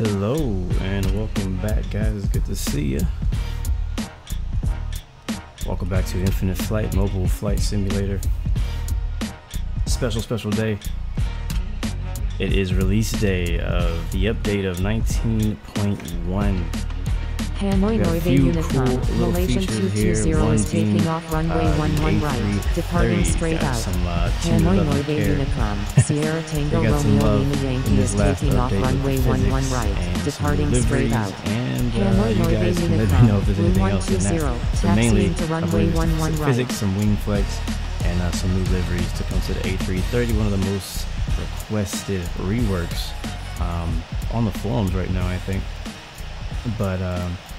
Hello and welcome back, guys. It's good to see you. Welcome back to Infinite Flight Mobile Flight Simulator. Special day. It is release day of the update of 19.1. Hanoi Norway Unicom, Malaysian 220 is taking off runway 11 right, departing straight out. Hanoi Norway Unicom, Sierra Tango Romeo Lima Yankee is taking off runway 11 right, departing straight out. Hanoi Norway Unicom, Blue 120, taxiing to runway 11 right. Physics, some wing flex, and some new liveries to come to the A330, one of the most requested reworks on the forums right now, I think. But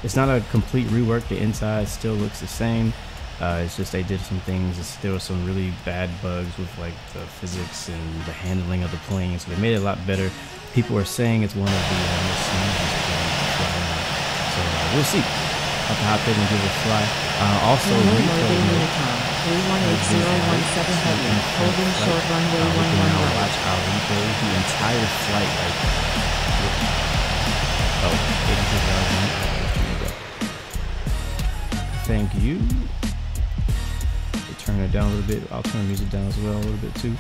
it's not a complete rework. The inside still looks the same. It's just they did some things. There were some really bad bugs with like the physics and the handling of the plane, so they made it a lot better. People are saying it's one of the most smoothest planes to fly on. So we'll see. Have to hop in and give it a fly. Also, Blue 18017 heavy, holding short runway 11 right. Watch our replay the entire flight. Like, oh, 82,000. Thank you. Turn it down a little bit. I'll turn the music down as well a little bit too.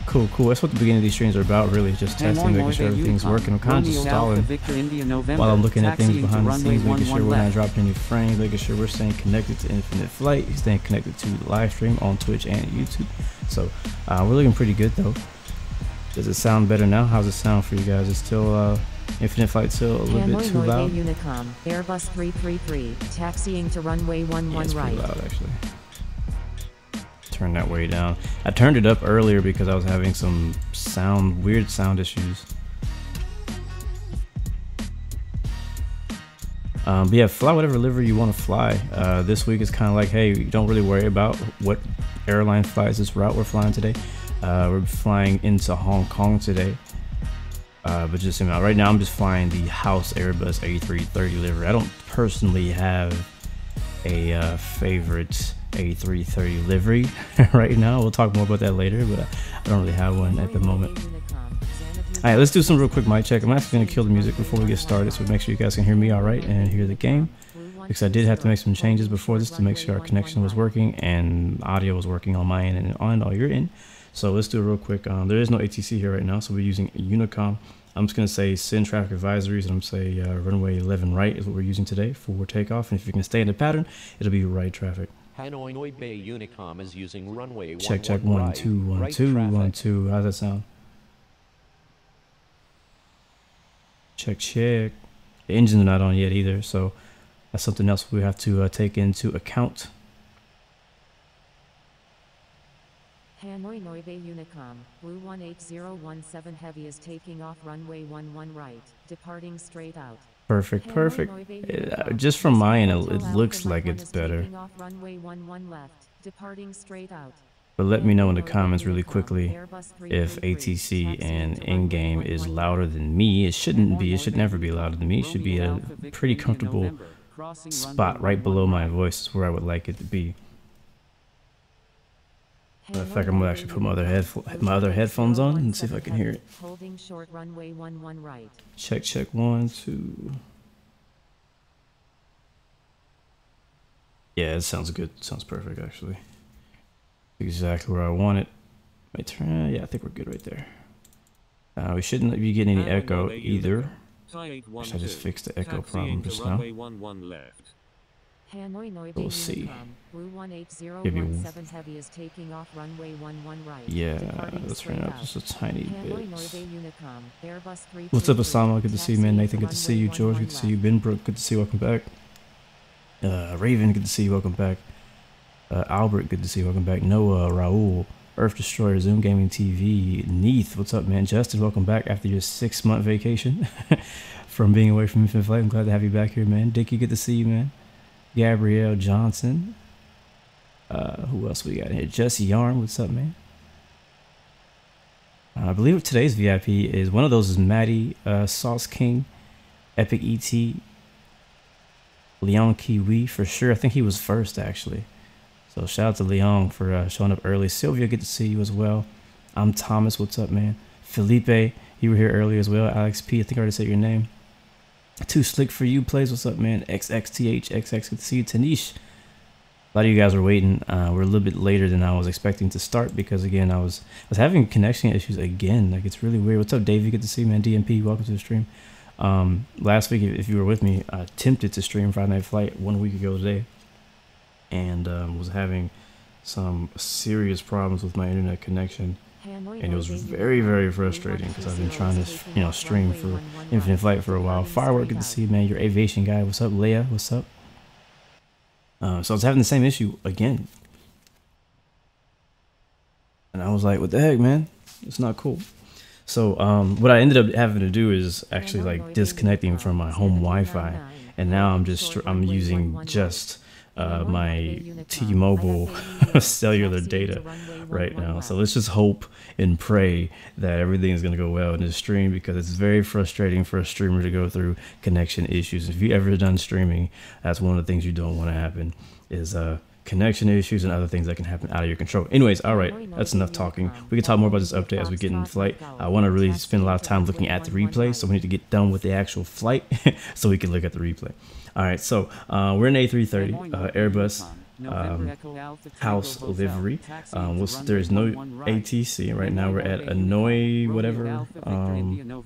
Cool. That's what the beginning of these streams are about, really. Just testing, making sure everything's working. I'm kind of just stalling while I'm looking at things behind the scenes, making sure we're not dropping any frames, making sure we're staying connected to Infinite Flight, staying connected to the live stream on Twitch and YouTube. So we're looking pretty good though. Does it sound better now? How's it sound for you guys? It's still Infinite Flight still a little bit too loud. Unicom, Airbus 333, taxiing to runway 11 right. Pretty loud actually. Turn that way down. I turned it up earlier because I was having some weird sound issues. But yeah, fly whatever livery you want to fly. This week is kind of like, hey, you don't really worry about what airline flies this route we're flying today. We're flying into Hong Kong today. But just right now I'm just flying the house Airbus A330 livery. I don't personally have a favorite A330 livery right now. We'll talk more about that later, but I don't really have one at the moment. Alright, let's do some real quick mic check. I'm actually going to kill the music before we get started, so make sure you guys can hear me alright and hear the game, because I did have to make some changes before this to make sure our connection was working and audio was working on my end and on all your end. So let's do it real quick. There is no ATC here right now, so we're using Unicom. I'm just going to say send traffic advisories, and I'm going to say runway 11 right is what we're using today for takeoff. And if you can stay in the pattern, it'll be right traffic. Hanoi Bay Unicom is using runway 11 check 1 2 1 2 1 2. How's that sound? Check. The engines are not on yet either, so that's something else we have to take into account. Hanoi Norway Unicom, Blue 18017 heavy is taking off runway 11 right, departing straight out. Perfect. Just from my end, it looks like it's better. But let me know in the comments really quickly if ATC and in-game is louder than me. It shouldn't be. It should never be louder than me. It should be a pretty comfortable spot right below my voice is where I would like it to be. In fact, I'm gonna actually put my other headphones on and see if I can hear it. Holding short runway 11 right. Check 1 2. Yeah, it sounds good. It sounds perfect actually. Exactly where I want it. Yeah, I think we're good right there. We shouldn't be getting any echo either. I just fixed the echo problem just now. We'll see. Heavy is taking off runway 11 right. Yeah, let's turn it up just a tiny bit. What's up, Osama? Good to see you, man. Nathan, good to see you. George, good to see you. Ben Brook, good to see you. Welcome back. Raven, good to see you. Welcome back. Albert, good to see you. Welcome back. Noah, Raul, Earth Destroyer, Zoom Gaming TV, Neath, what's up, man? Justin, welcome back after your 6-month vacation from being away from Infinite Flight. I'm glad to have you back here, man. Dickie, good to see you, man. Gabrielle Johnson. Who else we got in here? Jesse Yarn, what's up, man? I believe today's VIP is one of those is Maddie, Sauce King, Epic ET, Leon Kiwi for sure. I think he was first actually. So shout out to Leon for showing up early. Sylvia, good to see you as well. I'm Thomas, what's up, man? Felipe, You were here earlier as well. Alex P, I think I already said your name. Too Slick for You plays. What's up, man? XXTH, XXC, Tanish. A lot of you guys were waiting. We're a little bit later than I was expecting to start because again, I was having connection issues again. Like it's really weird. What's up, Davey? Good to see you, man. DMP, welcome to the stream. Last week, if you were with me, I attempted to stream Friday Night Flight 1 week ago today, and was having some serious problems with my internet connection. And it was very, very frustrating because I've been trying to, stream for Infinite Flight for a while. Firework, good to see you, man. Your aviation guy. What's up, Leia? What's up? So I was having the same issue again. And I was like, what the heck, man? It's not cool. So what I ended up having to do is actually like disconnecting from my home Wi-Fi. And now I'm using just my T-Mobile cellular data right now. So let's just hope and pray that everything is going to go well in this stream, because it's very frustrating for a streamer to go through connection issues. If you ever done streaming, that's one of the things you don't want to happen is connection issues and other things that can happen out of your control. Anyways, all right, that's enough talking. We can talk more about this update as we get in flight. I want to really spend a lot of time looking at the replay, so we need to get done with the actual flight so we can look at the replay. All right, so we're in A330 Airbus house livery. There is no ATC right now. We're at Hanoi, whatever. We're gonna go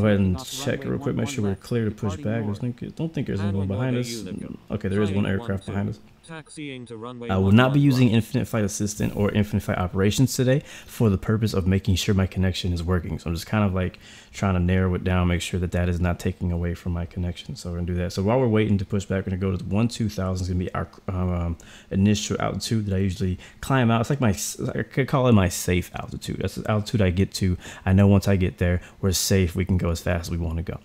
ahead and check real quick, make sure we're clear to push back. I don't think there's anyone behind us. Okay, there is one aircraft behind us. I will not be using Infinite Flight Assistant or Infinite Flight Operations today for the purpose of making sure my connection is working. So I'm just kind of like trying to narrow it down, make sure that that is not taking away from my connection. So we're gonna do that. So while we're waiting to push back, we're gonna go to 12,000. It's gonna be our initial altitude that I usually climb out. It's like I could call it my safe altitude. That's the altitude I get to. I know once I get there, we're safe. We can go as fast as we want to go.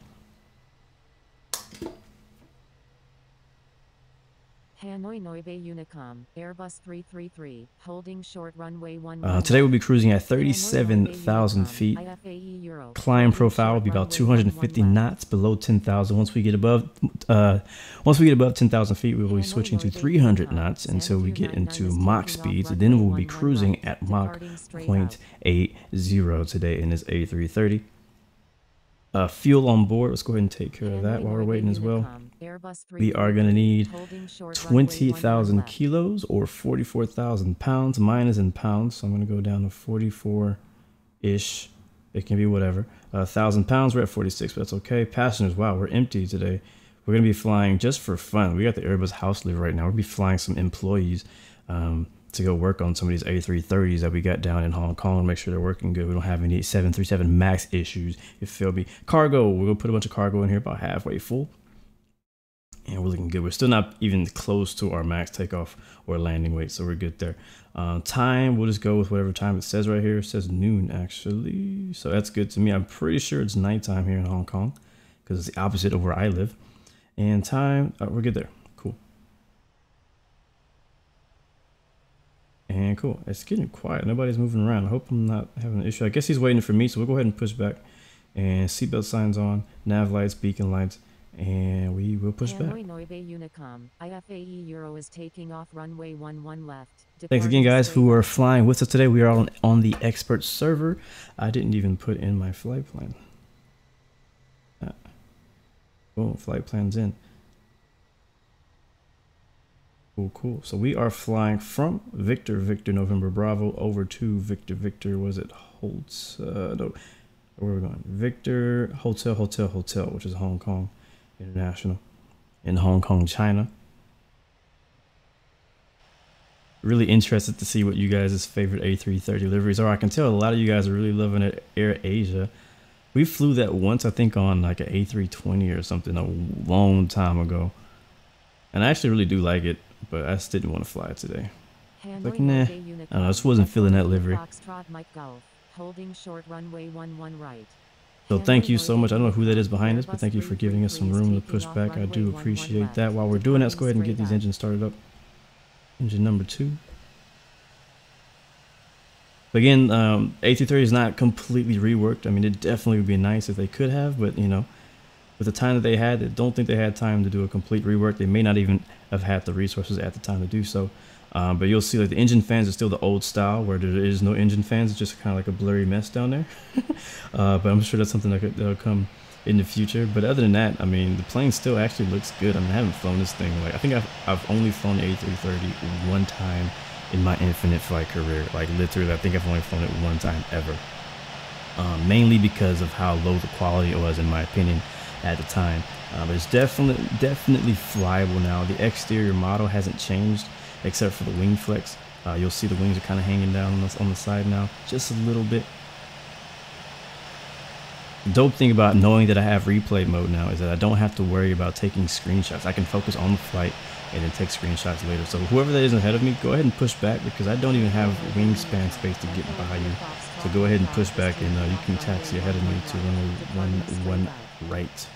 Hanoi Noibe Unicom, Airbus 333, holding short runway 11. Today we'll be cruising at 37,000 feet. Climb profile will be about 250 knots below 10,000. Once we get above 10,000 feet, we will be switching to 300 knots until we get into Mach speeds. And then we'll be cruising at Mach 0.80 today in this A330. Fuel on board. Let's go ahead and take care of that while we're waiting as well. We are going to need 20,000 kilos or 44,000 pounds. Mine is in pounds, so I'm going to go down to 44-ish. It can be whatever. 1,000 pounds, we're at 46, but that's okay. Passengers, wow, we're empty today. We're going to be flying just for fun. We got the Airbus house live right now. We'll be flying some employees to go work on some of these A330s that we got down in Hong Kong and make sure they're working good. We don't have any 737 MAX issues, if you feel me. Cargo, we're going to put a bunch of cargo in here, about halfway full. And we're looking good. We're still not even close to our max takeoff or landing weight, so we're good there. Time, we'll just go with whatever time it says right here. It says noon, actually. So that's good to me. I'm pretty sure it's nighttime here in Hong Kong because it's the opposite of where I live. And time, we're good there. Cool. And cool. It's getting quiet. Nobody's moving around. I hope I'm not having an issue. I guess he's waiting for me, so we'll go ahead and push back. And seatbelt signs on, nav lights, beacon lights. And we will push back. Unicom, IFAE Euro is taking off runway 11 left. Thanks again, guys, who are flying with us today. We are on the expert server. I didn't even put in my flight plan. Boom, flight plan's in. Cool, cool. So we are flying from Victor November Bravo over to Victor. Was it Holtz? No, where are we going? Victor Hotel, which is Hong Kong International in Hong Kong, China. Really interested to see what you guys' favorite A330 liveries are. I can tell a lot of you guys are really loving it. Air Asia. We flew that once, I think, on like an A320 or something a long time ago. And I actually really do like it, but I just didn't want to fly it today. Like, nah, I don't know, I just wasn't feeling that livery. Holding short runway 11 right. So thank you so much. I don't know who that is behind us, but thank you for giving us some room to push back. I do appreciate that. While we're doing that, let's go ahead and get these engines started up. Engine number 2. Again, A330 is not completely reworked. I mean, it definitely would be nice if they could have, but you know, with the time that they had, I don't think they had time to do a complete rework. They may not even have had the resources at the time to do so. But you'll see like the engine fans are still the old style where there is no engine fans. It's just kind of like a blurry mess down there. But I'm sure that's something that'll come in the future. But other than that, I mean, the plane still actually looks good. I mean, I haven't flown this thing. Like, I think I've only flown the A330 one time in my infinite flight career. Like, literally, I think I've only flown it one time ever. Mainly because of how low the quality was, in my opinion, at the time. But it's definitely flyable now. The exterior model hasn't changed except for the wing flex. You'll see the wings are kind of hanging down on the side now, just a little bit. The dope thing about knowing that I have replay mode now is that I don't have to worry about taking screenshots. I can focus on the flight and then take screenshots later. So whoever that is ahead of me, go ahead and push back, because I don't even have wingspan space to get by you. So go ahead and push back, and you can taxi ahead of me to runway 11 right.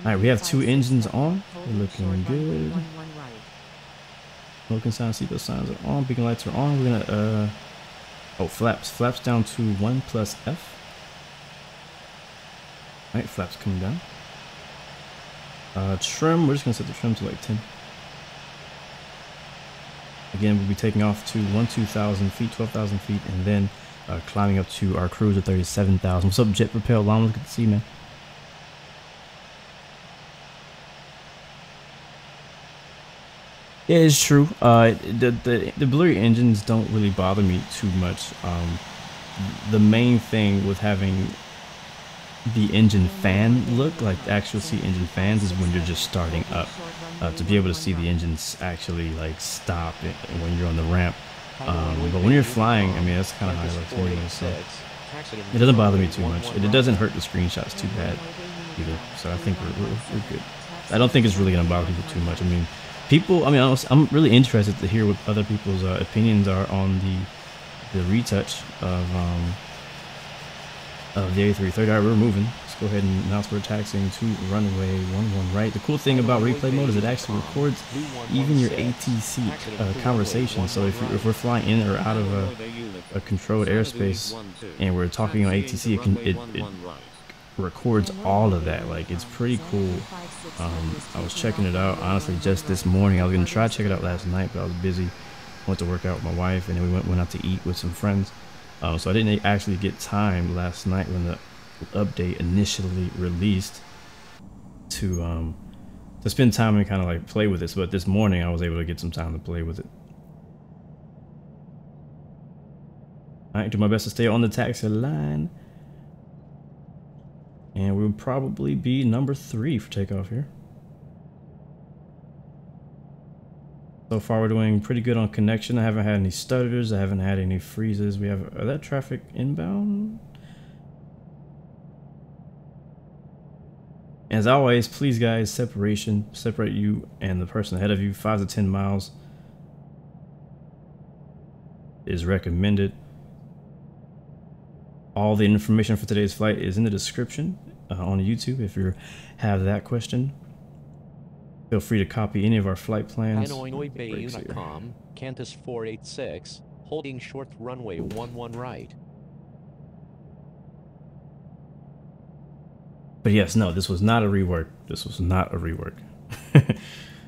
Alright, we have 2 engines on. We're looking good. Smoking signs, seatbelt signs are on, beacon lights are on. We're gonna flaps down to 1 plus F. Alright, flaps coming down. Trim, we're just gonna set the trim to like 10. Again, we'll be taking off to 2,000 feet, 12,000 feet, and then climbing up to our cruise at 37,000. What's up, jet propelled llamas? Good to see you, man. Yeah, it's true. The blurry engines don't really bother me too much. The main thing with having the engine fan look, like the actual see engine fans, is when you're just starting up. To be able to see the engines actually like stop when you're on the ramp. But when you're flying, I mean, that's kind of how it looks anyway. So it doesn't bother me too much. It doesn't hurt the screenshots too bad either. So I think we're good. I don't think it's really gonna bother people too much. I mean, people, I mean, I'm really interested to hear what other people's opinions are on the retouch of the A330. Alright, we're moving. Let's go ahead and announce we're taxiing to runway 11 right. The cool thing about replay mode is it actually records even your ATC conversation. So if we're flying in or out of a controlled airspace and we're talking on ATC, it records all of that. Like, it's pretty cool. I was checking it out honestly just this morning. I was gonna try to check it out last night, but I was busy. Went to work out with my wife, and then we went out to eat with some friends. So I didn't actually get time last night when the update initially released to spend time and kind of like play with this. But this morning I was able to get some time to play with it. All right, do my best to stay on the taxi line. And we'll probably be number 3 for takeoff here. So far we're doing pretty good on connection. I haven't had any stutters. I haven't had any freezes. We have, are that traffic inbound? As always, please guys, separate you and the person ahead of you. 5 to 10 miles is recommended. All the information for today's flight is in the description on YouTube. If you have that question, feel free to copy any of our flight plans. Hanoi Bay Unicom, Qantas 486, holding short runway 11 right. But yes, no, this was not a rework. This was not a rework.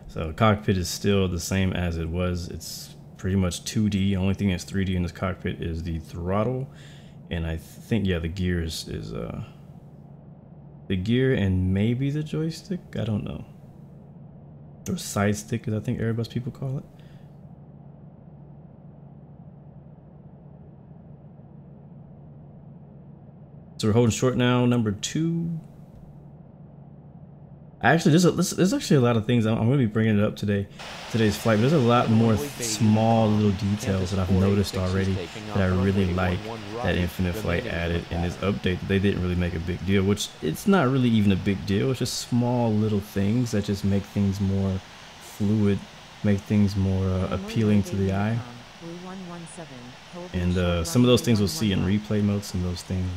So cockpit is still the same as it was. It's pretty much 2D. Only thing that's 3D in this cockpit is the throttle. And I think, yeah, the gear is the gear and maybe the joystick. I don't know. Or side stick, as I think Airbus people call it. So we're holding short now, number 2. Actually, there's actually a lot of things I'm going to be bringing it up today's flight. But there's a lot more small little details that I've noticed already that I really like that Infinite Flight added in this update. They didn't really make a big deal, which it's not really even a big deal. It's just small little things that just make things more fluid, make things more appealing to the eye. And some of those things we'll see in replay mode. Some of those things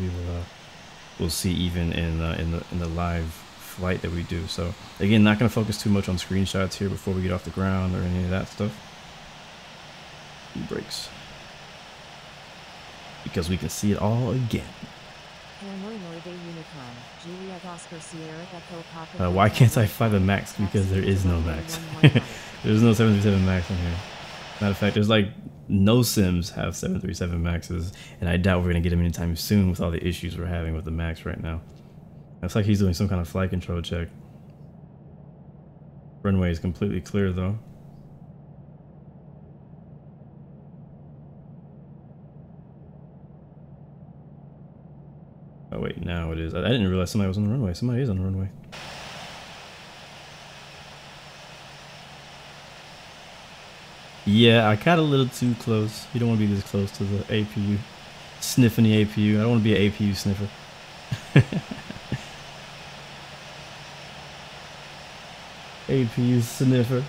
we'll see even in the live flight that we do. So again, not going to focus too much on screenshots here before we get off the ground or any of that stuff. Brakes, because we can see it all again. Why can't I fly the max? Because there is no max. There's no 737 max in here. Matter of fact, there's like no sims have 737 maxes, and I doubt we're gonna get them anytime soon with all the issues we're having with the max right now. Looks like he's doing some kind of flight control check. Runway is completely clear though. Oh wait, now it is. I didn't realize somebody was on the runway. Somebody is on the runway. Yeah, I got a little too close. You don't want to be this close to the APU. Sniffing the APU. I don't want to be an APU sniffer. APU sniffer.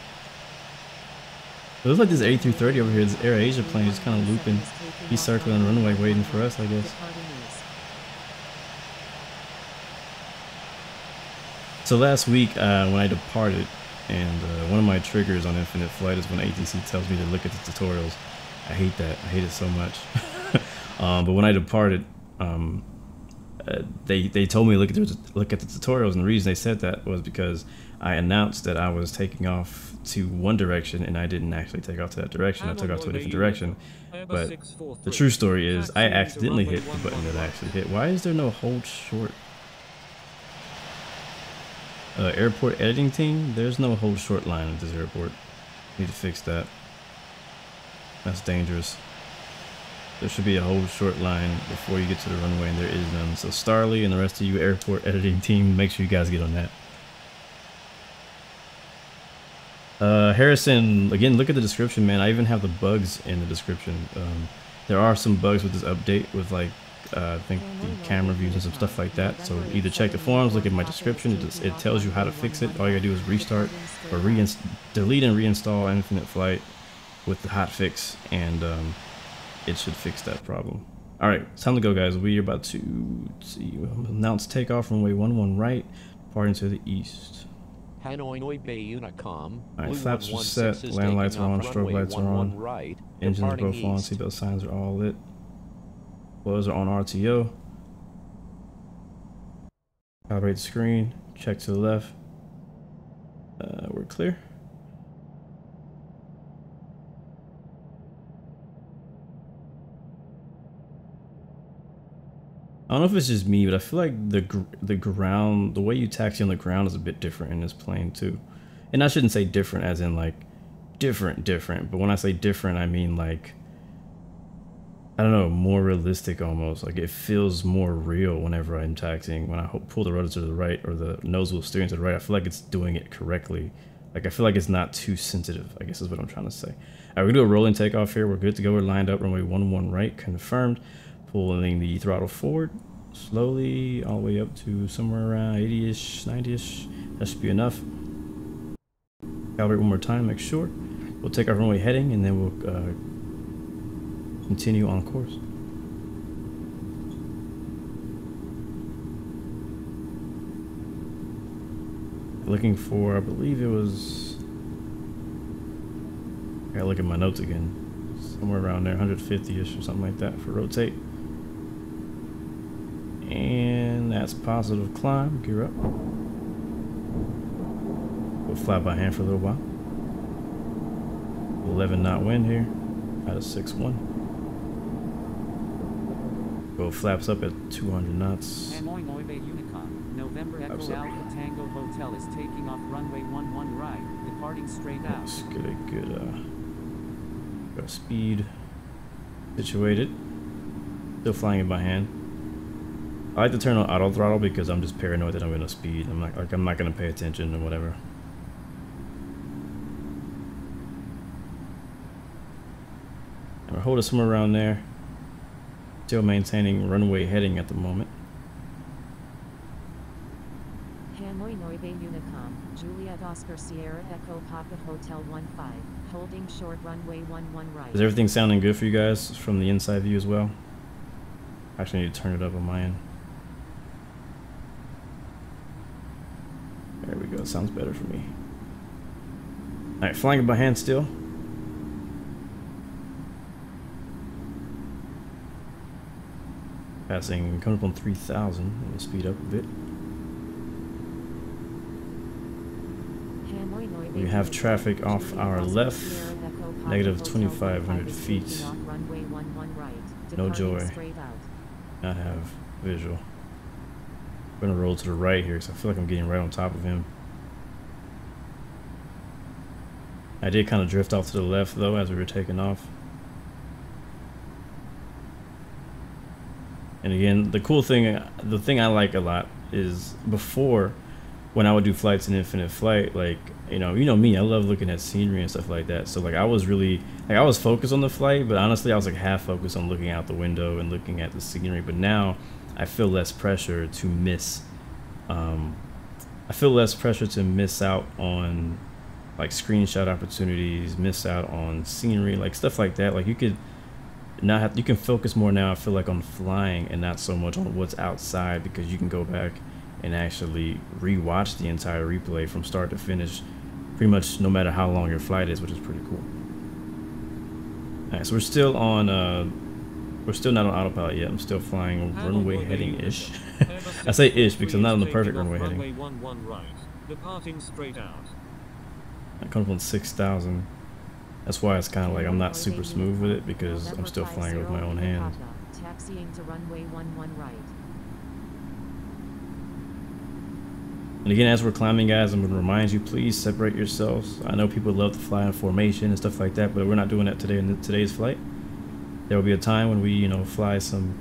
It looks like this A330 over here, this Air Asia plane, is kind of looping. He's circling the runway waiting for us, I guess. So last week when I departed, and one of my triggers on Infinite Flight is when ATC tells me to look at the tutorials. I hate that. I hate it so much. But when I departed, they told me to look at the tutorials, and the reason they said that was because I announced that I was taking off to one direction, and I didn't actually take off to that direction. I took off to a different direction. But the true story is I accidentally hit the button that I actually hit. Why is there no hold short? Airport editing team, there's no hold short line at this airport. Need to fix that. That's dangerous. There should be a hold short line before you get to the runway, and there is none. So Starly and the rest of you airport editing team, make sure you guys get on that. Harrison, again, look at the description, man. I even have the bugs in the description. There are some bugs with this update with like I think the camera views and some stuff like that. So either check the forums, look at my description. It tells you how to fix it. All you gotta do is restart or delete and reinstall Infinite Flight with the hotfix, and it should fix that problem. All right, it's time to go, guys. We are about to announce takeoff runway 11 right, departing to the east. Hanoi Bay Unicom. All right, flaps are set, land lights are on, strobe lights are on, right, engines are both on, seatbelt signs are all lit. Clothes are on RTO. Calibrate the screen. Check to the left. We're clear. I don't know if it's just me, but I feel like the ground, the way you taxi on the ground is a bit different in this plane too. And I shouldn't say different as in like different, but when I say different, I mean like, I don't know, more realistic almost. Like it feels more real whenever I'm taxiing. When I pull the rudder to the right or the nose wheel steering to the right, I feel like it's doing it correctly. Like I feel like it's not too sensitive, I guess is what I'm trying to say. All right, we're gonna do a rolling takeoff here. We're good to go. We're lined up, runway 11 right, confirmed. Pulling the throttle forward, slowly, all the way up to somewhere around 80-ish, 90-ish. That should be enough. Calibrate one more time, make sure. We'll take our runway heading, and then we'll continue on course. Looking for, I believe it was, I gotta look at my notes again, somewhere around there, 150-ish or something like that for rotate. And that's positive climb, gear up. We'll fly by hand for a little while. 11 knot wind here, out of 6-1. Go flaps up at 200 knots. Hanoi Bay Unicom, November Echo Alpha Tango Hotel is taking off runway 11 right, departing straight out. Let's get a good speed situated. Still flying it by hand. I like to turn on auto throttle because I'm just paranoid that I'm gonna speed. I'm not gonna pay attention or whatever. And we're holding somewhere around there. Still maintaining runway heading at the moment. Hanoi Bay Unicom, Juliet Oscar Sierra Echo Papa Hotel 15, holding short runway 11 right. Is everything sounding good for you guys from the inside view as well? Actually, I need to turn it up on my end. There we go, it sounds better for me. Alright, flying it by hand still. Passing, coming up on 3,000. Let me speed up a bit. We have traffic off our left, negative 2,500 feet. No joy. Not have visual. I'm gonna roll to the right here because I feel like I'm getting right on top of him. I did kind of drift off to the left though as we were taking off. And again, the cool thing, the thing I like a lot is before, when I would do flights in infinite flight, like, you know me, I love looking at scenery and stuff like that. So like I was really, like I was focused on the flight, but honestly I was like half focused on looking out the window and looking at the scenery. But now I feel less pressure to miss, I feel less pressure to miss out on like screenshot opportunities, miss out on scenery, like stuff like that. Like you could not have, you can focus more now, I feel like, on flying and not so much on what's outside, because you can go back and actually re-watch the entire replay from start to finish, pretty much no matter how long your flight is, which is pretty cool. Alright, so we're still on we're still not on autopilot yet. I'm still flying runway heading ish. I say ish because I'm not on the perfect runway heading. Departing straight out. I come from 6,000. That's why it's kind of like I'm not super smooth with it, because I'm still flying with my own hand. Taxiing to runway 11 right. And again, as we're climbing, guys, I'm going to remind you, please separate yourselves. I know people love to fly in formation and stuff like that, but we're not doing that today in today's flight. There will be a time when we, you know, fly some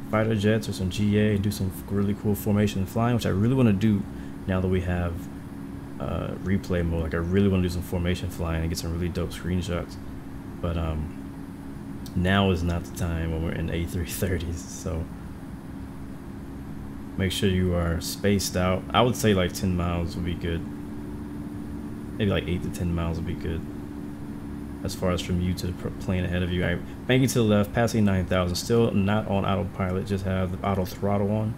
fighter jets or some GA and do some really cool formation flying, which I really want to do now that we have replay mode. Like I really want to do some formation flying and get some really dope screenshots. But now is not the time when we're in A330s, so make sure you are spaced out. I would say like 10 miles would be good. Maybe like 8 to 10 miles would be good. As far as from you to the plane ahead of you. I banking to the left, passing 9,000. Still not on autopilot, just have the auto throttle on.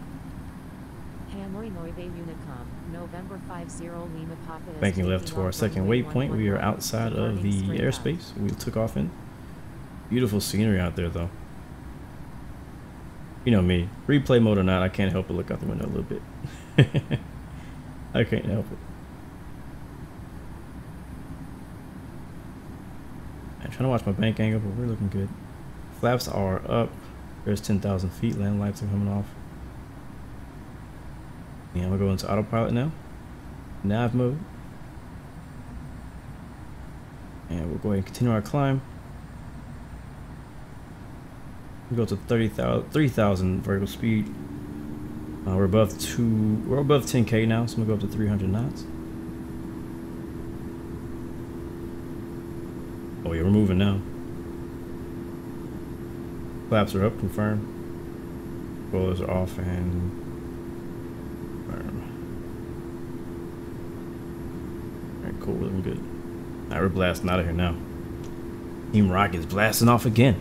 Hanoi Noive Unicom, November 50 Lima Papa. Banking left to our second waypoint. We are outside of the airspace we took off in. Beautiful scenery out there though. You know me, replay mode or not, I can't help but look out the window a little bit. I can't help it. I'm trying to watch my bank angle, but we're looking good. Flaps are up. There's 10,000 feet. Land lights are coming off. Yeah, I'm gonna go into autopilot now. Nav mode. And we'll go ahead and continue our climb. We go to 3,000 vertical speed. We're above 10K now, so I'm gonna go up to 300 knots. Oh yeah, we're moving now. Flaps are up, confirm. Spoilers are off and confirm. Alright, cool, we're looking good. Alright, we're blasting out of here now. Team Rocket's blasting off again.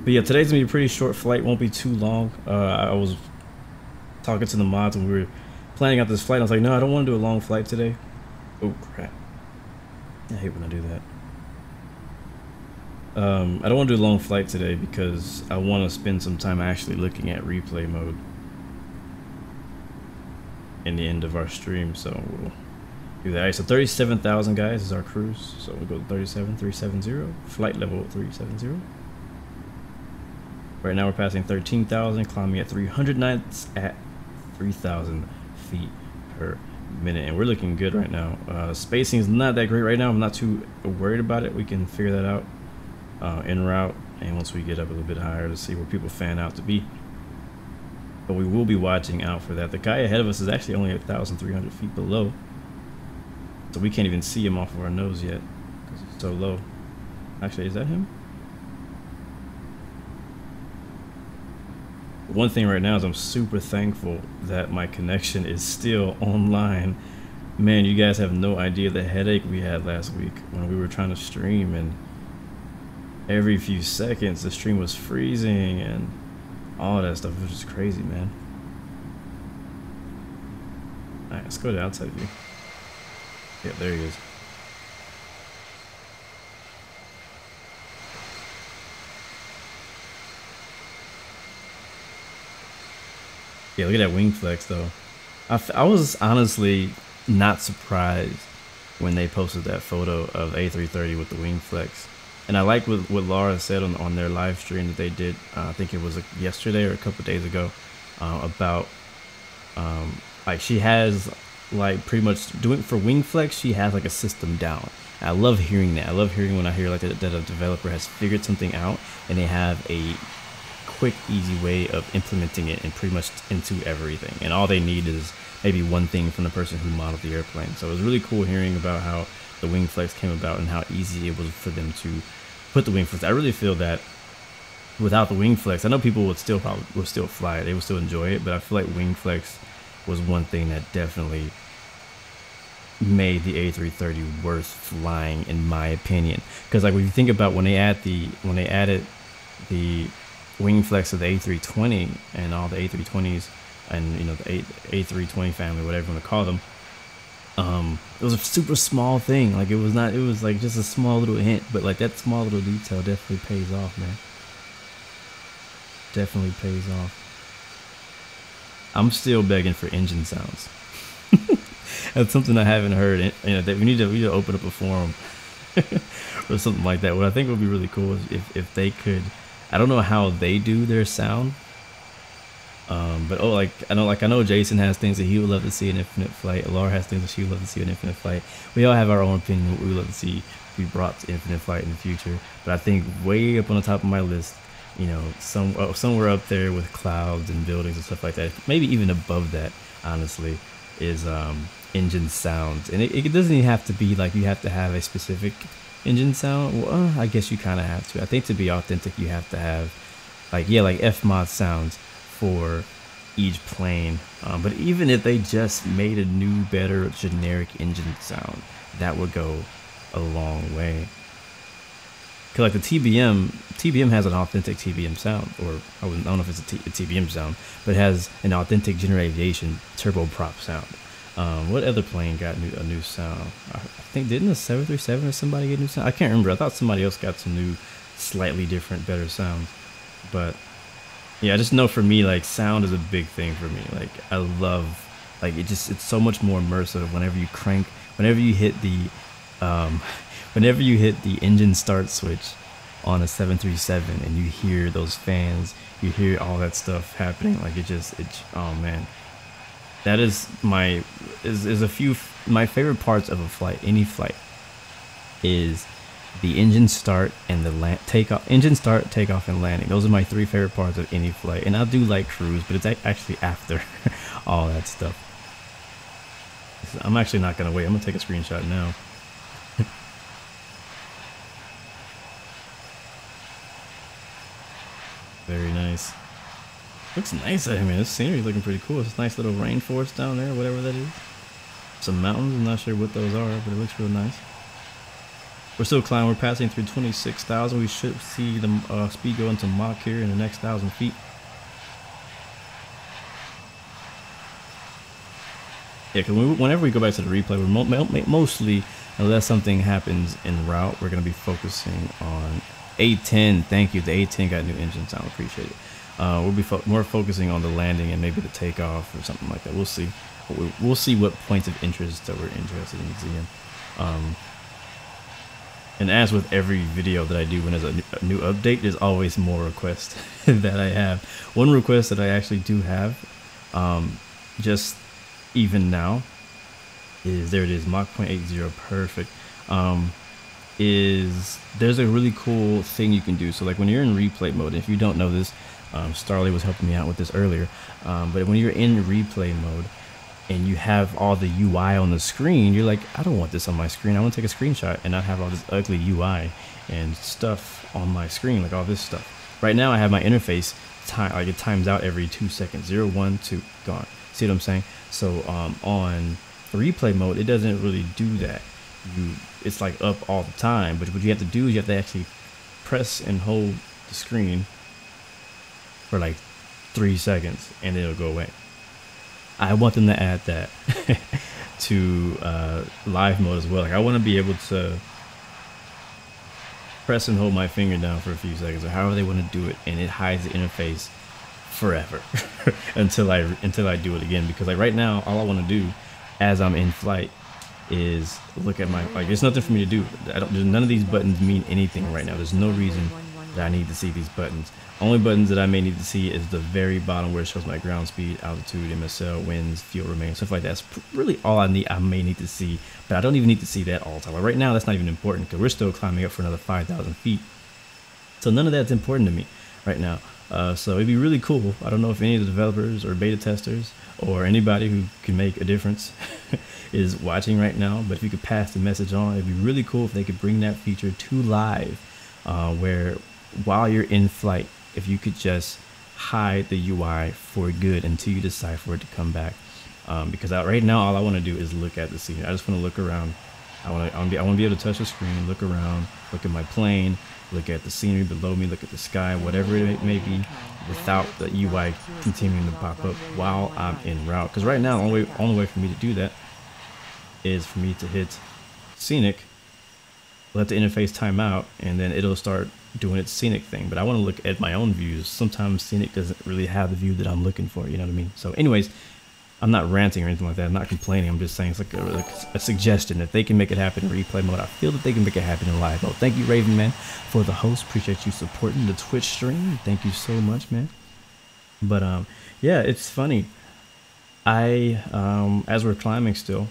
But yeah, today's gonna be a pretty short flight, won't be too long. I was talking to the mods when we were planning out this flight. I was like, no, I don't want to do a long flight today. Oh crap. I hate when I do that. I don't want to do a long flight today because I want to spend some time actually looking at replay mode in the end of our stream, so we'll do that. All right, so 37,000 guys is our cruise, so we'll go to 370, flight level 370. Right now we're passing 13,000, climbing at 300 knots at 3,000 feet per minute, and we're looking good right now. Spacing is not that great right now. I'm not too worried about it. We can figure that out en route, and once we get up a little bit higher to see where people fan out to be. But we will be watching out for that. The guy ahead of us is actually only 1,300 feet below, so we can't even see him off of our nose yet because it's so low. Actually, is that him? One thing right now is I'm super thankful that my connection is still online. Man, you guys have no idea the headache we had last week when we were trying to stream, and every few seconds the stream was freezing and all that stuff. It was just crazy, man. Alright, let's go to outside view. Yeah, there he is. Yeah, look at that wing flex though. I was honestly not surprised when they posted that photo of A330 with the wing flex. And I like what Laura said on their live stream that they did, I think it was like yesterday or a couple days ago, about like she has like pretty much doing for wing flex, she has like a system down. And I love hearing that. I love hearing when I hear like that a developer has figured something out and they have a quick, easy way of implementing it and pretty much into everything. And all they need is maybe one thing from the person who modeled the airplane. So it was really cool hearing about how the wing flex came about and how easy it was for them to put the wing flex. I really feel that without the wing flex, I know people would still fly it, they would still enjoy it, but I feel like wing flex was one thing that definitely made the A330 worth flying, in my opinion. Because like when you think about when they added the wing flex of the A320 and all the A320s and, you know, the A320 family, whatever you want to call them, it was a super small thing. Like it was like just a small little hint, but like that small little detail definitely pays off, man. Definitely pays off. I'm still begging for engine sounds. That's something I haven't heard. You know, that we need to open up a forum or something like that. What I think would be really cool is if they could. I don't know how they do their sound, but I know Jason has things that he would love to see in Infinite Flight. Laura has things that she would love to see in Infinite Flight. We all have our own opinion what we would love to see be brought to Infinite Flight in the future. But I think way up on the top of my list, you know, somewhere up there with clouds and buildings and stuff like that, maybe even above that, honestly, is engine sounds. And it doesn't even have to be like you have to have a specific engine sound. Well, I guess you kind of have to. I think to be authentic, you have to have like FMOD sounds for each plane. But even if they just made a new, better generic engine sound, that would go a long way. Cause like the TBM has an authentic TBM sound, or I don't know if it's a TBM sound, but it has an authentic General Aviation turboprop sound. What other plane got a new sound? I think, didn't the 737 or somebody get a new sound? I can't remember. I thought somebody else got some new, slightly different, better sounds. But yeah, I just know for me, like sound is a big thing for me. Like I love, like it's so much more immersive whenever you hit the engine start switch on a 737 and you hear those fans, you hear all that stuff happening. Like oh man. That is my favorite parts of a flight, any flight, is the engine start and the engine start, takeoff, and landing. Those are my three favorite parts of any flight. And I do like cruise, but it's actually after all that stuff. I'm actually not gonna wait. I'm gonna take a screenshot now. Very nice. Looks nice out here, man. This scenery is looking pretty cool. It's a nice little rainforest down there, whatever that is. Some mountains. I'm not sure what those are, but it looks real nice. We're still climbing. We're passing through 26,000. We should see the speed go into Mach here in the next 1,000 feet. Yeah, because whenever we go back to the replay, we're mostly, unless something happens en route, we're going to be focusing on A10. Thank you. The A10 got a new engine sound. Appreciate it. We'll be more focusing on the landing and maybe the takeoff or something like that. We'll see. We'll see what points of interest that we're interested in seeing. And as with every video that I do when there's a new update, there's always more requests that I have. One request that I actually do have, just even now, is there it is, Mach 0.80, perfect. There's a really cool thing you can do. So like when you're in replay mode, if you don't know this, Starley was helping me out with this earlier, but when you're in replay mode and you have all the UI on the screen, you're like, I don't want this on my screen. I want to take a screenshot and not have all this ugly UI and stuff on my screen, like all this stuff. Right now I have my interface like it times out every 2 seconds, 0, 1, 2, gone. See what I'm saying? So on replay mode, it doesn't really do that. It's like up all the time, but what you have to do is you have to actually press and hold the screen for like 3 seconds and then it'll go away. I want them to add that to live mode as well. Like I want to be able to press and hold my finger down for a few seconds or however they want to do it, and it hides the interface forever until I do it again, because like right now all I want to do as I'm in flight is look at my, like, there's nothing for me to do. None of these buttons mean anything right now. There's no reason that I need to see these buttons. Only buttons that I may need to see is the very bottom where it shows my ground speed, altitude, MSL, winds, fuel remaining, stuff like that. That's really all I may need to see, but I don't even need to see that all the time. Like right now, that's not even important because we're still climbing up for another 5,000 feet. So none of that's important to me right now. So it'd be really cool. I don't know if any of the developers or beta testers or anybody who can make a difference is watching right now, but if you could pass the message on, it'd be really cool if they could bring that feature to live, where while you're in flight, if you could just hide the UI for good until you decide for it to come back. Because right now, all I want to do is look at the scene. I just want to look around. I want to be able to touch the screen, look around, look at my plane, look at the scenery below me, look at the sky, whatever it may be, without the UI continuing to pop up while I'm en route. Because right now, the only way for me to do that is for me to hit scenic, let the interface time out, and then it'll start doing its scenic thing. But I want to look at my own views. Sometimes scenic doesn't really have the view that I'm looking for, you know what I mean? So anyways, I'm not ranting or anything like that. I'm not complaining. I'm just saying it's like a suggestion. If they can make it happen in replay mode, I feel that they can make it happen in live mode. Thank you, Raven Man, for the host. Appreciate you supporting the Twitch stream. Thank you so much, man. But yeah, it's funny. As we're climbing still,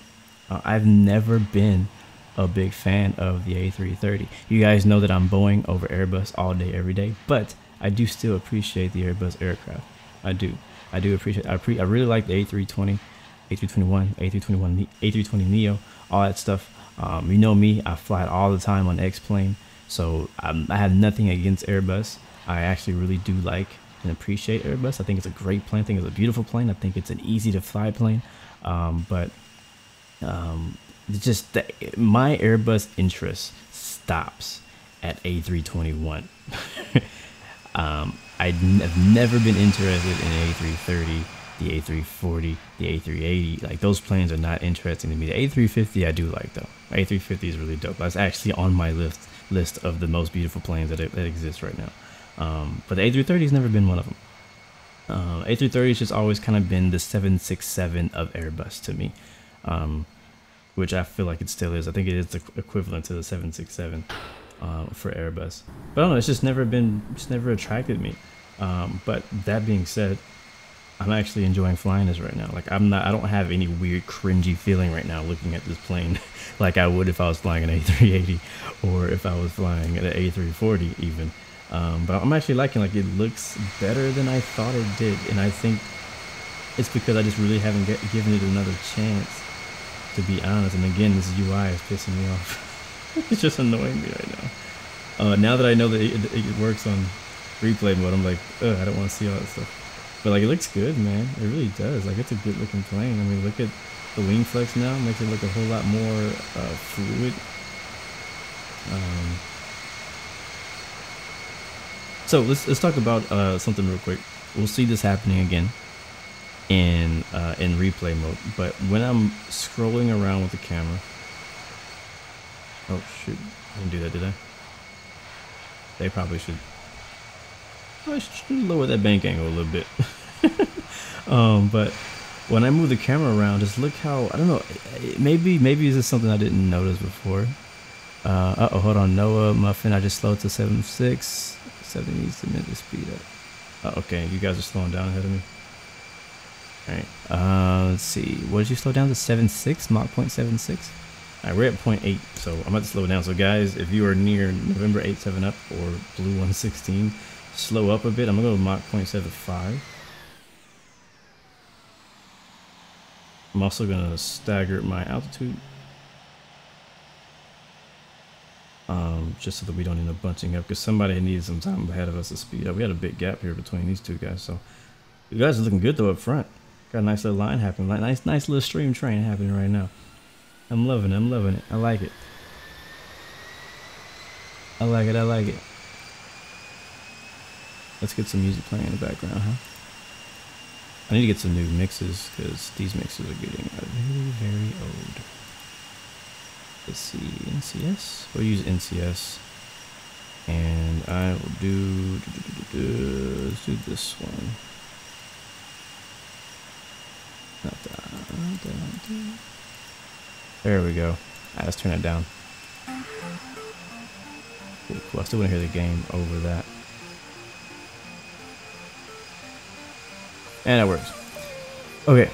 I've never been a big fan of the A330. You guys know that I'm Boeing over Airbus all day, every day, but I do still appreciate the Airbus aircraft. I do appreciate. I really like the A320, A321, A321, A320neo, all that stuff. You know me, I fly it all the time on X-Plane, so I have nothing against Airbus. I actually really do like and appreciate Airbus. I think it's a great plane. I think it's a beautiful plane. I think it's an easy to fly plane. But just my Airbus interest stops at A321. I've never been interested in A330, the A340, the A380. Like, those planes are not interesting to me. The A350 I do like, though. A350 is really dope. That's actually on my list of the most beautiful planes that exist right now. But the A330 has never been one of them. A330 has just always kind of been the 767 of Airbus to me, which I feel like it still is. I think it is the equivalent to the 767 for Airbus. But I don't know, it's just never attracted me. But that being said, I'm actually enjoying flying this right now. Like, I don't have any weird cringy feeling right now looking at this plane like I would if I was flying an A380 or if I was flying an A340 even. But I'm actually liking, like, it looks better than I thought it did, and I think it's because I just really haven't given it another chance, to be honest. And again, this UI is pissing me off. It's just annoying me right now. Now that I know that it works on replay mode, I'm like, ugh, I don't want to see all that stuff. But like, it looks good, man. It really does. Like, it's a good looking plane. I mean, look at the wing flex now. It makes it look a whole lot more fluid. So let's talk about something real quick. We'll see this happening again in replay mode. But when I'm scrolling around with the camera, oh shoot, I didn't do that, did I? They probably should. I should lower that bank angle a little bit. But when I move the camera around, just look how, I don't know, maybe this is something I didn't notice before. Uh-oh, hold on, Noah Muffin, I just slowed to 7.6. 7 needs to minute speed up. Oh, okay, you guys are slowing down ahead of me. Alright, let's see, what did you slow down to? 7.6, Mach 0.76? Alright, we're at 0.8, so I'm about to slow down. So guys, if you are near November 8 7 Up or Blue 116, slow up a bit. I'm gonna go to Mach 0.75. I'm also gonna stagger my altitude, just so that we don't end up bunching up, because somebody needs some time ahead of us to speed up. We had a big gap here between these two guys, so you guys are looking good though up front. Got a nice little line happening, nice little stream train happening right now. I'm loving it. I like it. I like it. Let's get some music playing in the background, huh? I need to get some new mixes, because these mixes are getting very, very old. Let's see, NCS? We'll use NCS. And I will do, let's do this one. There we go. Let's turn it down. Cool, cool. I still want to hear the game over that. And that works. Okay.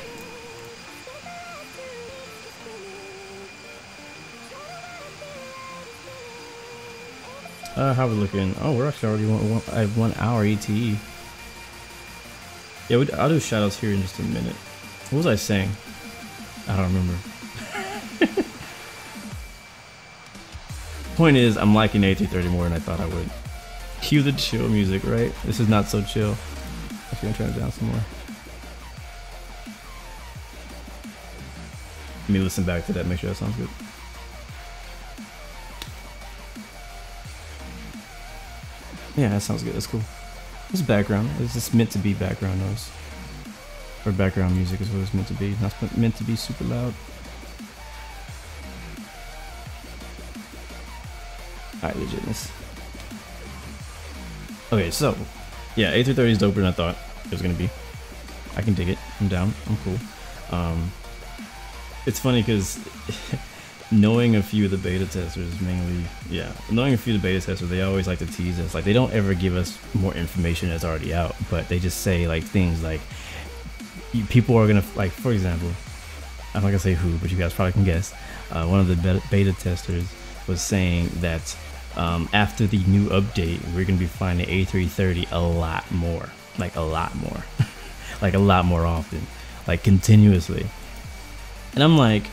How we looking? Oh, we're actually already at 1 hour ETE. Yeah, I'll do shoutouts here in just a minute. What was I saying? I don't remember. Point is, I'm liking A330 more than I thought I would. Cue the chill music, right? This is not so chill. Actually, I'm turn it down some more. Let me listen back to that, make sure that sounds good. Yeah, that sounds good. That's cool. It's background. It's just meant to be background noise. Or background music is what it's meant to be. Not meant to be super loud. Alright, legitness. Okay, so yeah, A330 is doper than I thought it was gonna be. I can dig it. I'm down. I'm cool. It's funny because knowing a few of the beta testers, mainly, yeah, knowing a few of the beta testers, they always like to tease us. Like, they don't ever give us more information that's already out, but they just say like things like, people are gonna, like, for example, I'm not gonna say who, but you guys probably can guess. One of the beta testers was saying that after the new update, we're gonna be flying the A330 a lot more, like a lot more, like a lot more often, like continuously. And I'm like,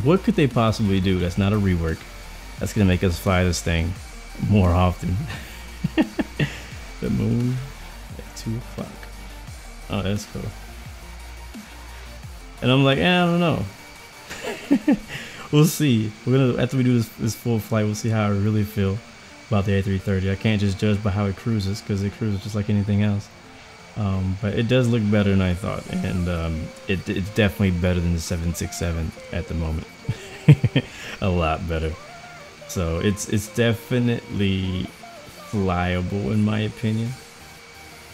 what could they possibly do that's not a rework that's gonna make us fly this thing more often? The moon at 2 o'clock. Oh, that's cool. And I'm like, I don't know. We'll see. We're gonna, after we do this full flight, we'll see how I really feel about the A330. I can't just judge by how it cruises, because it cruises just like anything else. But it does look better than I thought, and it's definitely better than the 767 at the moment. A lot better. So it's definitely flyable in my opinion.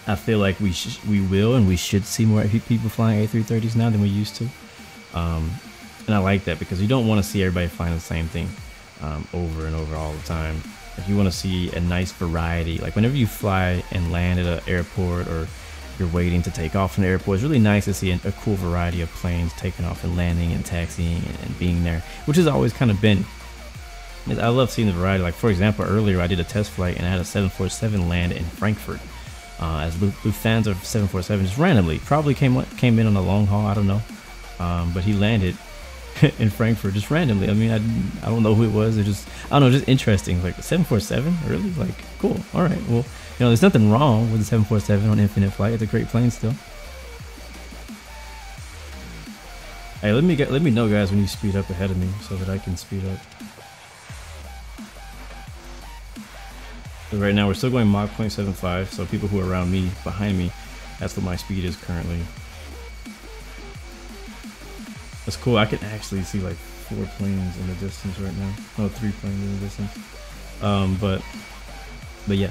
I feel like we will and we should see more people flying A330s now than we used to. And I like that, because you don't want to see everybody flying the same thing over and over all the time. If you want to see a nice variety, like whenever you fly and land at an airport, or you're waiting to take off from the airport, it's really nice to see a cool variety of planes taking off and landing and taxiing and being there, which has always kind of been. I love seeing the variety. Like, for example, earlier I did a test flight and I had a 747 land in Frankfurt. As Lufthansa 747 just randomly probably came in on a long haul, I don't know, but he landed in Frankfurt just randomly. I mean, I don't know who it was. It just, I don't know, just interesting. Like, 747, really? Like, cool. All right. Well, you know, there's nothing wrong with the 747 on infinite flight. It's a great plane still. Hey, let me know, guys, when you speed up ahead of me so that I can speed up. So right now we're still going Mach 0.75, so people who are around me, behind me, that's what my speed is currently. That's cool. I can actually see like 4 planes in the distance right now. No, 3 planes in the distance. But yeah.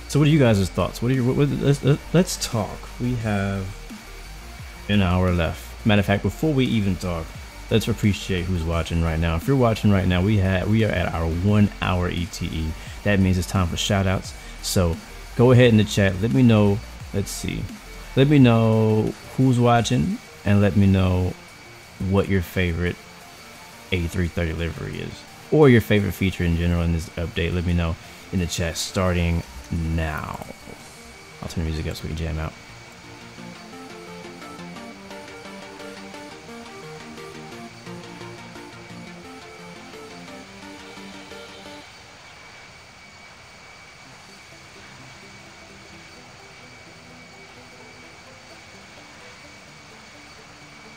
So what are you guys' thoughts? Let's talk. We have an hour left. Matter of fact, before we even talk, let's appreciate who's watching right now. If you're watching right now, we are at our 1 hour ETE. That means it's time for shout outs. So go ahead in the chat, let me know. Let's see, let me know who's watching, and let me know what your favorite A330 livery is, or your favorite feature in general in this update. Let me know in the chat starting now. I'll turn the music up so we can jam out.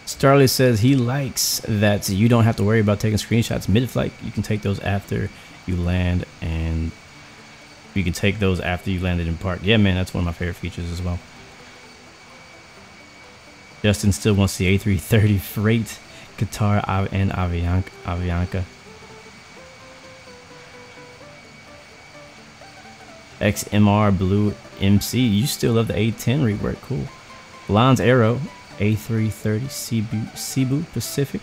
Starley says he likes that you don't have to worry about taking screenshots mid-flight. You can take those after you land, and you can take those after you landed in park. Yeah, man, that's one of my favorite features as well. Justin still wants the A330 Freight, Qatar, and Avianca. XMR Blue MC. You still love the A10 rework. Cool. Lons Aero A330 Cebu Pacific.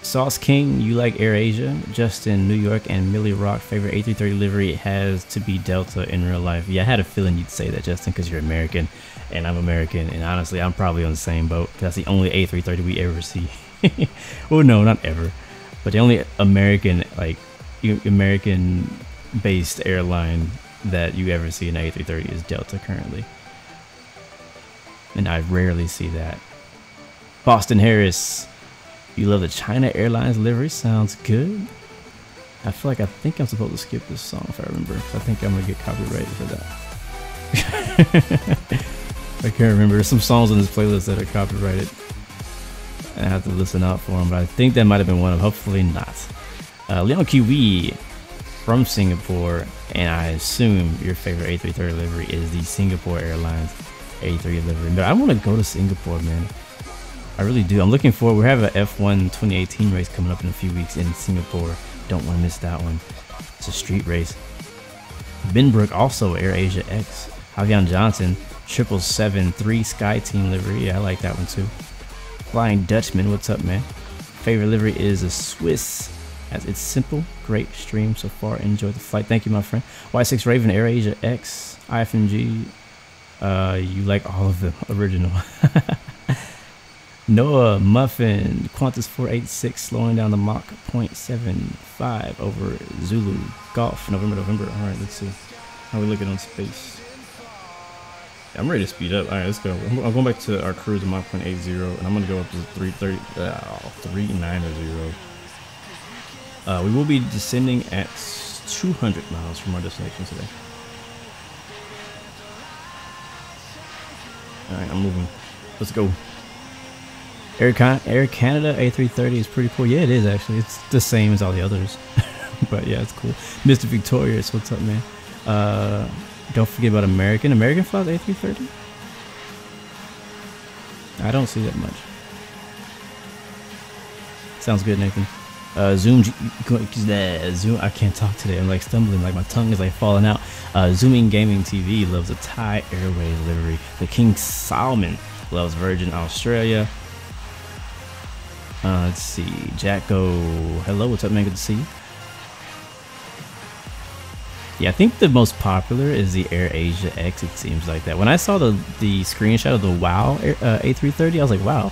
Sauce King, you like Air Asia. Justin, New York, and Millie Rock, favorite A330 livery has to be Delta in real life. Yeah, I had a feeling you'd say that, Justin, because you're American and I'm American, and honestly, I'm probably on the same boat. That's the only A330 we ever see. Well, no, not ever, but the only American, like American-based airline that you ever see in A330 is Delta currently, and I rarely see that. Boston Harris, you love the China Airlines livery. Sounds good. I think I'm supposed to skip this song if I remember. I think I'm gonna get copyrighted for that. I can't remember. There's some songs on this playlist that are copyrighted. I have to listen out for them, but I think that might have been one of them. Hopefully not. Leon Kiwi from Singapore, and I assume your favorite A330 livery is the Singapore Airlines A3 livery. But I want to go to Singapore, man. I really do. I'm looking forward. We have an F1 2018 race coming up in a few weeks in Singapore. Don't want to miss that one. It's a street race. Binbrook, also Air Asia X. Javian Johnson, 777-3 Sky Team livery. Yeah, I like that one too. Flying Dutchman, what's up, man? Favorite livery is a Swiss, as it's simple. Great stream so far. Enjoy the flight. Thank you, my friend. Y6 Raven, Air Asia X, IFNG. You like all of them. Original. Noah Muffin, Qantas 486, slowing down the Mach 0.75 over Zulu Golf, November. All right, let's see how we looking on space. I'm ready to speed up. All right, let's go. I'm going back to our cruise at Mach 0.80, and I'm going to go up to 390. We will be descending at 200 miles from our destination today. All right, I'm moving. Let's go. Air Canada A330 is pretty cool. Yeah, it is actually. It's the same as all the others. But yeah, it's cool. Mr. Victorious, what's up, man? Don't forget about American. American flies A330? I don't see that much. Sounds good, Nathan. Zoom, I can't talk today. I'm like stumbling, like my tongue is like falling out. Zooming Gaming TV loves a Thai Airways livery. The King Salmon loves Virgin Australia. Let's see. Jacko, hello, what's up, man? Good to see you. Yeah, I think the most popular is the Air Asia X. It seems like that. When I saw the screenshot of the WOW A330, I was like, wow,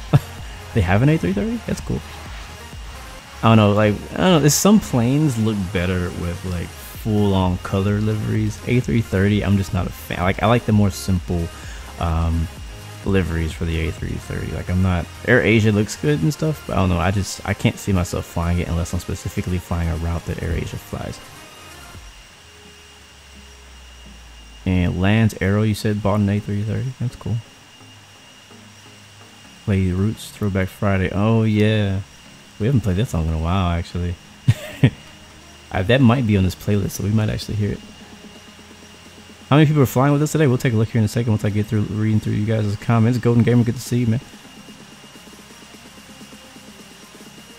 they have an A330? That's cool. I don't know, there's some planes look better with like full-on color liveries. A330, I'm just not a fan. I like the more simple liveries for the A330. Like, I'm not, Air Asia looks good and stuff, but I don't know, I can't see myself flying it unless I'm specifically flying a route that Air Asia flies. And Lance Arrow, you said bought an A330. That's cool. Play Roots Throwback Friday. Oh yeah, we haven't played that song in a while actually. That might be on this playlist, so we might actually hear it. How many people are flying with us today? We'll take a look here in a second once I get through reading through you guys' comments. Golden Gamer, good to see you, man.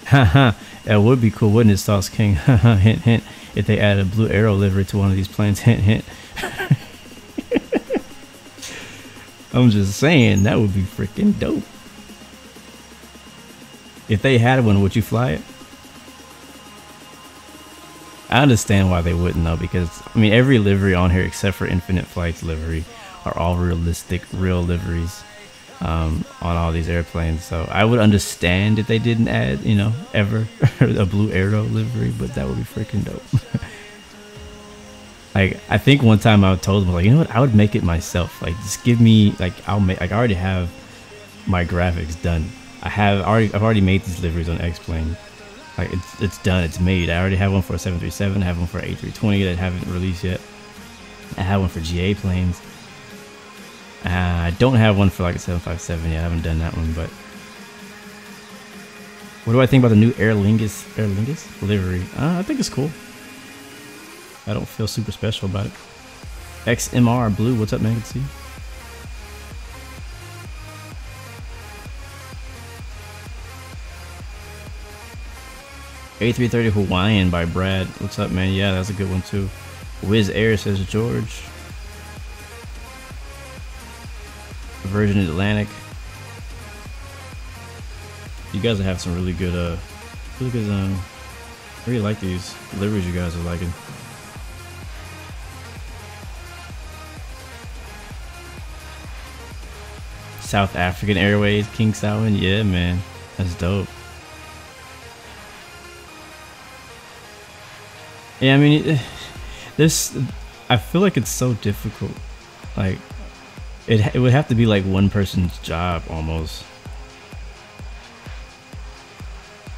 Haha, that would be cool, wouldn't it, Sauce King? Hint, hint. If they added a blue arrow livery to one of these planes, hint, hint. I'm just saying, that would be freaking dope. If they had one, would you fly it? I understand why they wouldn't though, because I mean every livery on here except for Infinite Flight's livery are all realistic, real liveries on all these airplanes. So I would understand if they didn't add, you know, ever a blue arrow livery, but that would be freaking dope. Like, I think one time I told them, like, you know what, I would make it myself. Like, just give me, like, I already have my graphics done. I've already made these liveries on X-Plane. Like, it's done, it's made. I already have one for a 737, I have one for A320 that I haven't released yet. I have one for GA planes. I don't have one for like a 757 yet. I haven't done that one, but what do I think about the new Aer Lingus livery? I think it's cool. I don't feel super special about it. XMR Blue, what's up, man? Good to see you. A330 Hawaiian by Brad. What's up, man? Yeah, that's a good one too. Wiz Air, says George. Virgin Atlantic. You guys have some really good, I really like these liveries you guys are liking. South African Airways, King Salmon, yeah, man, that's dope. Yeah, I mean, this, I feel like it's so difficult. Like, it would have to be like one person's job almost.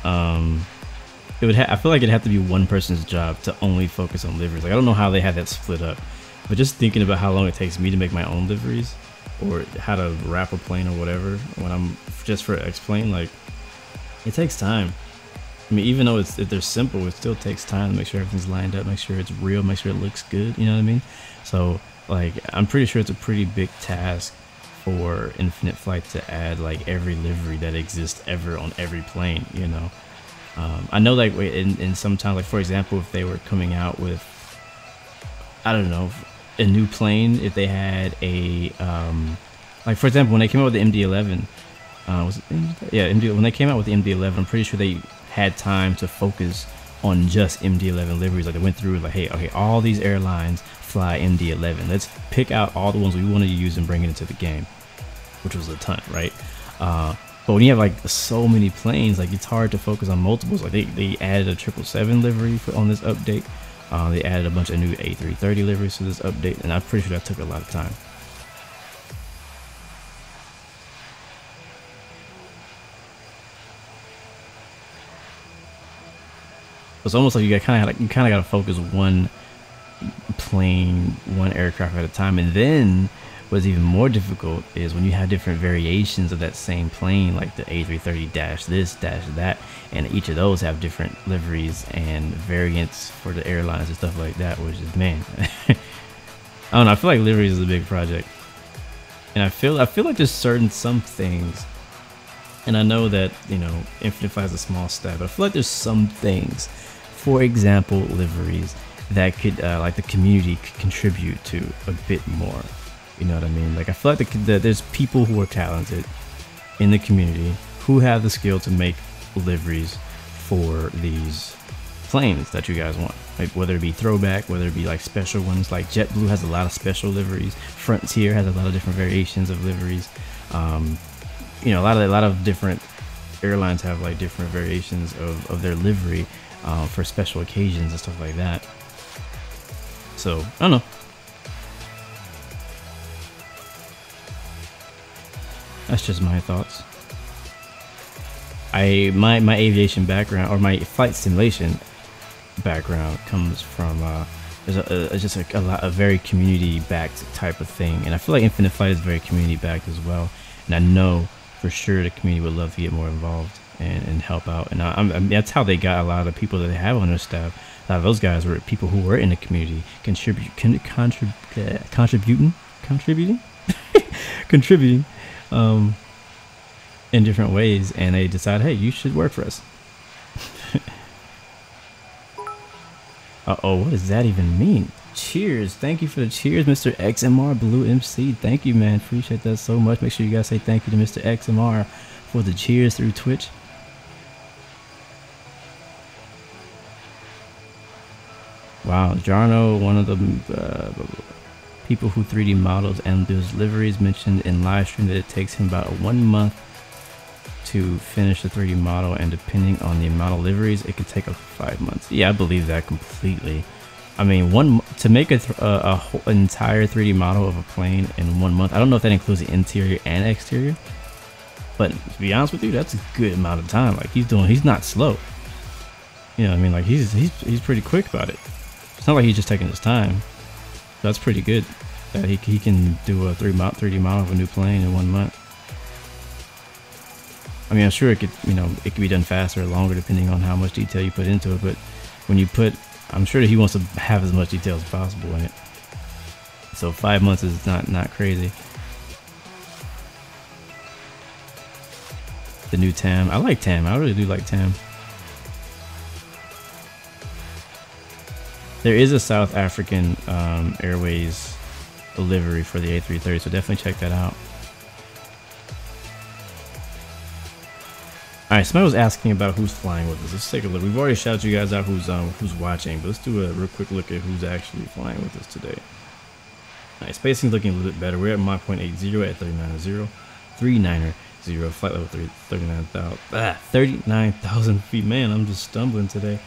I feel like it'd have to be one person's job to only focus on liveries. Like, I don't know how they had that split up, but just thinking about how long it takes me to make my own liveries, or how to wrap a plane or whatever when I'm just for X-plane, like, it takes time. I mean, even though if they're simple, it still takes time to make sure everything's lined up, make sure it's real, make sure it looks good, you know what I mean? So, like, I'm pretty sure it's a pretty big task for Infinite Flight to add, like, every livery that exists ever on every plane, you know? I know, like, in sometimes, like, for example, if they were coming out with, I don't know, a new plane, if they had a, like, for example, when they came out with the MD-11, was it MD? Yeah, when they came out with the MD-11, I'm pretty sure they had time to focus on just MD-11 liveries. Like, they went through, like, hey, okay, all these airlines fly MD-11. Let's pick out all the ones we want to use and bring it into the game, which was a ton, right? But when you have, like, so many planes, like, it's hard to focus on multiples. Like, they added a 777 livery on this update. They added a bunch of new A330 liveries to this update, and I'm pretty sure that took a lot of time. It's almost like you kind of got to focus one plane, one aircraft at a time. And then what's even more difficult is when you have different variations of that same plane, like the A330 dash this, dash that, and each of those have different liveries and variants for the airlines and stuff like that, which is, man, I don't know, I feel like liveries is a big project. And I feel like there's some things, and I know that, you know, Infinite Flight has a small staff, but I feel like there's some things, for example, liveries, that could, like, the community could contribute to a bit more. You know what I mean? Like, I feel like there's people who are talented in the community who have the skill to make liveries for these planes that you guys want. Like, whether it be throwback, whether it be like special ones, like JetBlue has a lot of special liveries. Frontier has a lot of different variations of liveries. You know, a lot of different airlines have, like, different variations of their livery for special occasions and stuff like that. So, I don't know. That's just my thoughts. My aviation background, or my flight simulation background, comes from just a very community-backed type of thing, and I feel like Infinite Flight is very community-backed as well. And I know for sure the community would love to get more involved and help out. And I mean, that's how they got a lot of the people that they have on their staff. A lot of those guys were people who were in the community, contributing in different ways, and they decide, hey, you should work for us. Uh-oh, what does that even mean? Cheers. Thank you for the cheers, Mr. XMR Blue MC. Thank you, man. Appreciate that so much. Make sure you guys say thank you to Mr. XMR for the cheers through Twitch. Wow, Jarno, one of the people who 3D models and does liveries, mentioned in live stream that it takes him about 1 month to finish the 3D model, and depending on the amount of liveries, it could take up to 5 months. Yeah, I believe that completely. I mean, to make an entire 3D model of a plane in 1 month, I don't know if that includes the interior and exterior, but to be honest with you, that's a good amount of time. Like, he's not slow. You know what I mean? Like, he's pretty quick about it. It's not like he's just taking his time. That's pretty good that he can do a 3D model of a new plane in 1 month. I mean, I'm sure it could be done faster or longer depending on how much detail you put into it, but I'm sure that he wants to have as much detail as possible in it. So 5 months is not crazy. The new TAM, I like TAM. I really do like TAM. There is a South African Airways livery for the A330, so definitely check that out. Alright, somebody was asking about who's flying with us. Let's take a look. We've already shouted you guys out who's watching, but let's do a real quick look at who's actually flying with us today. Alright, spacing's looking a little bit better. We're at Mach 0.80 at 390, flight level 39,000 feet. Man, I'm just stumbling today.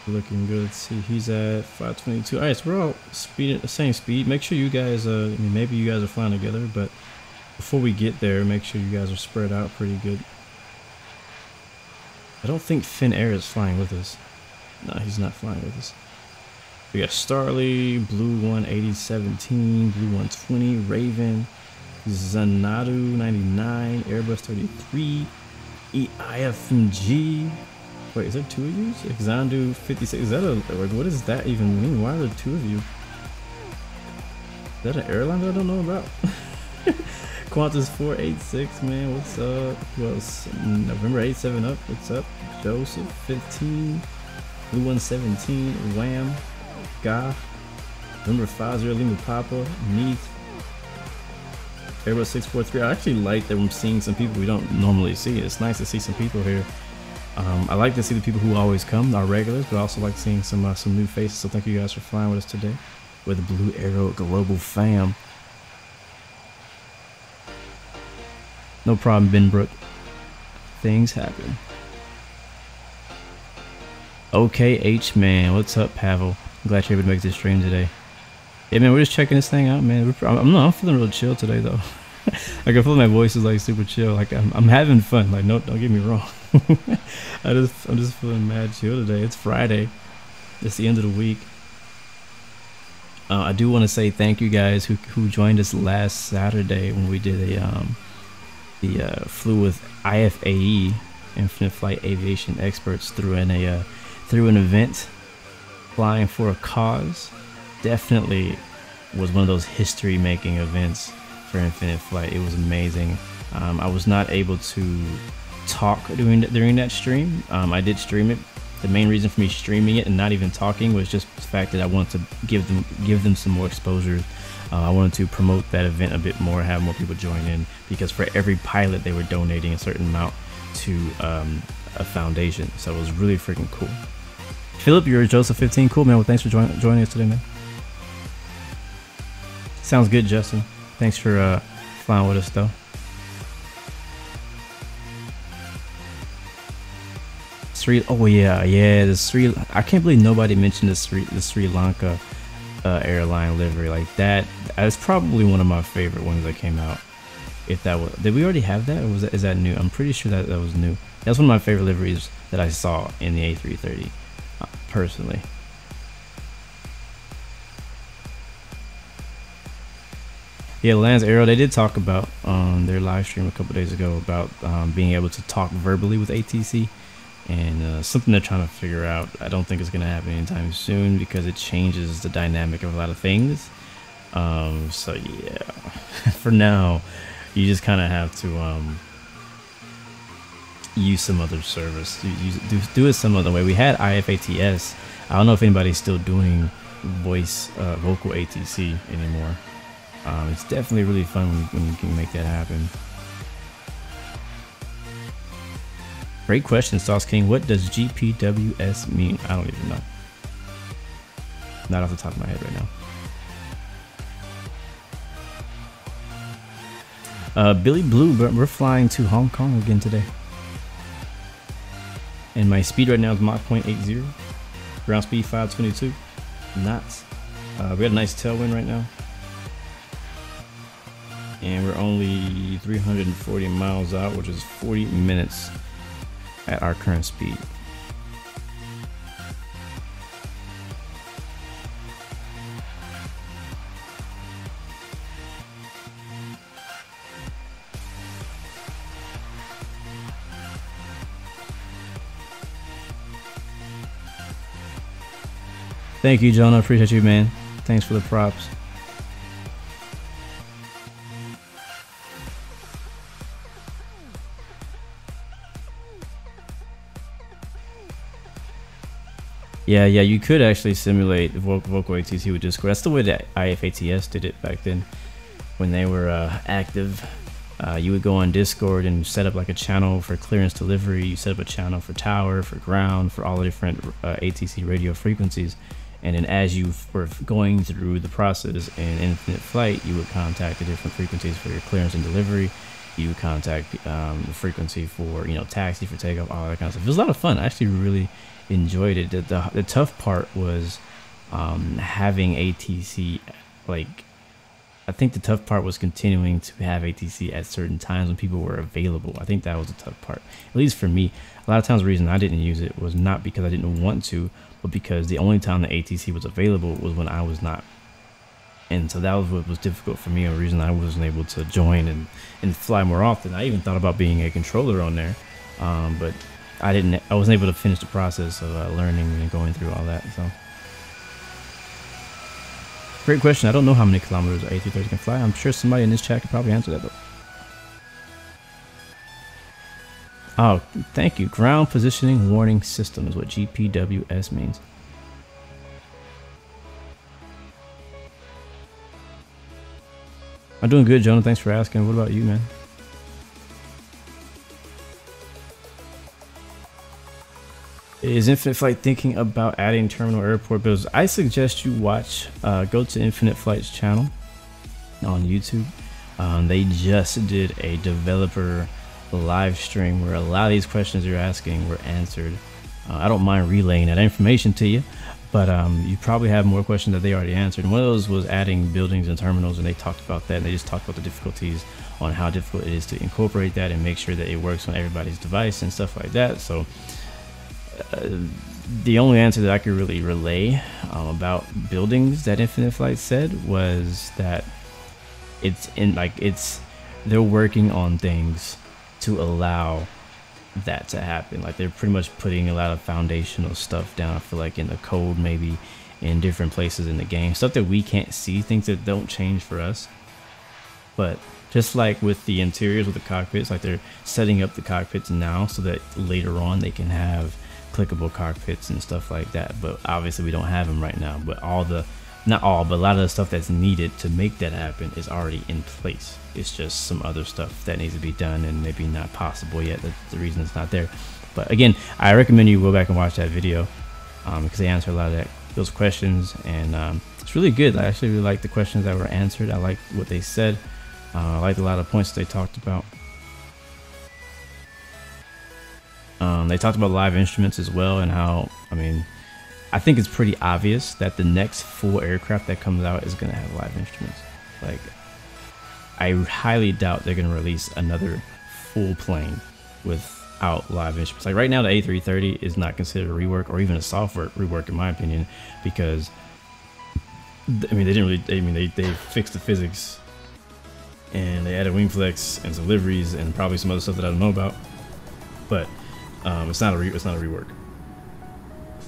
Looking good. Let's see, he's at 522. Alright, so we're all speed at the same speed. Make sure you guys, I mean, maybe you guys are flying together, but before we get there, make sure you guys are spread out pretty good. I don't think Finnair is flying with us. No, he's not flying with us. We got Starly, Blue 18017, Blue 120, Raven, Zanadu 99, Airbus 33, EIFMG. Wait, is there two of you? Xandu 56. Is that a, like, what does that even mean? Why are there two of you? Is that an airline that I don't know about? Qantas 486, man, what's up? Who else? November 87 up, what's up? Joseph 15, Blue 117, Wham, Ga, November 50, Lima Papa, Neath, Airbus 643. I actually like that I'm seeing some people we don't normally see. It's nice to see some people here. I like to see the people who always come, our regulars, but I also like seeing some new faces. So thank you guys for flying with us today with the Blue Arrow Global fam. No problem, Benbrook. Things happen. Okay, H man, what's up, Pavel? I'm glad you're able to make this stream today. Yeah, man, we're just checking this thing out, man. I'm feeling real chill today, though. Like, I feel my voice is like super chill. Like, I'm having fun. Like, no, don't get me wrong. I'm just feeling mad chill today. It's Friday. It's the end of the week. I do want to say thank you guys who joined us last Saturday when we did flew with IFAE, Infinite Flight Aviation Experts, through an event, flying for a cause. Definitely was one of those history-making events for Infinite Flight. It was amazing. I was not able to talk during that stream. I did stream it. The main reason for me streaming it and not even talking was just the fact that I wanted to give them some more exposure. I wanted to promote that event a bit more, have more people join in, because for every pilot they were donating a certain amount to a foundation. So it was really freaking cool. Philip, you're Joseph 15. Cool, man. Well, thanks for joining us today, man. Sounds good, Justin. Thanks for flying with us, though. Oh yeah, I can't believe nobody mentioned the Sri Lanka airline livery. Like that is probably one of my favorite ones that came out. If that was, did we already have that, or is that new? I'm pretty sure that was new. That's one of my favorite liveries that I saw in the A330, personally. Yeah, Lance Aero, they did talk about on their live stream a couple days ago about being able to talk verbally with ATC. And something they're trying to figure out. I don't think it's going to happen anytime soon because it changes the dynamic of a lot of things. So yeah, for now, you just kind of have to use some other service. Do it some other way. We had IFATS. I don't know if anybody's still doing vocal ATC anymore. It's definitely really fun when you can make that happen. Great question, Sauce King. What does GPWS mean? I don't even know. Not off the top of my head right now. Billy Blue, but we're flying to Hong Kong again today. And my speed right now is Mach 0.80. Ground speed 522 knots. We got a nice tailwind right now. And we're only 340 miles out, which is 40 minutes. At our current speed. Thank you, Jonah. Appreciate you, man. Thanks for the props. Yeah, you could actually simulate vocal ATC with Discord. That's the way that IFATS did it back then when they were active. You would go on Discord and set up like a channel for clearance delivery. You set up a channel for tower, for ground, for all the different ATC radio frequencies. And then as you were going through the process in infinite flight, you would contact the different frequencies for your clearance and delivery. You would contact the frequency for, you know, taxi, for takeoff, all that kind of stuff. It was a lot of fun. I actually really enjoyed it. The tough part was having ATC, like, I think the tough part was continuing to have ATC at certain times when people were available. I think that was the tough part, at least for me. A lot of times the reason I didn't use it was not because I didn't want to, but because the only time the ATC was available was when I was not. And so that was what was difficult for me, a reason I wasn't able to join and fly more often. I even thought about being a controller on there, but I wasn't able to finish the process of learning and going through all that. So great question. I don't know how many kilometers A330 can fly. I'm sure somebody in this chat could probably answer that though. Oh, thank you. Ground Positioning Warning System is what GPWS means. I'm doing good, Jonah. Thanks for asking. What about you, man? Is Infinite Flight thinking about adding terminal airport bills? I suggest you go to Infinite Flight's channel on YouTube. They just did a developer live stream where a lot of these questions you're asking were answered. I don't mind relaying that information to you, but you probably have more questions that they already answered. And one of those was adding buildings and terminals, and they talked about that. And they just talked about the difficulties on how difficult it is to incorporate that and make sure that it works on everybody's device and stuff like that. So the only answer that I could really relay about buildings that Infinite Flight said was that they're working on things to allow that to happen. Like, they're pretty much putting a lot of foundational stuff down, I feel like, in the code, maybe in different places in the game, stuff that we can't see, things that don't change for us. But just like with the interiors with the cockpits, like, they're setting up the cockpits now so that later on they can have clickable cockpits and stuff like that. But obviously we don't have them right now, but not all, but a lot of the stuff that's needed to make that happen is already in place. It's just some other stuff that needs to be done and maybe not possible yet. That's the reason it's not there. But again, I recommend you go back and watch that video because they answer a lot of those questions, and it's really good. I actually really like the questions that were answered. I like what they said. I liked a lot of points they talked about. They talked about live instruments as well, and how, I mean, I think it's pretty obvious that the next full aircraft that comes out is going to have live instruments. Like, I highly doubt they're going to release another full plane without live instruments. Like, right now, the A330 is not considered a rework or even a software rework, in my opinion, because, I mean, they fixed the physics and they added wing flex and some liveries and probably some other stuff that I don't know about, but it's not a rework.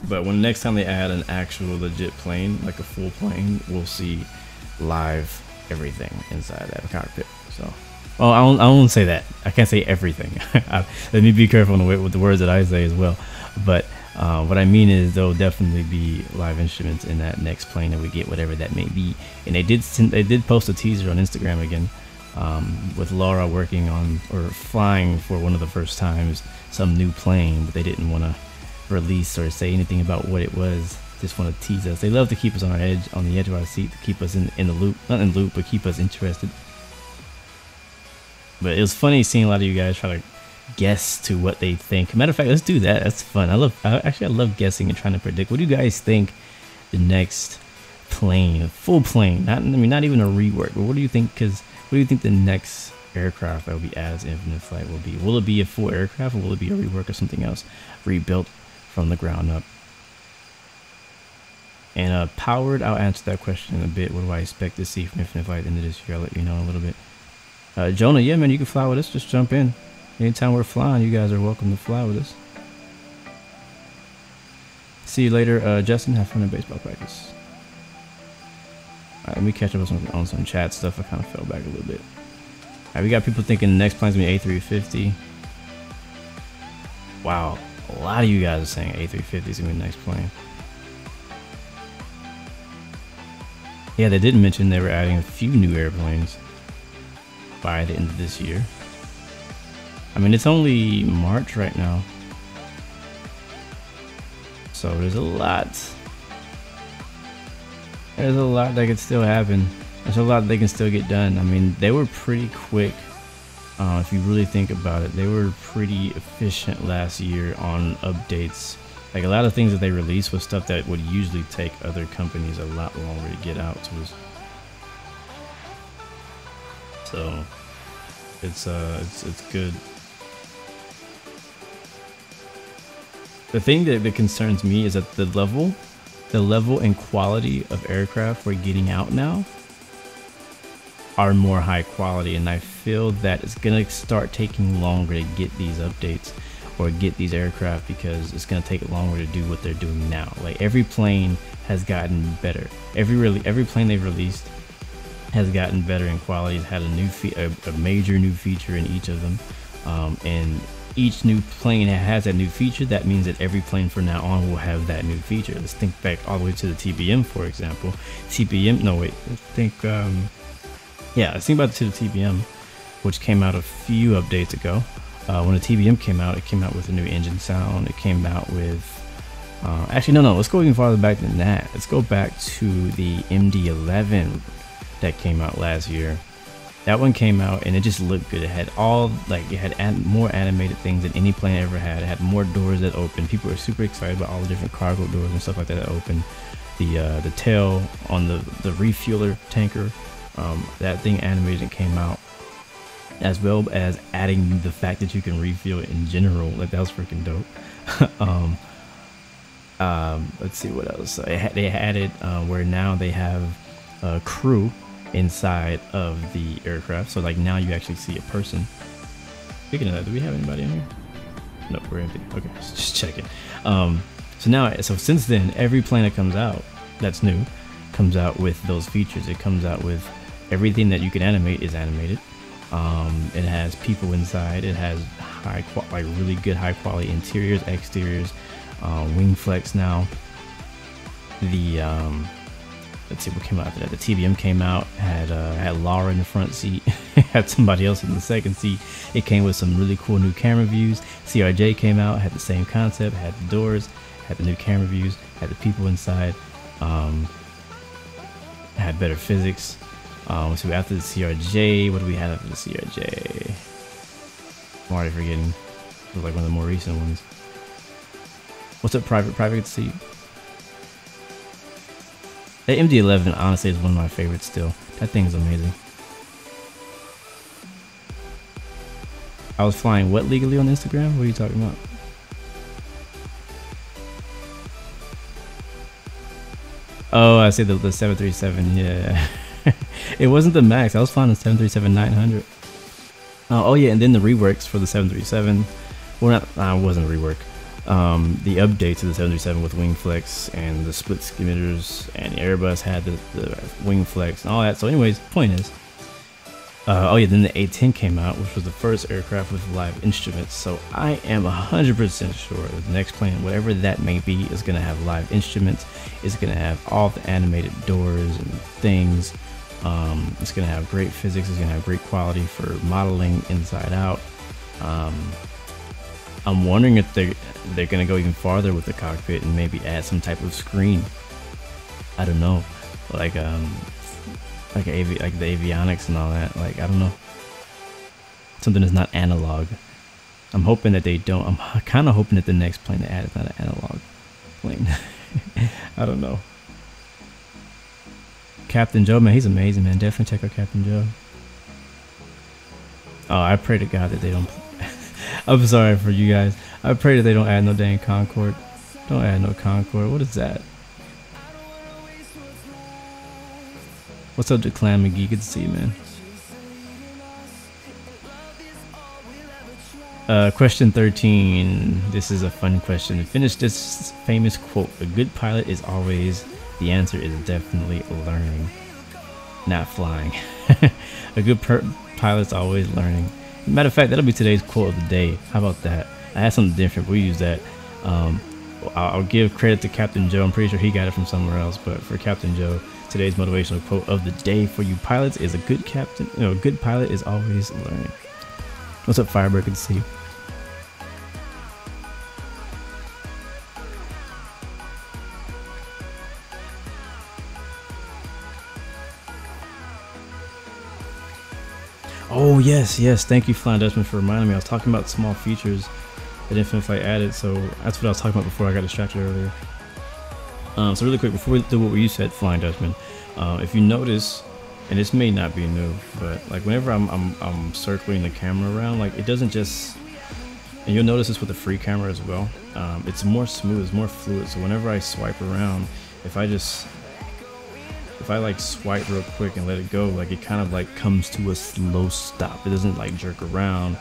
But when next time they add an actual legit plane, like a full plane, we'll see live everything inside that cockpit. So, well, I won't say that. I can't say everything. Let me be careful with the words that I say as well. But what I mean is there'll definitely be live instruments in that next plane that we get, whatever that may be. And they did post a teaser on Instagram again, with Laura working on or flying for one of the first times some new plane, but they didn't want to release or say anything about what it was. Just want to tease us. They love to keep us on the edge of our seat, to keep us in the loop, not in the loop, but keep us interested. But it was funny seeing a lot of you guys try to guess to what they think. Matter of fact, let's do that. That's fun. I love guessing and trying to predict. What do you guys think the next plane, a full plane, not even a rework, but what do you think? Because what do you think the next aircraft that will be added to Infinite Flight will be? Will it be a full aircraft, or will it be a rework or something else rebuilt from the ground up? And Powered, I'll answer that question in a bit. What do I expect to see from Infinite Flight at the end of this year? I'll let you know in a little bit. Jonah, yeah, man, you can fly with us. Just jump in. Anytime we're flying, you guys are welcome to fly with us. See you later, Justin. Have fun in baseball practice. Alright, let me catch up on some chat stuff. I kind of fell back a little bit. Alright, we got people thinking the next plane's gonna be A350. Wow, a lot of you guys are saying A350 is gonna be the next plane. Yeah, they didn't mention they were adding a few new airplanes. by the end of this year. I mean, it's only March right now, so there's a lot. There's a lot that could still happen. There's a lot they can still get done. I mean, they were pretty quick. If you really think about it, they were pretty efficient last year on updates. Like, a lot of things that they released was stuff that would usually take other companies a lot longer to get out to us. So it's good. The thing that concerns me is that the level and quality of aircraft we're getting out now are more high quality, and I feel that it's gonna start taking longer to get these updates or get these aircraft, because it's gonna take longer to do what they're doing now. Like, every plane has gotten better. Every plane they've released has gotten better in quality. It's had a major new feature in each of them, and each new plane that has that new feature, that means that every plane from now on will have that new feature. Let's think back all the way to the TBM, for example. Let's think about to the TBM, which came out a few updates ago. When the TBM came out, it came out with a new engine sound. It came out with let's go even farther back than that. Let's go back to the MD-11 that came out last year. That one came out and it just looked good. It had more animated things than any plane ever had. It had more doors that opened. People were super excited about all the different cargo doors and stuff like that opened. The tail on the refueler tanker, that thing animated and came out, as well as adding the fact that you can refuel it in general. Like, that was freaking dope. Let's see what else. They added where now they have a crew inside of the aircraft, so like now you actually see a person. Speaking of that, do we have anybody in here? Nope, we're empty. Okay, just checking. So since then, every plane that comes out that's new comes out with those features. It comes out with everything that you can animate is animated. It has people inside. It has really good high quality interiors, exteriors, wing flex now. Let's see what came out after that. The TBM came out, had Laura in the front seat, had somebody else in the second seat. It came with some really cool new camera views. CRJ came out, had the same concept, had the doors, had the new camera views, had the people inside, had better physics. So after the CRJ, what do we have after the CRJ? I'm already forgetting. It was like one of the more recent ones. What's up, Private seat? The MD-11 honestly is one of my favorites still. That thing is amazing. I was flying what legally on Instagram? What are you talking about? Oh, I see the 737, yeah. It wasn't the MAX, I was flying the 737-900. Oh yeah, and then the reworks for the 737. Well, it wasn't a rework. The update to the 737 with wing flex and the split skimmers, and Airbus had the wing flex and all that. So anyways, point is, oh yeah, then the A10 came out, which was the first aircraft with live instruments. So I am 100% sure that the next plane, whatever that may be, is going to have live instruments. It's going to have all the animated doors and things. It's going to have great physics. It's going to have great quality for modeling inside out. I'm wondering if they're going to go even farther with the cockpit and maybe add some type of screen. I don't know, like the avionics and all that. Like, I don't know, something that's not analog. I'm hoping that they don't. I'm kind of hoping that the next plane they add is not an analog plane. I don't know. Captain Joe, man, he's amazing, man. Definitely check out Captain Joe. Oh, I pray to God that they don't. I'm sorry for you guys. I pray that they don't add no dang Concorde. Don't add no Concorde. What is that? What's up, Declan McGee? Good to see you, man. Question 13. This is a fun question. To finish this famous quote, a good pilot is always, the answer is definitely learning, not flying. A good pilot's always learning. Matter of fact, that'll be today's quote of the day. How about that? I had something different. We'll use that. I'll give credit to Captain Joe. I'm pretty sure he got it from somewhere else, but for Captain Joe, Today's motivational quote of the day for you pilots is a good captain, a good pilot is always learning. What's up, Firebird? Good to see you. Oh yes, yes. Thank you, Flying Dutchman, for reminding me. I was talking about small features that Infinite Flight added, so that's what I was talking about before I got distracted earlier. So really quick, before we do what you said, Flying Dutchman, if you notice, and this may not be new, but like whenever I'm circling the camera around, like it doesn't just, and you'll notice this with the free camera as well. It's more smooth, it's more fluid. So whenever I swipe around, if I like swipe real quick and let it go, like it kind of like comes to a slow stop. It doesn't like jerk around.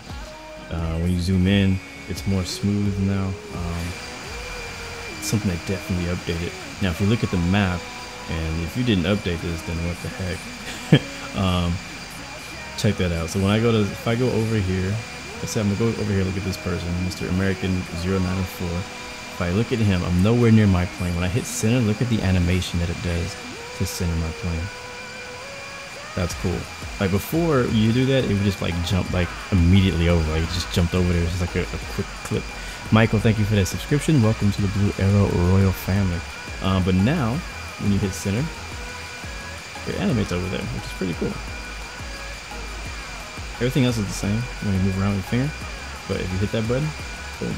When you zoom in, it's more smooth now. Something they definitely updated. Now, if you look at the map, and if you didn't update this, then what the heck? Check that out. So when I go to, if I go over here, let's say I'm gonna go over here, look at this person, Mr. American 0904. If I look at him, I'm nowhere near my plane. When I hit center, look at the animation that it does to center my plane. That's cool. Like before you do that, it would just like jump like immediately over. Like it just jumped over there. It's just like a quick clip. Michael, thank you for that subscription. Welcome to the Blue Arrow Royal family. But now, when you hit center, it animates over there, which is pretty cool. Everything else is the same when you move around with your finger, but if you hit that button, boom.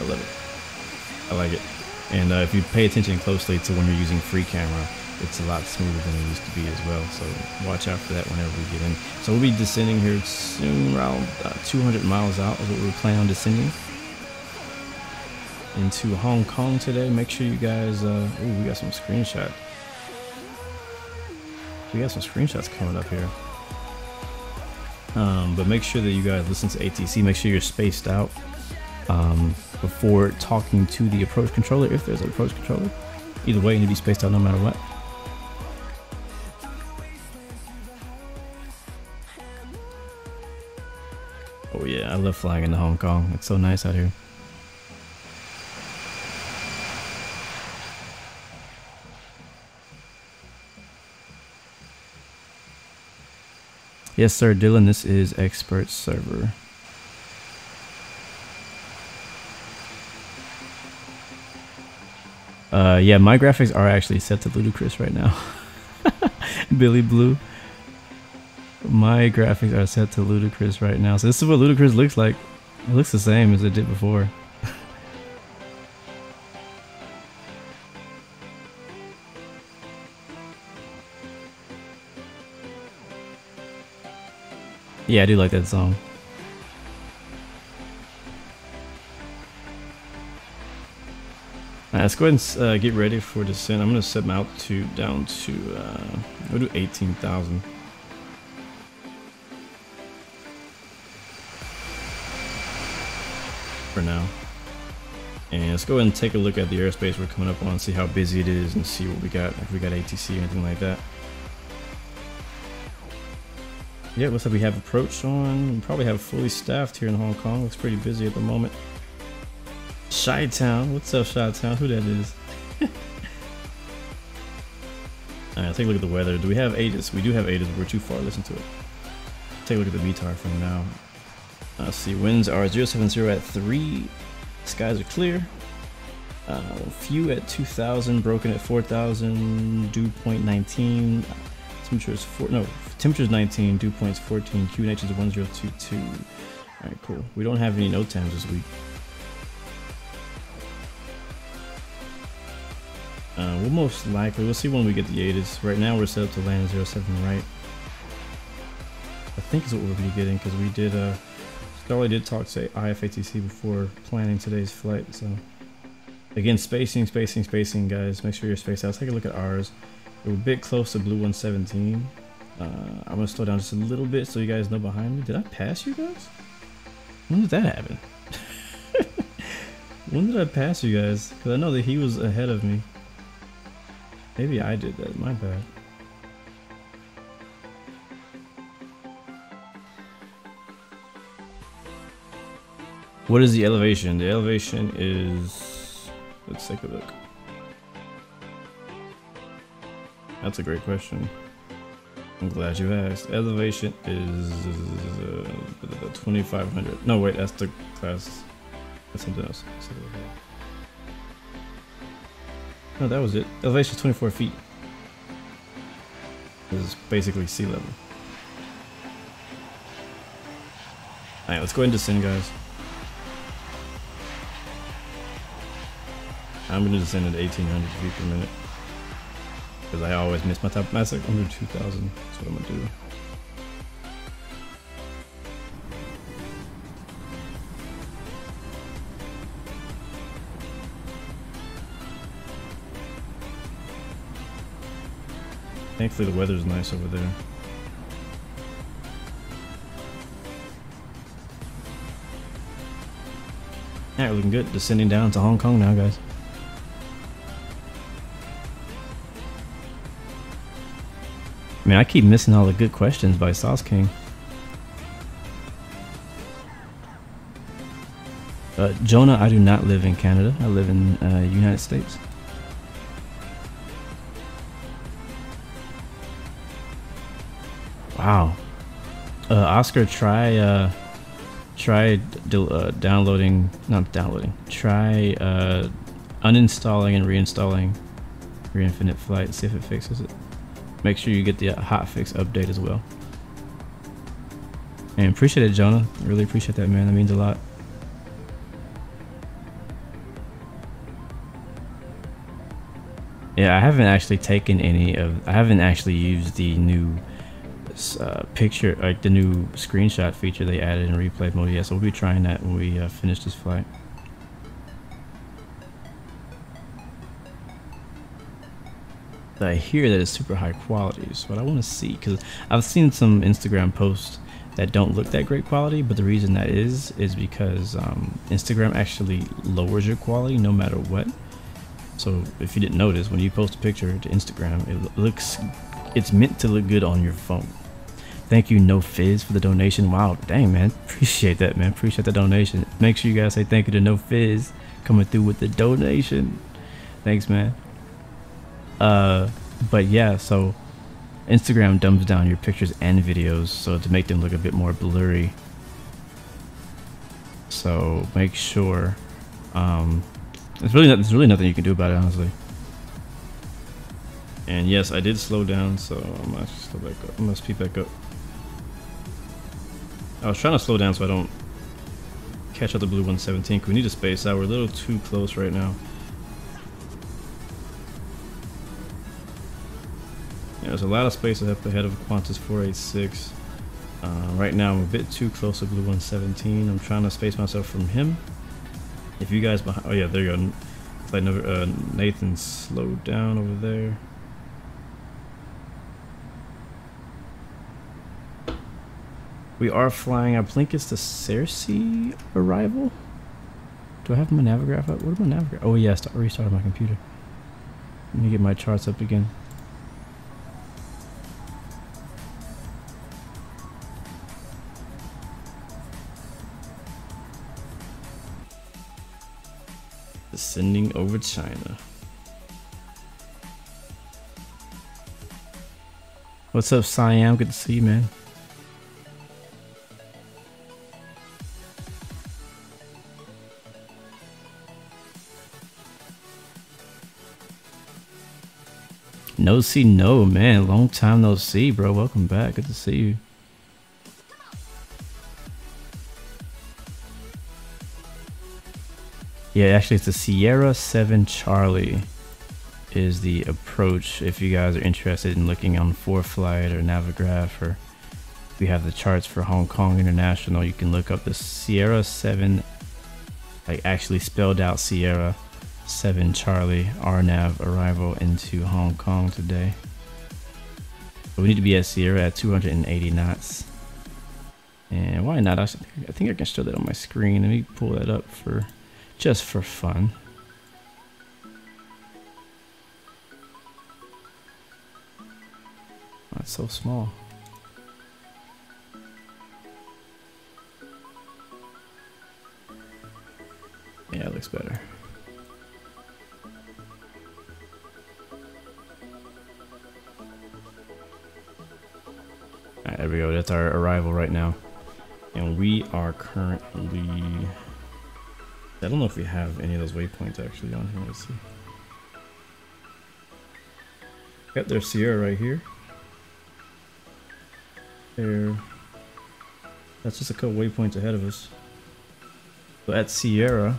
I love it. I like it. And if you pay attention closely to when you're using free camera, it's a lot smoother than it used to be as well. So watch out for that whenever we get in. So we'll be descending here soon, around 200 miles out is what we're planning on descending into Hong Kong today. Make sure you guys, ooh, we got some screenshots. We got some screenshots coming up here. But make sure that you guys listen to ATC. Make sure you're spaced out before talking to the approach controller, if there's an approach controller. Either way, you need to be spaced out no matter what. Oh yeah, I love flying into Hong Kong. It's so nice out here. Yes, sir, Dylan, this is Expert Server. Yeah, my graphics are actually set to ludicrous right now. Billy Blue. My graphics are set to ludicrous right now. So this is what ludicrous looks like. It looks the same as it did before. Yeah, I do like that song. Alright, let's go ahead and get ready for descent. I'm going to set my altitude down to, we'll do 18,000. For now. And let's go ahead and take a look at the airspace we're coming up on, see how busy it is, and see what we got, if we got ATC or anything like that. Yeah, looks like we have approach on. We probably have fully staffed here in Hong Kong. Looks pretty busy at the moment. Chi-Town, what's up, Chi-Town? Who that is? Alright, take a look at the weather. Do we have ATIS? We do have ATIS, but we're too far to listen to it. Take a look at the VTAR from now. Let's see, winds are 070 at 3. Skies are clear. Few at 2,000, broken at 4,000, dew point 19. Temperature is temperature is 19, dew point's 14, QNH is 1022. Alright, cool. We don't have any no times this week. We'll most likely, we'll see when we get the ATIS. Right now we're set up to land 07 right. I think is what we're going to be getting, because we did, Scully did talk to IFATC before planning today's flight, so. Again, spacing, guys. Make sure you're spaced out. Let's take a look at ours. We're a bit close to Blue 117. I'm going to slow down just a little bit so you guys know behind me. Did I pass you guys? When did that happen? When did I pass you guys? Because I know that he was ahead of me. Maybe I did that. My bad. What is the elevation? The elevation is... Let's take a look. That's a great question. I'm glad you asked. Elevation is 2,500. No, wait, that's the class. That's something else. No, that was it. Elevation is 24 feet. This is basically sea level. Alright, let's go ahead and descend, guys. I'm going to descend at 1,800 feet per minute. Because I always miss my top mass like under 2,000. That's what I'm going to do. Thankfully the weather's nice over there. Alright, looking good. Descending down to Hong Kong now, guys. Man, I keep missing all the good questions by Sauce King. Jonah, I do not live in Canada. I live in United States. Wow. Oscar, try downloading, not downloading. Try uninstalling and reinstalling your Infinite Flight. See if it fixes it. Make sure you get the hotfix update as well. And appreciate it, Jonah. Really appreciate that, man. That means a lot. Yeah, I haven't actually taken any of. I haven't actually used the new picture, like the new screenshot feature they added in replay mode yet. So we'll be trying that when we finish this flight. I hear that it's super high quality, so what I want to see, because I've seen some Instagram posts that don't look that great quality, but the reason that is because Instagram actually lowers your quality no matter what. So if you didn't notice, when you post a picture to Instagram, it's meant to look good on your phone. Thank you, No Fizz, for the donation. Wow, dang, man, appreciate that, man. Appreciate the donation. Make sure you guys say thank you to No Fizz coming through with the donation. Thanks, man. But yeah, so Instagram dumbs down your pictures and videos so to make them look a bit more blurry. So make sure, there's really nothing you can do about it, honestly. And yes, I did slow down, so I'm gonna slow back up. I'm gonna speed back up. I was trying to slow down so I don't catch up the blue 117 because we need to space out. We're a little too close right now. Yeah, there's a lot of space up ahead of Qantas 486. Right now I'm a bit too close to blue 117. I'm trying to space myself from him. If you guys behind, oh yeah, there you go. It's like Nathan slowed down over there. We are flying, I think it's the Cersei arrival. Do I have my navigraph up? What is my navigraph? Oh yes, I restarted my computer. Let me get my charts up again. Descending over China. What's up, Siam? Good to see you, man. No see, no, man. Long time no see, bro. Welcome back. Good to see you. Yeah, actually, it's the Sierra 7 Charlie is the approach. If you guys are interested in looking on ForeFlight or Navigraph, or if you have the charts for Hong Kong International, you can look up the Sierra 7, like actually spelled out Sierra 7 Charlie RNAV arrival into Hong Kong today. But we need to be at Sierra at 280 knots. And why not? I think I can show that on my screen. Let me pull that up for just for fun. That's so small. Yeah, it looks better. Alright, there we go. That's our arrival right now. And we are currently... I don't know if we have any of those waypoints actually on here. Let's see. Got their SIERA right here. There. That's just a couple waypoints ahead of us. So at SIERA,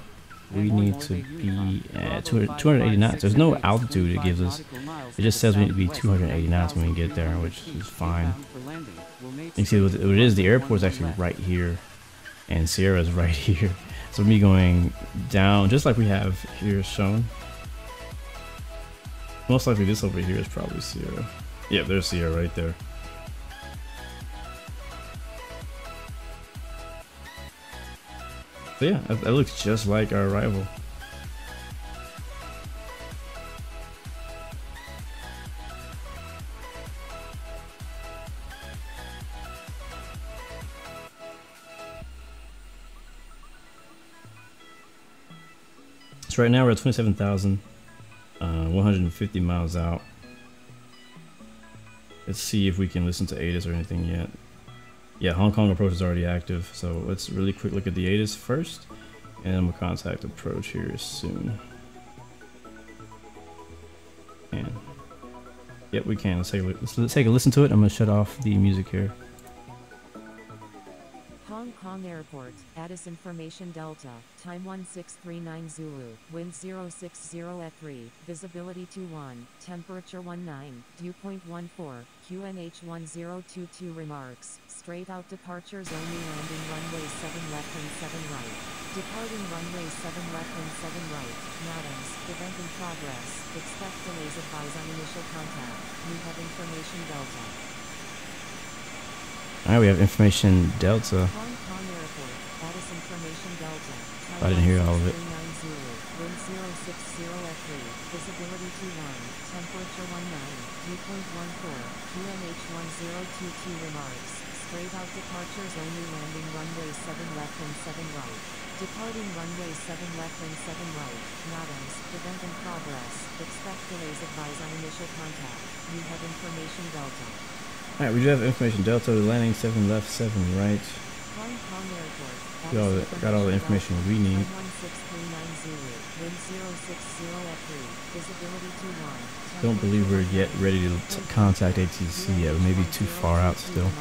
we need to be at 280 knots. There's no altitude it gives us. It just says we need to be 280 knots when we get there, which is fine. You can see what it is. The airport is actually right here, and SIERA is right here. So me going down, just like we have here shown. Most likely this over here is probably SIERA. Yeah, there's SIERA right there. So yeah, that looks just like our arrival. So right now we're at 27,150 miles out. Let's see if we can listen to ATIS or anything yet. Yeah, Hong Kong approach is already active, so let's really quick look at the ATIS first, and we'll contact approach here soon. And yep, we can. Let's take a listen to it. I'm gonna shut off the music here. Hong Kong Airport, ATIS Information Delta, time 1639 Zulu, wind 060 at 3, visibility 21, temperature 19, dew point 14, QNH 1022 remarks, straight out departures only, landing runway 7 left and 7 right. Departing runway 7 left and 7 right, NATAMS, event in progress, expect delays, advise on initial contact, you have information Delta. Alright, we have information Delta. Hong Kong Airport, ATIS Information Delta. I didn't hear all of it. Wind 060 at 3, visibility 21, temperature 19, dew point 14, QNH 1022 remarks, straight out departures only, landing runway 7 left and 7 right. Departing runway 7 left and 7 right, NATAMS, event in progress, expect delays, advise on initial contact, you have information Delta. Alright, we do have information Delta, landing 7 left, 7 right. Hong Kong Airport. Got all the information we need. 1639 wind 060 at 3, visibility 21. Don't believe we're yet ready to contact ATC yet. We may be too far out still.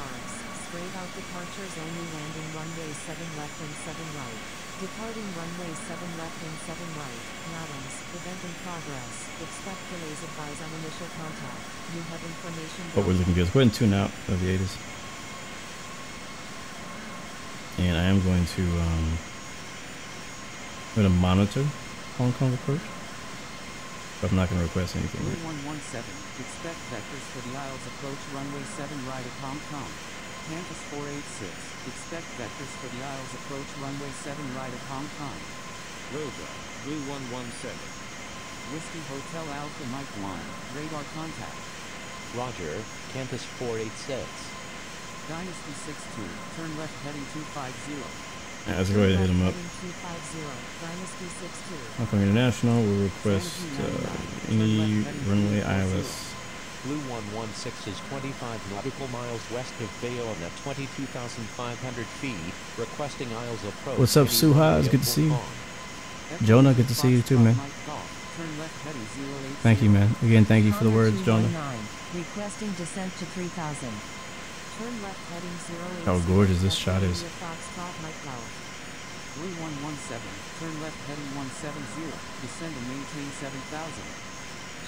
Straight out departures only, landing runway 7 left and 7 right. Departing runway 7 left and 7 right, NATAMS, event in progress, expect delays, advise on initial contact, you have information. But we're looking good. Let's go ahead and tune out of the ATIS. And I am going to monitor Hong Kong approach. But I'm not going to request anything. 117, expect vectors for the Isles approach runway 7 right at Hong Kong. Campus 486, expect vectors for the Isles approach runway 7 right at Hong Kong. Roger, Blue 117. Whiskey Hotel Alpha Mike 1, radar contact. Roger, Campus 486. Dynasty 62, turn left heading 250. Alright, let's go ahead and hit them up. Hong Kong International will request any runway ILS. Blue 116 is 25 nautical miles west of Bayonne at 22,500 feet, requesting Isles approach. What's up, Suha? It's good to see you. Jonah, good to see you too, man. Thank you, man. Again, thank you for the words, Jonah. Requesting descent to 3,000. Turn left heading 08. How gorgeous this shot is. Blue 117, turn left heading 170, descend and maintain 7,000.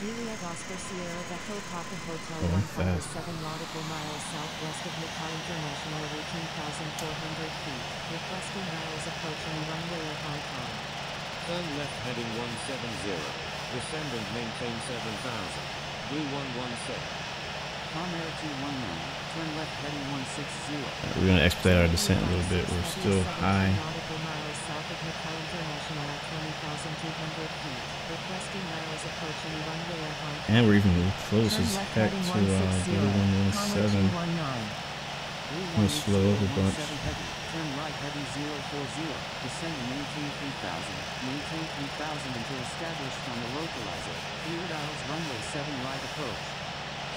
Juliet Oscar Sierra Echo Papa Hotel 157 nautical miles southwest of NAKHA International, 18,400 feet, requesting Isles approaching runway at Hong Kong. Turn left heading 170, descend and maintain 7,000. Blue 117. Comair 219, turn left heading 160. We're going to expedite our descent a little bit. We're still high. Nautical miles south of NAKHA International at 20,200 feet, requesting Isles approaching runway at Hong Kong. And we're even close as heck to Blue 117. I'm going to slow up a bunch. Turn right heading 040, descend and maintain 3,000. Maintain 3,000 until established on the localizer. Cleared Isles runway 7 right approach.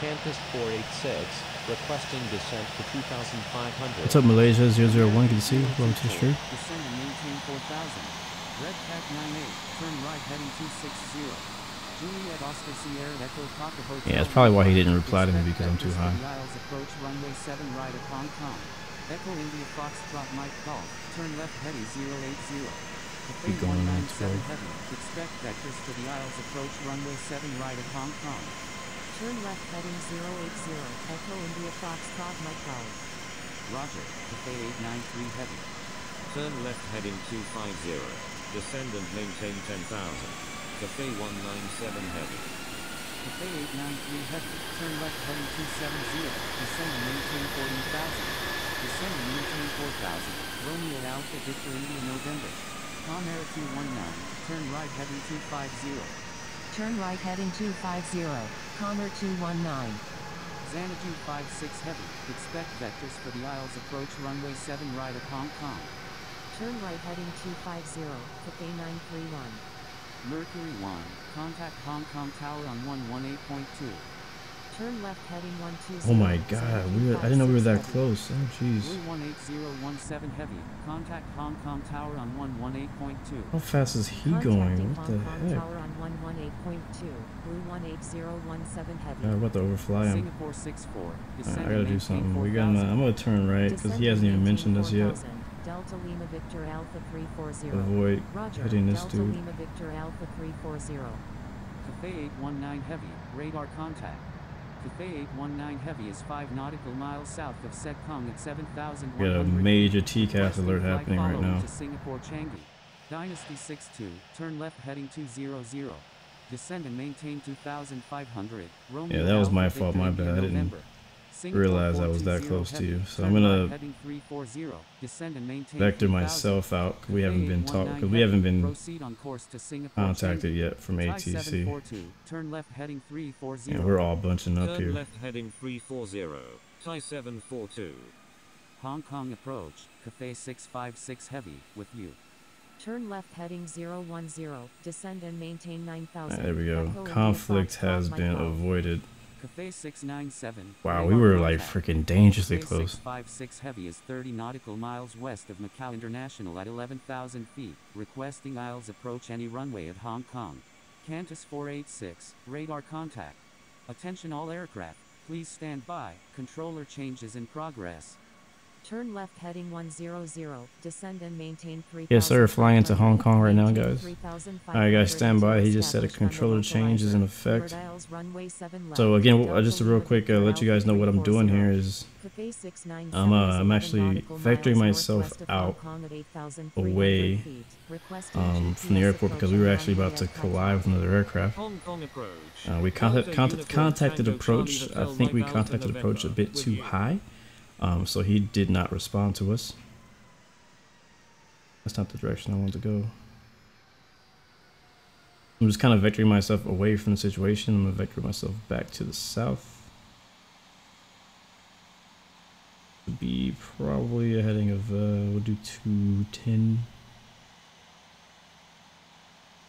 Campus 486, requesting descent to 2,500. What's up, Malaysia 001? Good to see you. Welcome to the stream. Descend and maintain 4,000. Red Pack 98, turn right heading 260. Juliet Oscar Sierra Echo Papa Hotel. Yeah, that's probably why he didn't reply to me, because I'm too high. Approach runway 7 right at Hong Kong. Echo India Foxtrot Mike Golf, turn left heading 080. Keep going on 12. Heavy. Expect vectors for the Isles approach runway 7 right at Hong Kong. Turn left heading 080, Echo India Foxtrot Mike Golf. Roger, Cafe 893 Heavy. Turn left heading 250. Descend and maintain 10,000. Cafe 197 Heavy. Cafe 893 Heavy. Turn left heading 270. Descend and maintain 14,000. Descend and maintain 4,000. Romeo Alpha Victor India November. Comair 219. Turn right heading 250. Turn right heading 250, Comair 219. Xanadu 56 Heavy. Expect vectors for the Isles approach runway 7 right at Hong Kong. Turn right heading 250, Cafe 931. Mercury 1, contact Hong Kong Tower on 118.2. Turn left heading 120. Oh my god, I didn't know we were that close. Oh jeez. Blue 18017 Heavy, contact Hong Kong Tower on 118.2. How fast is he going? What the Hong Kong heck? Tower on 118.2. Blue 18017 Heavy. I'm about to overfly him. Singapore 64. I gotta do something. I'm gonna turn right because he hasn't even mentioned us yet. Delta Lima Victor Alpha 340. Avoid Roger, hitting this Delta dude. Lima Victor Alpha 340. Cafe 819 Heavy, radar contact. Cafe 819 Heavy is 5 nautical miles south of Sekong at 7,100. We got a major TCAS alert happening right now. To Singapore Changi. Dynasty 62, turn left heading 200. Descend and maintain 2,500. Yeah, that was my fault, my bad. I didn't realize I was that close to you. So I'm gonna vector myself out. We haven't been contacted yet from ATC. Turn left heading 340. Yeah, we're all bunching up Turn here. left heading 340. Thai 742. Hong Kong approach, Cafe 656 Heavy, with you. Turn left heading 010. Descend and maintain 9,000. There we go. Conflict has been avoided. Cafe 697. Wow, we were like freaking dangerously Cafe close. 656 Heavy is 30 nautical miles west of Macau International at 11,000 feet, requesting Isles approach any runway at Hong Kong. Qantas 486, radar contact. Attention all aircraft, please stand by, controller changes in progress. Turn left heading 100. Descend and maintain 3,000. Yes, sir. Flying into Hong Kong right now, guys. Alright, guys, stand by. He just said a controller change is in effect. So again, just a real quick, let you guys know what I'm doing here is I'm actually vectoring myself out away from the airport because we were actually about to collide with another aircraft. We contacted approach. I think we contacted approach a bit too high. So he did not respond to us. That's not the direction I want to go. I'm just kind of vectoring myself away from the situation. I'm going to vector myself back to the south. To be probably a heading of, we'll do 210.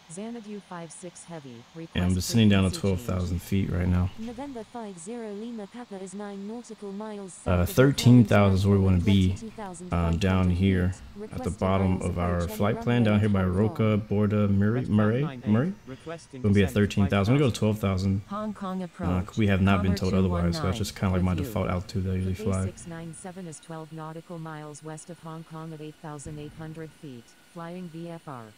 Xanadu 56 Heavy. Yeah, I'm descending down to 12,000 feet right now. November 50 Lima Papa is 9 nautical miles. 13,000 is where we want to be, down here at the bottom of our flight plan, down here by ROCCA, BORDA, MURRY. Going to be at 13,000. I'm going to go to 12,000. Hong Kong approach. We have not been told otherwise, so that's just kind of like my default altitude that I usually fly. 697 is 12 nautical miles west of Hong Kong at 8,800 feet, flying VFR.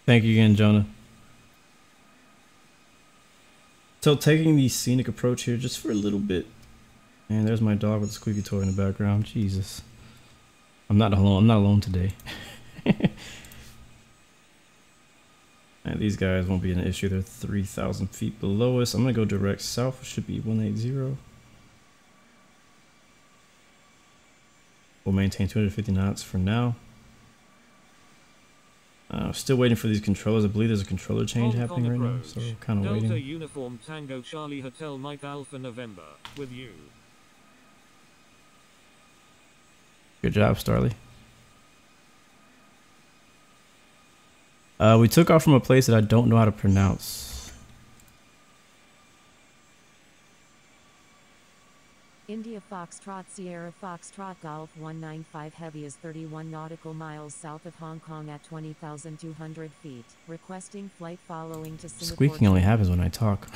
Thank you again, Jonah. So taking the scenic approach here just for a little bit. And there's my dog with the squeaky toy in the background. Jesus. I'm not alone today. And these guys won't be an issue. They're 3,000 feet below us. I'm going to go direct south. It should be 180. We'll maintain 250 knots for now. Still waiting for these controllers. I believe there's a controller change happening right now, so kind of Delta waiting. Uniform Tango Charlie Hotel Mike Alpha November with you. Good job, Starly. We took off from a place that I don't know how to pronounce. India Foxtrot Sierra Foxtrot Golf 195 Heavy is 31 nautical miles south of Hong Kong at 20,200 feet. Requesting flight following to Singapore. Squeaking only happens when I talk.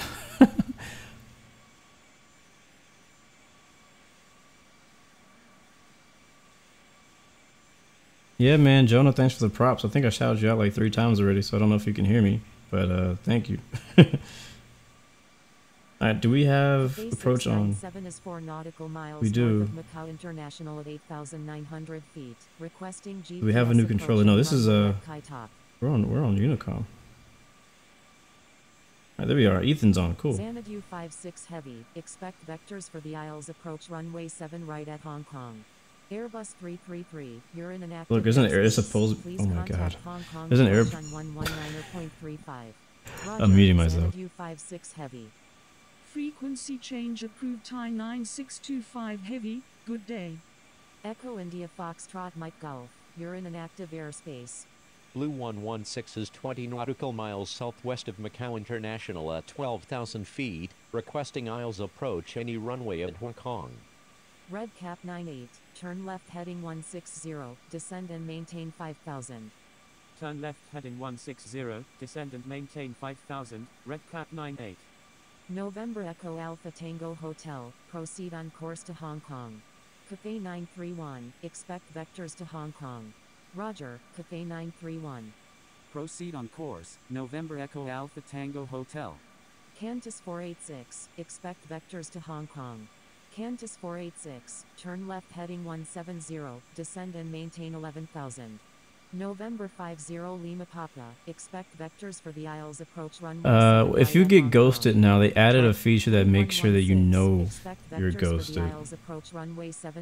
Yeah, man, Jonah, thanks for the props. I think I shouted you out like 3 times already, so I don't know if you can hear me, but thank you. All right, do we have approach on? Is 4 nautical miles we do. North of Macau International at 8,900 feet. Requesting GPS. Do we have a new controller? No, this is we're on Unicom. All right, there we are. Ethan's on. Cool. Xanadu 56 Heavy. Expect vectors for the Isles approach runway 7 right at Hong Kong. Airbus 333. You're in an active. Look, isn't it supposed? Oh my God. There's an air. I'm muting myself. Xanadu 56 Heavy. Frequency change approved Thai 9625 Heavy, good day. Echo India Foxtrot Mike Golf, you're in an active airspace. Blue 116 is 20 nautical miles southwest of Macau International at 12,000 feet, requesting Isles approach any runway at Hong Kong. Red Cap 98, turn left heading 160, descend and maintain 5,000. Turn left heading 160, descend and maintain 5,000, Red Cap 98. November Echo Alpha Tango Hotel, proceed on course to Hong Kong. Cathay 931, expect vectors to Hong Kong. Roger, Cathay 931. Proceed on course, November Echo Alpha Tango Hotel. Qantas 486, expect vectors to Hong Kong. Qantas 486, turn left heading 170, descend and maintain 11,000. November 50 Lima Papa, expect vectors for the Isles approach runway. If you get ghosted now, they added a feature that makes sure that you know you're ghosted.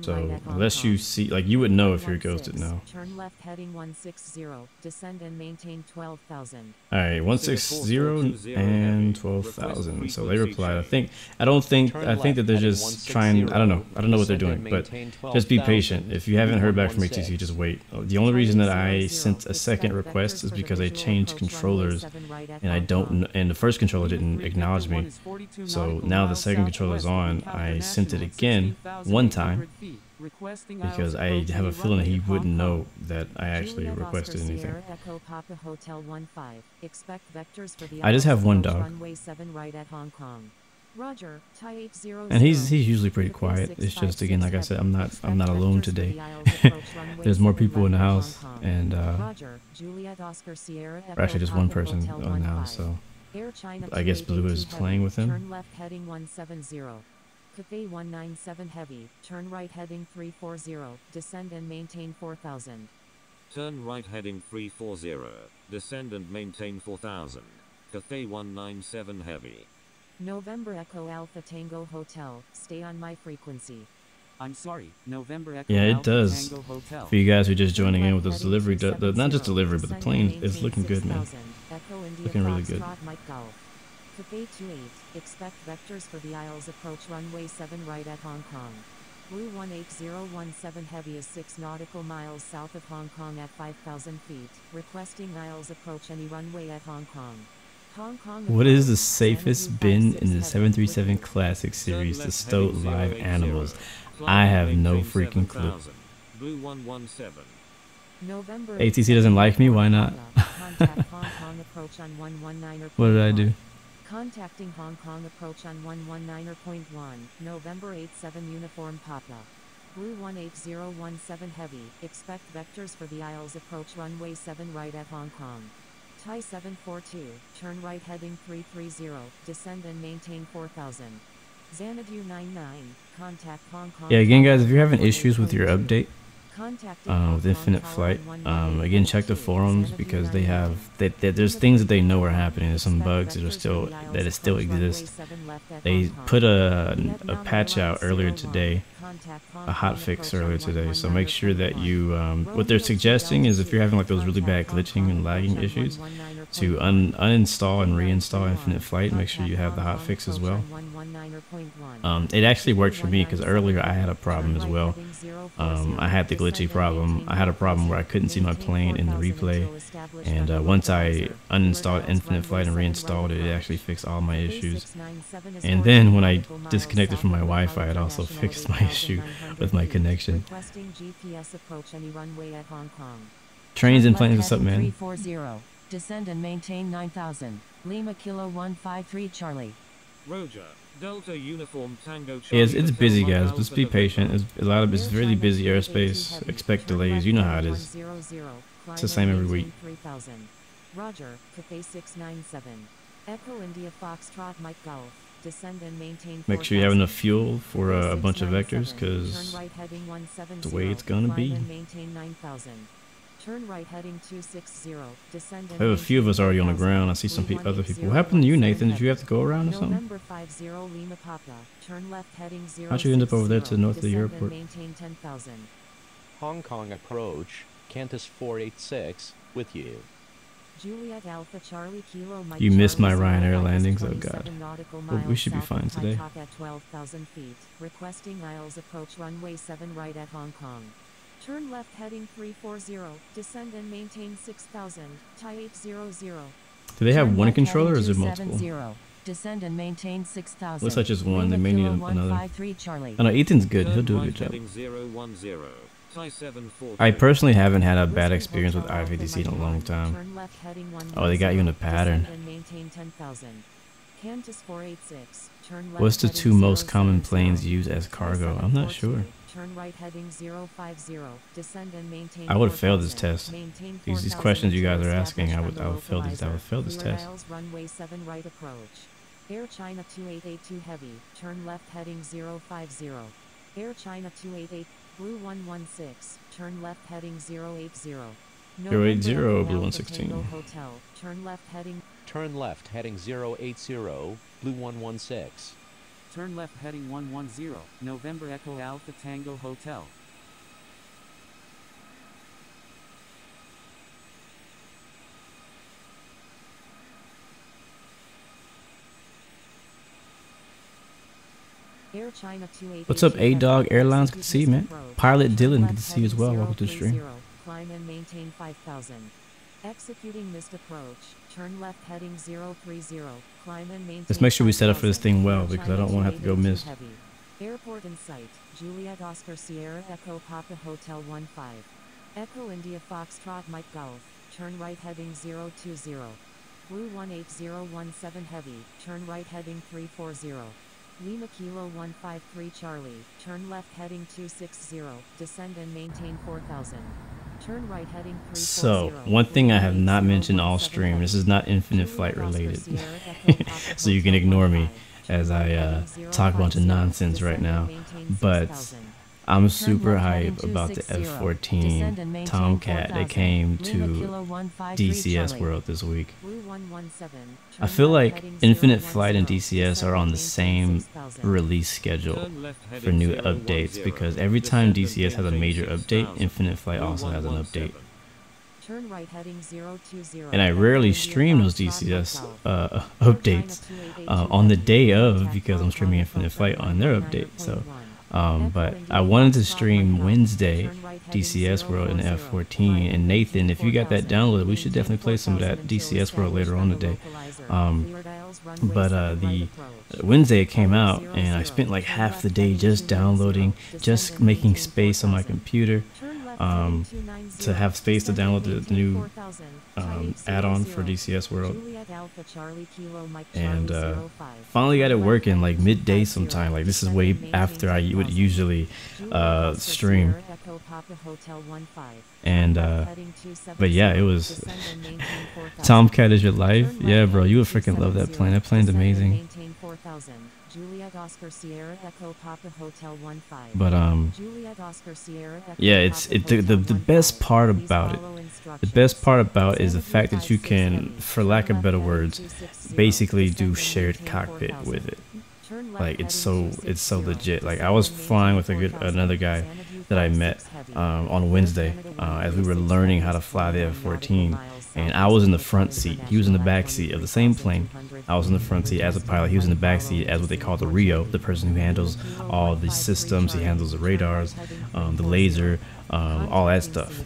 So unless you see, like, you would know if you're ghosted now. Turn left heading 160, descend and maintain 12,000. All right, 160 and 12,000. So they replied. I think that they're just trying. I don't know what they're doing, but just be patient. If you haven't heard back from ATC, just wait. The only reason that I sent a second request is because I changed controllers, and the first controller didn't acknowledge me. So now the second controller is on. I sent it again one time because I have a feeling that he wouldn't know that I actually requested anything. I just have one dog. Roger, Thai 800. And he's usually pretty quiet. It's just, again, like I said, I'm not alone today. There's more people in the house, and actually just one person on now. So I guess Blue is playing with him. Turn left heading 170. Cathay 197 Heavy. Turn right heading 340. Descend and maintain 4,000. Turn right heading 340. Descend and maintain 4,000. Cathay 197 Heavy. November Echo Alpha Tango Hotel, stay on my frequency. I'm sorry, November Echo yeah, it Alpha does. Tango Hotel. For you guys who are just joining in with this delivery, not just delivery, but the plane is looking good, man. Looking really good. Cathay 28, expect vectors for the Isles approach runway 7 right at Hong Kong. Blue 18017 Heavy is 6 nautical miles south of Hong Kong at 5,000 feet, requesting Isles approach any runway at Hong Kong. What is the safest bin in the 737 Classic series to stow live animals? I have no freaking clue. ATC doesn't like me? Why not? What did I do? Contacting Hong Kong approach on 119.1, November 87 Uniform Papa. Blue 18017 Heavy, expect vectors for the Isles approach runway 7 right at Hong Kong. Thai 742, turn right heading 330, descend and maintain 4,000. Xanadu 99, contact Hong Kong. Yeah, again guys, if you're having issues with your update, with Infinite Flight. Again, check the forums because they have there's things that they know are happening. There's some bugs that still exist. They put a patch out earlier today, a hot fix earlier today. So make sure that you what they're suggesting is if you're having like those really bad glitching and lagging issues, to uninstall and reinstall Infinite Flight. Make sure you have the hot fix as well. It actually worked for me because earlier I had a problem as well. I had the glitchy problem. I had a problem where I couldn't see my plane in the replay, and once I uninstalled Infinite Flight and reinstalled it, it actually fixed all my issues. And then when I disconnected from my Wi-Fi, it also fixed my issue with my connection. Trains and planes, what's up, man? 340. Descend and maintain 9000. Lima Kilo 153 Charlie. Roger. Delta Uniform Tango Charlie. Yeah, it's busy, guys. Just be patient. It's really busy airspace. Expect delays. You know how it is. It's the same every week. Roger. Cathay 697. Echo India Foxtrot Mike Golf. Descend and maintain. Make sure you have enough fuel for a bunch of vectors, because the way it's gonna be. Turn right heading 260. Descend and I have a few of us already on the ground. I see some other people. What happened to you, Nathan? Did you have to go around or something? November 50 Lima Papa. Turn left heading 060. How'd you end up over there to the north of the airport? Maintain 10,000. Hong Kong approach, Qantas 486, with you. Juliet Alpha Charlie Kilo Mike You missed my Charlie Ryanair Sierra landings. Oh 27 god. nautical Well, we miles should be south fine of today. Thai at 12,000 feet. Requesting Isles approach runway 7 right at Hong Kong. Turn left heading 340. Descend and maintain 6,000. Thai 800. Do they have Turn one left controller or is it heading multiple? 270. Descend and maintain 6,000. Looks like just one. They may need Lima Kilo another. 153 Charlie. Oh no, Ethan's good. He'll do a good job. Heading 010. Thai 740. I personally haven't had a bad experience with IVDC in a long time. Turn left heading 110. Oh, they got you in a pattern. Descend and maintain 10,000. Qantas 486. Turn left What's the heading two most common 070. planes used as cargo? I'm not sure. Turn right heading 050. Descend and maintain. I would have failed this 4,000. test. Maintain These 4,000 questions you guys are until asking, I would established fail on the these. I would fail this localizer. test. Isles runway 7 right approach. Air China 2882 heavy. Turn left heading 050. Air China 288 Blue 116. Turn left heading 080. 080 November Blue Alpha 116. Tango Hotel. Turn left heading. Turn left heading 080, Blue 116. Turn left heading 110. November Echo Alpha Tango Hotel. Air China 288. What's up, A-Dog Airlines? Good to see you, man. Pilot Dylan, good to see you as well. Welcome to the stream. Climb and maintain 5,000. Executing missed approach. Turn left heading 030. Climb and maintain. Let's make sure we set up for this 5,000. thing well, Air because I China don't want to have to go 288 miss. heavy. Airport in sight. Juliet Oscar Sierra Echo Papa Hotel 15. Echo India Foxtrot Mike Golf. Turn right heading 020. Blue 18017 heavy. Turn right heading 340. Lima Kilo 153 Charlie. Turn left heading 260. Descend and maintain 4,000. Turn right heading 340. So, one thing I have not mentioned all stream, this is not Infinite Flight related, so you can ignore me as I talk a bunch of nonsense right now, but I'm super hype about the F-14 Tomcat that came to DCS World this week. I feel like Infinite Flight and DCS are on the same release schedule for new updates, because every time DCS has a major update, Infinite Flight also has an update. And I rarely stream those DCS updates on the day of, because I'm streaming Infinite Flight on their update. So, but I wanted to stream Wednesday DCS World and F-14. And Nathan, if you got that downloaded, we should definitely play some of that DCS World later on today. But the Wednesday it came out, and I spent like half the day just downloading, just making space on my computer. To have space to download the new add-on for DCS World, and finally got it working like midday sometime. Like, this is way after I would usually stream, and but yeah, it was Tomcat is your life. Yeah, bro, you would freaking love that plane. That plane's amazing. Juliet Oscar Sierra Echo Papa Hotel 15. But Juliet Oscar Sierra Echo yeah, it's the best part about it. The best part about it is the fact that you can, for lack of better words, basically do shared cockpit with it. Like it's so legit. Like I was flying with another guy that I met on Wednesday as we were learning how to fly the F-14, and I was in the front seat. He was in the back seat of the same plane. I was in the front seat as a pilot. He was in the back seat as what they call the RIO, the person who handles all the systems. He handles the radars, the laser, all that stuff.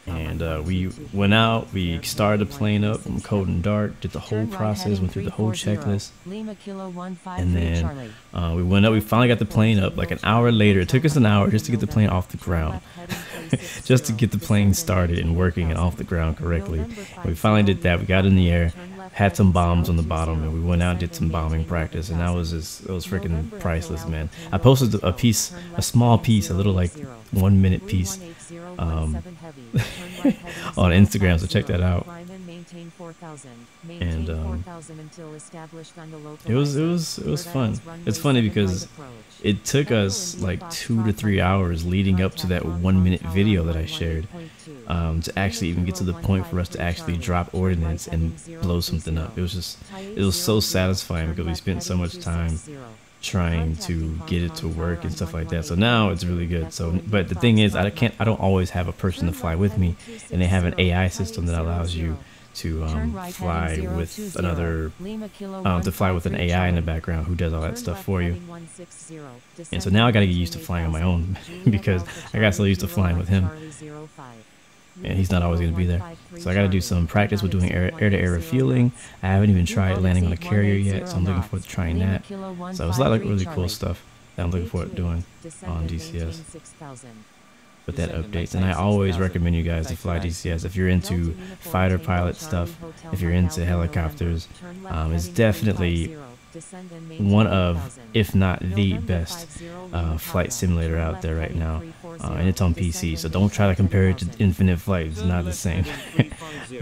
And we went out, we started the plane up from cold and dark, did the whole process, went through the whole checklist, and then we went up, we finally got the plane up. Like an hour later, it took us an hour just to get the plane off the ground, just to get the plane started and working and off the ground correctly. And we finally did that, we got in the air, had some bombs on the bottom, and we went out and did some bombing practice, and that was just, it was freaking priceless, man. I posted a piece, a small piece, a little like 1 minute piece on Instagram, so check that out. And it was fun. It's funny because it took us like 2 to 3 hours leading up to that 1 minute video that I shared to actually even get to the point for us to actually drop ordnance and blow something up. It was so satisfying because we spent so much time trying to get it to work and stuff like that. So now it's really good. So, but the thing is, I don't always have a person to fly with me, and they have an AI system that allows you to fly with another, to fly with an AI in the background who does all that stuff for you. And so now I got to get used to flying on my own because I got so used to flying with him, and he's not always going to be there. So I got to do some practice with doing air-to-air refueling. I haven't even tried landing on a carrier yet, so I'm looking forward to trying that. So it's a lot of really cool stuff that I'm looking forward to doing on DCS with that updates. And I always recommend you guys to fly DCS if you're into fighter pilot stuff, if you're into helicopters. It's definitely one of, if not the best flight simulator out there right now, and it's on PC, so don't try to compare it to Infinite Flight. It's not the same.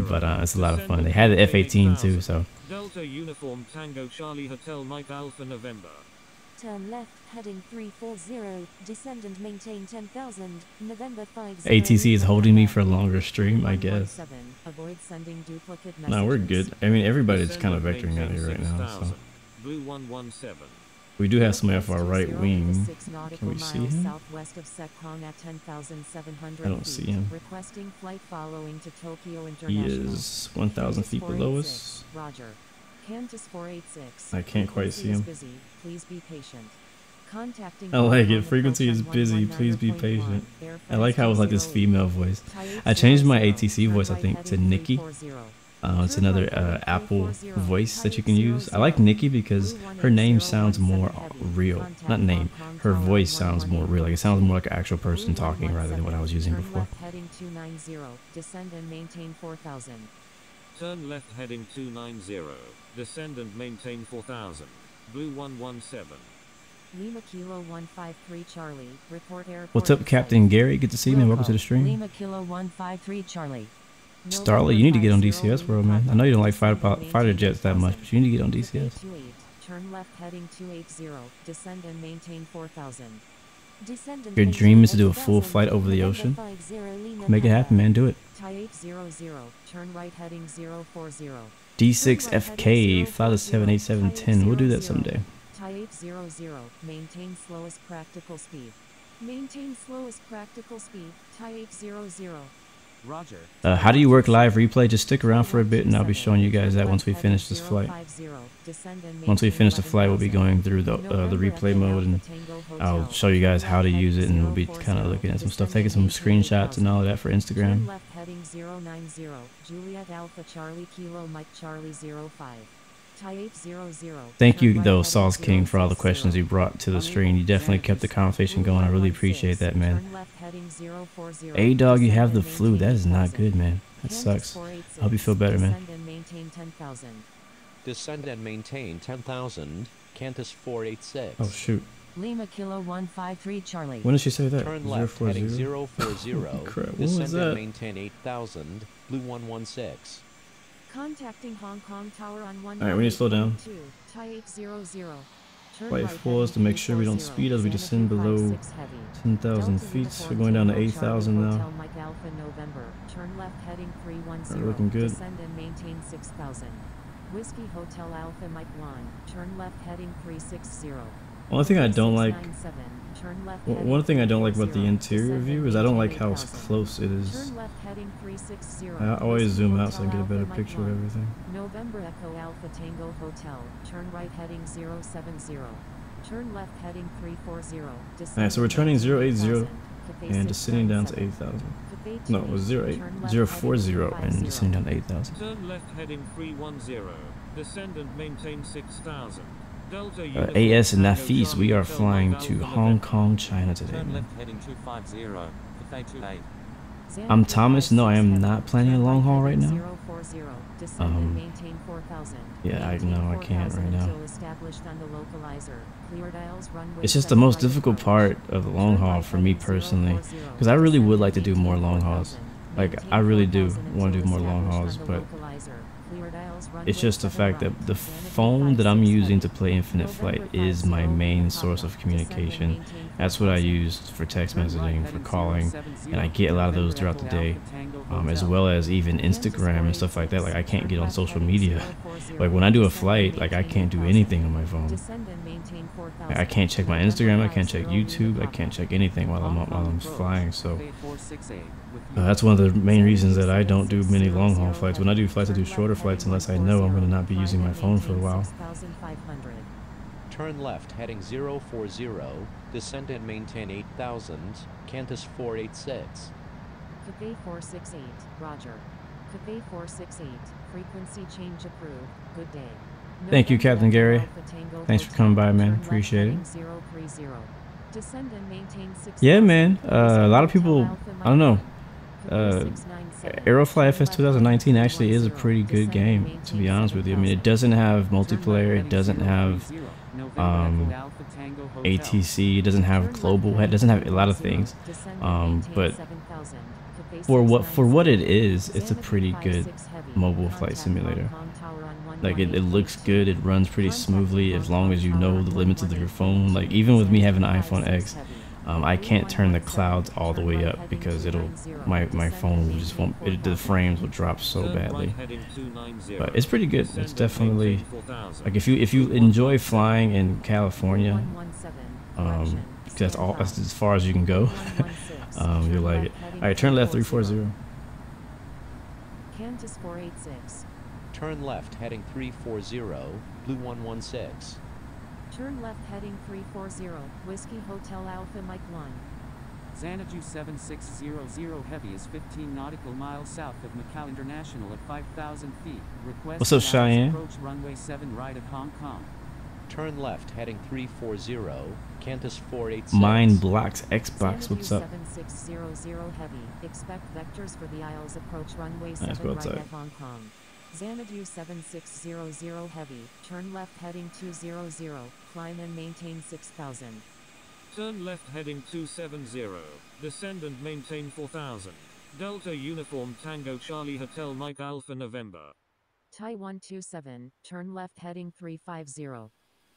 But it's a lot of fun. They had the F-18 too, so Delta Uniform Tango Charlie Hotel Mike Alpha November. Turn left, heading 340, descend and maintain 10,000, November 50. ATC is holding me for a longer stream, I guess. Avoid sending duplicate messages. No, we're good. I mean, everybody's kind of vectoring out here right now, so. Blue 117. We do have somebody off our right wing. Can we see him? Southwest of Sekong at 10,700 I don't see him. Requesting flight following to Tokyo He International. is 1,000 feet below us. Roger. Cantus 486. I can't quite see him. Busy. Please be patient. Contacting I like it. Frequency is busy. Please be patient. I like how it was like this female voice. I changed my ATC voice, I think, to Nikki. It's another Apple voice that you can use. I like Nikki because her name sounds more real. Not name. Her voice sounds more real. Like it sounds more like an actual person talking rather than what I was using before. Heading 290. Descend and maintain 4,000. Turn left heading 290. Descend and maintain 4,000. Blue 117. Lima Kilo 153 Charlie. Report airport. What's up, Captain Gary? Good to see you, man. Welcome to the stream. Lima Kilo 153 Charlie. Starlet, you need to get on DCS World, man. I know you don't like fighter jets that much, but you need to get on DCS. Turn left heading 280. Descend and maintain 4,000. Your dream is to do a full flight over the ocean? Make it happen, man. Do it. Turn right heading 040. D6FK, fly the 78710. We'll do that someday. Thai 800. Maintain slowest practical speed. Maintain slowest practical speed. Thai 800. Roger. How do you work live replay? Just stick around for a bit and I'll be showing you guys that once we finish this flight. Once we finish the flight, we'll be going through the replay mode, and I'll show you guys how to use it, and we'll be kind of looking at some stuff, taking some screenshots and all of that for Instagram. Left heading 090. Juliet Alpha Charlie Kilo Mike Charlie 05. Thai 800. Thank you, though, Sauce King, for all the questions you brought to the stream. You definitely kept the conversation going. I really appreciate that, man. A-Dog, you have the flu. That is not good, man. That sucks. I hope you feel better, man. Descend and maintain 10,000. Cantus 486. Oh, shoot. Lima Kilo 153 Charlie. When did she say that? Turn left heading 040. Crap, what Descend was that? and maintain 8,000. Blue 116. Contacting Hong Kong Tower on 1. Alright, we need to slow down. Thai 800. flight full is to make sure we don't speed as we descend below 10,000 feet. We're going down to 8,000 now. Turn left heading 310. We're looking good. Descend and maintain 6,000. Whiskey Hotel Alpha Mike 1. Turn left heading 360. One thing I don't like, Turn left one thing I don't like about the interior view is I don't like how close it is. Turn left heading 360. I always zoom out so I get a better picture of everything. November Echo Alpha Tango Hotel. Turn right heading 070. Turn left heading 340. Alright, so we're turning 080 and descending down to 8,000. No, it was 040 and descending down to 8,000. Turn left heading 310. Descend and maintain 6,000. AS Nafis, we are flying to Hong Kong, China today. Turn left heading 250. Cathay 28. I'm Thomas. No, I am not planning a long haul right now. Yeah, I know I can't right now. It's just the most difficult part of the long haul for me personally, because I really would like to do more long hauls. Like, I really do want to do more long hauls, but it's just the fact that the phone that I'm using to play Infinite Flight is my main source of communication. That's what I use for text messaging, for calling, and I get a lot of those throughout the day, as well as even Instagram and stuff like that. Like, I can't get on social media. Like, when I do a flight, like, I can't do anything on my phone. I can't check my Instagram, I can't check YouTube, I can't check anything while I'm flying. So that's one of the main reasons that I don't do many long haul flights. When I do flights, I do shorter flights unless I know I'm going to not be using my phone for a while. Turn left heading 040, descend and maintain 8,000, Qantas 486. Cathay 468, Roger. Cathay 468, frequency change approved, good day. Thank you, Captain Gary. Thanks for coming by, man. Appreciate it. Yeah, man. A lot of people, I don't know. Aerofly FS 2019 actually is a pretty good game, to be honest with you. I mean, it doesn't have multiplayer, it doesn't have ATC, it doesn't have global, it doesn't have a lot of things. But for what it is, it's a pretty good mobile flight simulator. Like, it looks good, it runs pretty smoothly as long as you know the limits of your phone. Like, even with me having an iPhone X, I can't turn the clouds all the way up because my phone just won't, the frames will drop so badly. But it's pretty good. It's definitely, like, if you enjoy flying in California, that's as far as you can go. You'll like it. All right, turn left 340. Qantas 486. Turn left heading 340, Blue 116. Turn left heading 340, Whiskey Hotel Alpha Mike 1. Xanadu 7600 Heavy is 15 nautical miles south of Macau International at 5,000 feet. Request What's up, Cheyenne? approach runway 7 right at Hong Kong. Turn left heading 340, Qantas 486. Mind Blocks Xbox, what's up? 7600 Heavy. Expect vectors for the Isles approach runway 7 right at Hong Kong. Xanadu 7600 Heavy, turn left heading 200, climb and maintain 6,000. Turn left heading 270, descend and maintain 4,000. Delta Uniform Tango Charlie Hotel Mike Alpha November. Thai 127, turn left heading 350.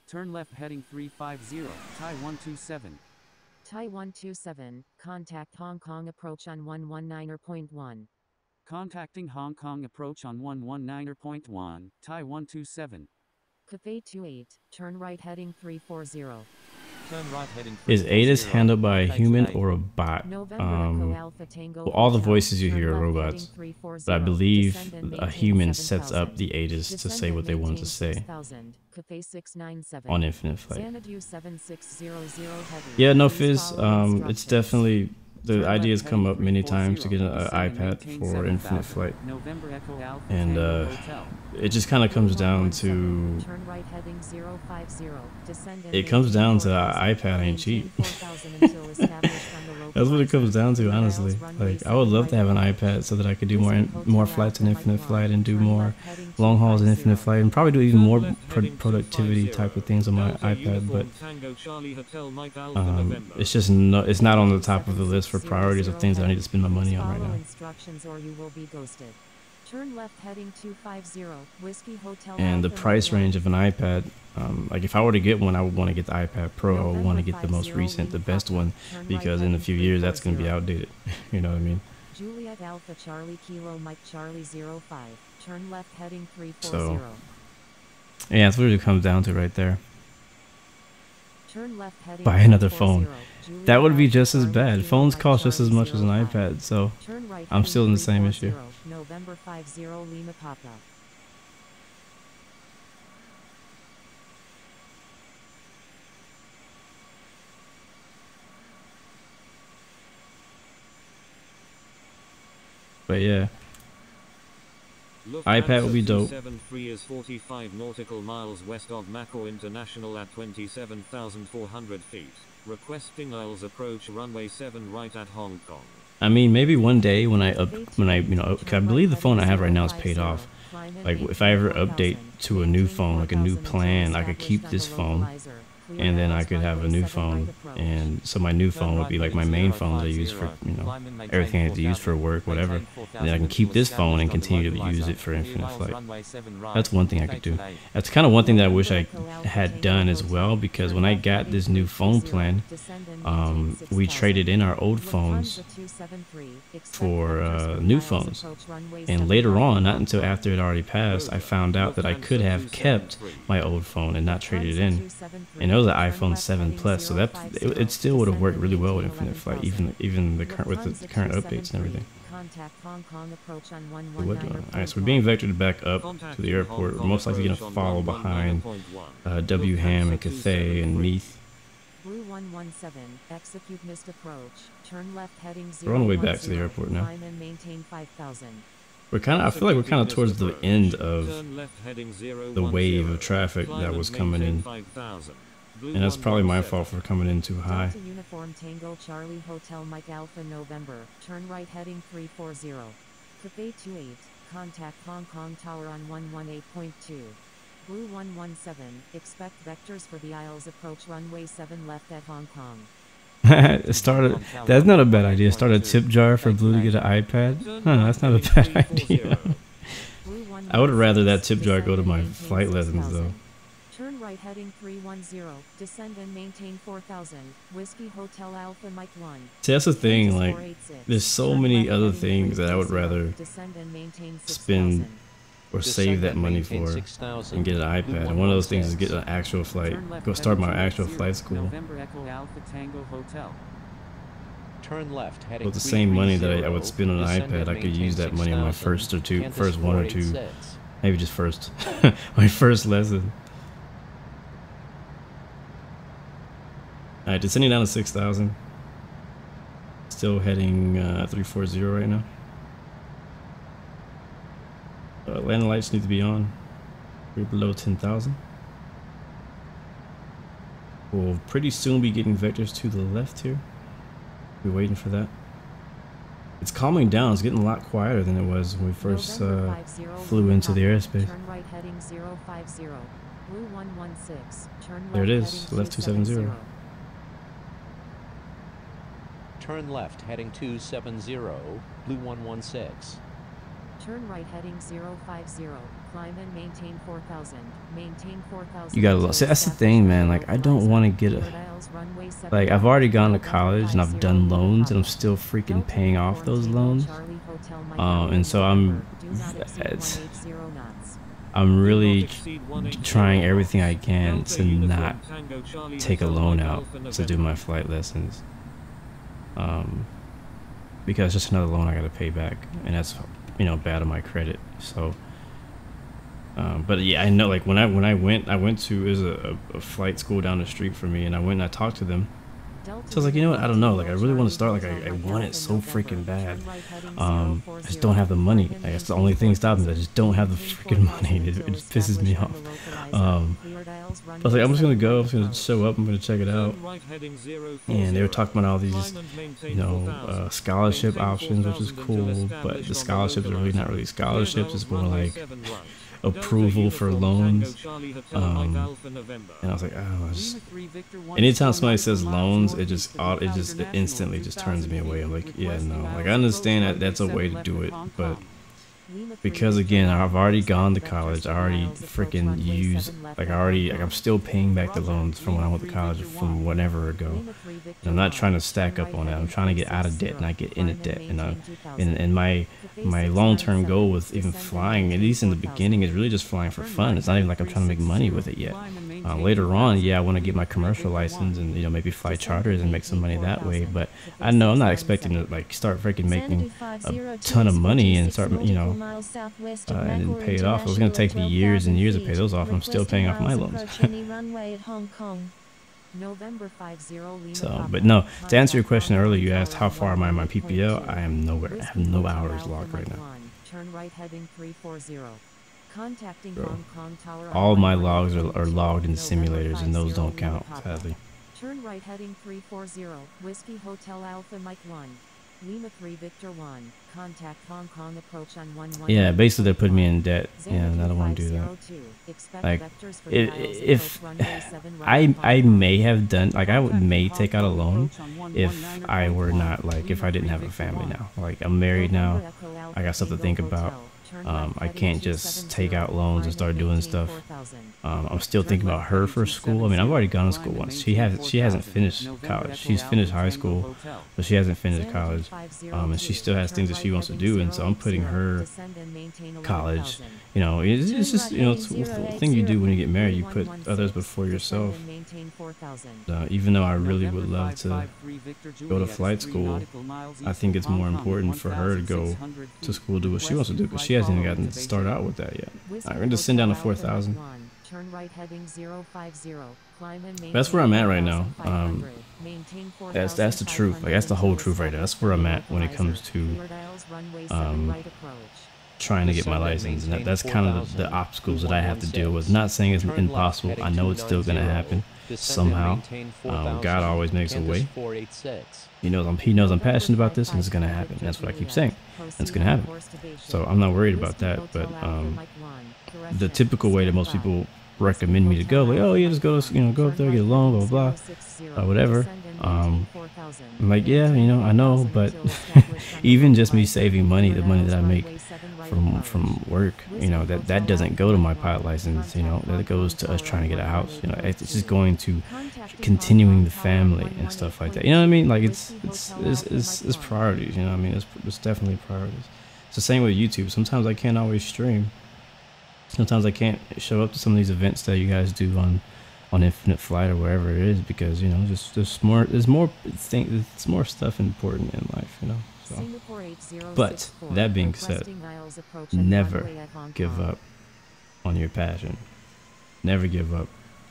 Turn left heading 350, Thai 127. Thai 127, contact Hong Kong approach on 119.1. Contacting Hong Kong approach on 119.1, Thai 127. Cathay 28, turn right heading 340. Turn right heading 340. Is ATIS handled by a human or a bot? Well, all the voices you hear are robots, but I believe a human sets up the ATIS to say what they want to say on Infinite Flight. Yeah, no fizz. It's definitely, the ideas come up many times to get an iPad for Infinite Flight, and it just kind of comes down to, iPad ain't cheap. That's what it comes down to, honestly. Like, I would love to have an iPad so that I could do more flights in Infinite Flight and do more long hauls in Infinite Flight and probably do even more productivity type of things on my iPad. But it's just it's not on the top of the list for priorities of things that I need to spend my money on right now. Turn left heading 250, Whiskey Hotel. And the price range of an iPad, like if I were to get one, I would want to get the iPad Pro. I would want to get the most recent, the best one, because in a few years that's going to be outdated. You know what I mean? Juliet Alpha Charlie Kilo Mike Charlie 05. Turn left heading 340. So, yeah, that's what it comes down to right there. Turn left heading Buy another phone. That would be just as bad. Phones cost just as much as an iPad, so I'm still in the same issue. November 50 Lima Papa. But yeah, iPad would be dope. 73 is 45 nautical miles west of Macau International at 27,400 feet. Requesting aisles approach runway 7 right at Hong Kong. I mean, maybe one day when I you know, 'cause I believe the phone I have right now is paid off. Like if I ever update to a new phone, like a new plan, I could keep this phone, and then I could have a new phone, and so my new phone would be like my main phone that I use for, you know, everything I have to use for work, whatever, and then I can keep this phone and continue to use it for infinite flight. That's one thing I could do. That's kind of one thing that I wish I had done as well, because when I got this new phone plan, we traded in our old phones for new phones, and later on, not until after it already passed, I found out that I could have kept my old phone and not traded it in, and it was an iPhone 7 Plus, so that it still would have worked really well with infinite flight, even the current with the current updates and everything. Alright, so we're being vectored back up to the airport. We're most likely going to follow behind WHAM and Cathay and Neath. Blue 117, execute missed approach. Turn left heading 010. We're on the way back to the airport now. Climb and maintain 5,000. We're kind of, I feel like we're kind of towards the end of the wave of traffic that was coming in. And that's probably my fault for coming in too high. Delta Uniform Tango Charlie Hotel Mike Alpha November. Turn right heading 340. Cathay 28. Contact Hong Kong Tower on 118.2. Blue 117. Expect vectors for the aisles approach runway 7 left at Hong Kong. That's not a bad idea. Start a tip jar for Blue to get an iPad. Huh, that's not a bad idea. I would rather that tip jar go to my flight lessons though. Turn right heading 310. Descend and maintain 4,000. Whiskey Hotel Alpha Mike 1. See, that's the thing, like, there's so many other things that I would rather spend or save that money for and get an iPad. And one of those things is get an actual flight. Go start my actual flight school. Turn left heading With the same money that I would spend on an iPad, I could use that money on my first one or two, maybe just first, my first lesson. Alright, descending down to 6,000. Still heading 340 right now. Landing lights need to be on. We're below 10,000. We'll pretty soon be getting vectors to the left here. We're waiting for that. It's calming down. It's getting a lot quieter than it was when we first flew into the airspace. Turn right heading 050. Blue 116. Turn There it is. Left 270. Turn left heading 270, Blue 116. Turn right heading 050. Climb and maintain 4,000. Maintain 4,000. You gotta see, that's the thing, man. Like, I don't want to get a, like, I've already gone to college and I've done loans and I'm still freaking paying off those loans. And so I'm really trying everything I can to not take a loan out to do my flight lessons. Because it's just another loan I gotta pay back, and that's, you know, bad on my credit. So but yeah, I know, like, when I went to, there's a flight school down the street from me, and I went and I talked to them. So I was like, you know what, I don't know, like, I really want to start, like, I want it so freaking bad. I just don't have the money. Like, that's the only thing stopping me. I just don't have the freaking money. It pisses me off. I was like, I'm just gonna go, I'm just gonna show up, I'm gonna check it out. And they were talking about all these, you know, scholarship options, which is cool, but the scholarships are really not really scholarships. It's more like approval for loans. And I was like, oh, anytime somebody says loans, it instantly just turns me away. I'm like, yeah, no, like, I understand that that's a way to do it, but because again, I've already gone to college. I already freaking use, like I'm still paying back the loans from when I went to college from whatever ago. And I'm not trying to stack up on that. I'm trying to get out of debt, not get into debt. And my long-term goal with even flying, at least in the beginning, is really just flying for fun. It's not even like I'm trying to make money with it yet. Later on, yeah, I want to get my commercial license and, you know, maybe fly charters and make some money that way. But I know I'm not expecting to like start freaking making a ton of money and start, you know, and pay it off. It was going to take me years and years to pay those off. I'm still paying off my loans. So, but no, to answer your question earlier, you asked how far am I in my PPL? I am nowhere. I have no hours logged right now. Turn right heading 340. Contacting Bro, Hong Kong Tower. all my logs are logged in simulators, and those don't count, sadly. Turn right heading 340. Whiskey Hotel Alpha Mike 1. Lima 3 Victor 1. Contact Hong Kong approach on 11. Yeah, basically they're putting me in debt. Yeah, and I don't want to do that. Like, if I may have done, like I may take out a loan if I were not, like, if I didn't have a family now. Like, I'm married now. I got stuff to think about. I can't just take out loans and start doing stuff. I'm still thinking about her for school. I mean, I've already gone to school once. She hasn't finished college. She's finished high school, but she hasn't finished college. And she still has things that she wants to do. And so I'm putting her college. You know, it's just, you know, it's the thing you do when you get married. You put others before yourself. Even though I really would love to go to flight school, I think it's more important for her to go to school, do what she wants to do, because she hasn't even gotten to start out with that yet. Alright, we're going to send down to 4,000. That's where I'm at right now. That's the truth. Like, that's the whole truth right there. That's where I'm at when it comes to trying to get my license, and that's kind of the obstacles that I have to deal with. Not saying it's impossible. I know it's still going to happen somehow. God always makes a way. He knows I'm passionate about this, and it's going to happen. That's what I keep saying. It's going to happen. So I'm not worried about that. But the typical way that most people recommend me to go, like, oh yeah, just go to, you know, go up there, get a loan, blah blah blah, whatever. I'm like, yeah, you know, I know, but even just me saving money, the money that I make from work, you know, that doesn't go to my pilot license, you know, that goes to us trying to get a house, you know, it's just going to continuing the family and stuff like that, you know what I mean? Like, it's priorities, you know what I mean? It's definitely priorities. It's the same with YouTube. Sometimes I can't always stream. Sometimes I can't show up to some of these events that you guys do on Infinite Flight or wherever it is, because, you know, just there's more stuff important in life, you know. So, but that being said, never give up on your passion. Never give up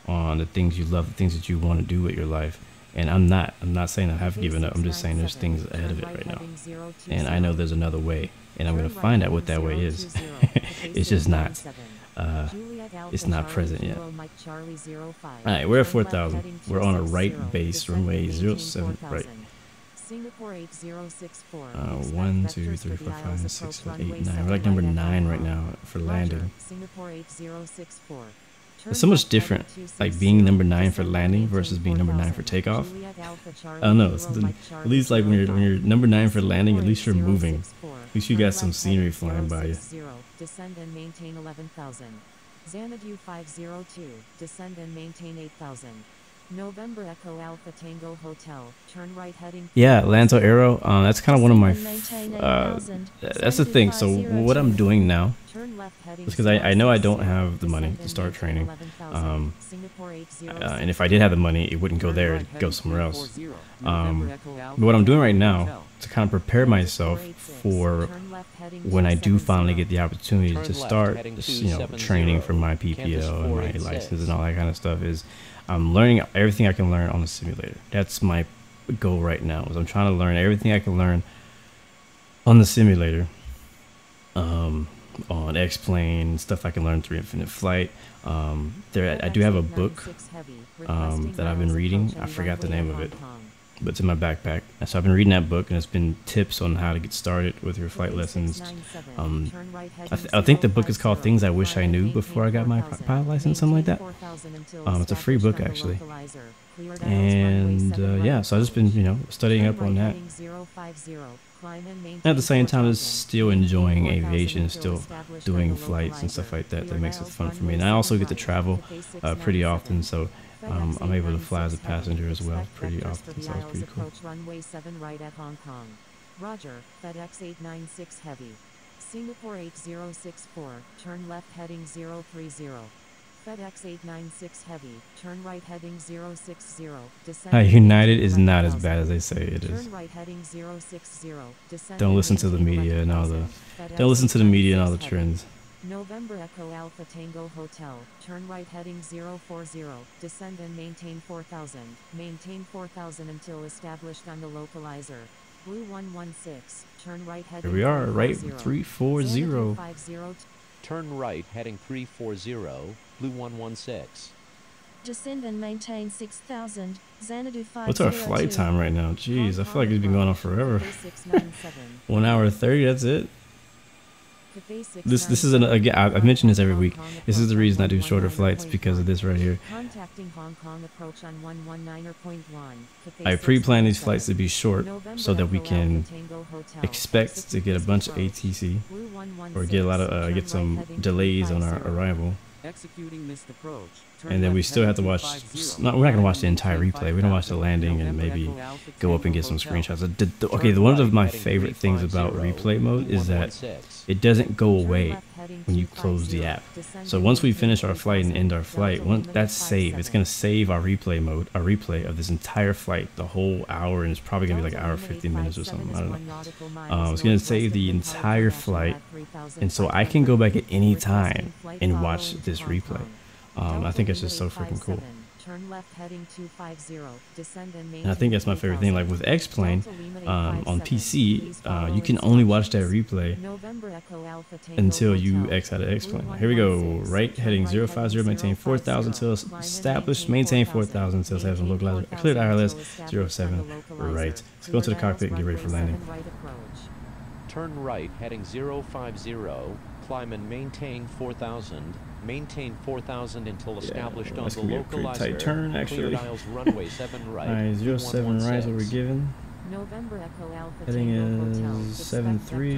on the things you love, the things that you want to do with your life. And I'm not saying I have given up. I'm just saying there's things ahead of it right now, and I know there's another way, and I'm gonna find out what that way is. It's just not. It's not present yet. Alright, we're at 4,000. We're on a right base, runway 07 right. 1, 2, 3, 4, 5, 6, 7, 8, 9. We're like number 9 right now for landing. It's so much different, like being number 9 for landing versus being number 9 for takeoff. I don't know. At least like when you're number 9 for landing, at least you're moving. At least you got some scenery flying by you. Descend and maintain 11,000. Xanadu 502. Descend and maintain 8,000. November Echo Alpha Tango Hotel. Turn right heading. Yeah, Lanto Aero. That's kind of one of my. That's the thing. So what I'm doing now is because I know I don't have the money to start training. And if I did have the money, it wouldn't go there. It'd go somewhere else. But what I'm doing right now to kind of prepare myself for when I do finally get the opportunity to start, you know, training for my PPL and my license and all that kind of stuff is. I'm learning everything I can learn on the simulator. That's my goal right now. Is I'm trying to learn everything I can learn on the simulator, on X-Plane, stuff I can learn through Infinite Flight. I do have a book that I've been reading. I forgot the name of it, but it's in my backpack. And so I've been reading that book, and it's been tips on how to get started with your flight lessons. I think the book is called Things I Wish I Knew Before I Got My Pilot License, something like that. It's a free book, actually. And yeah, so I've just been, you know, studying up on that. At the same time, it's still enjoying aviation, still doing flights and stuff like that. That makes it fun for me. And I also get to travel pretty often, so I'm able to fly as a passenger as well pretty often, so it's pretty cool. Runway 7 right at Hong Kong. Roger, FedEx 896 Heavy. Singapore 8064, turn left heading 030. FedEx 896 Heavy, turn right heading 060. United is not as bad as they say it is. Turn right heading 060. Don't listen to the media and all the trends. November Echo Alpha Tango Hotel, turn right heading 040, descend and maintain 4000. Maintain 4000 until established on the localizer. Blue 116, turn right heading. Here we are, right 340. Turn right heading 340, Blue 116. Descend and maintain 6000, Xanadu 502. What's our flight time right now? Jeez, I feel like it's been going on forever. 1 hour 30, that's it. This is again, I mention this every week. This is the reason I do shorter flights, because of this right here. I pre-plan these flights to be short so that we can expect to get a bunch of ATC or get a lot of get some delays on our arrival. And then we still have to watch, we're not going to watch the entire replay. We don't watch the landing and maybe go up and get some screenshots. Okay, one of my favorite things about replay mode is that it doesn't go away when you close the app. So once we finish our flight and end our flight, that's saved. It's going to save our replay mode, our replay of this entire flight, the whole hour, and it's probably going to be like an hour 50 minutes or something. I don't know. It's going to save the entire flight, and so I can go back at any time and watch this replay. I think it's just so freaking cool. And I think that's my favorite thing. Like with X-Plane on PC, you can only watch that replay until you X out of X-Plane. Here we go. Right heading 050, maintain 4000 till established. Maintain 4000 until established. Localizer. Cleared ILS 07. Right. Let's go into the cockpit and get ready for landing. Turn right heading 050. Climb and maintain 4000. Maintain 4000 until established on the localizer. Pretty tight turn, actually. Runway 7 right. Alright, 07 right is what we're given. Heading is 73.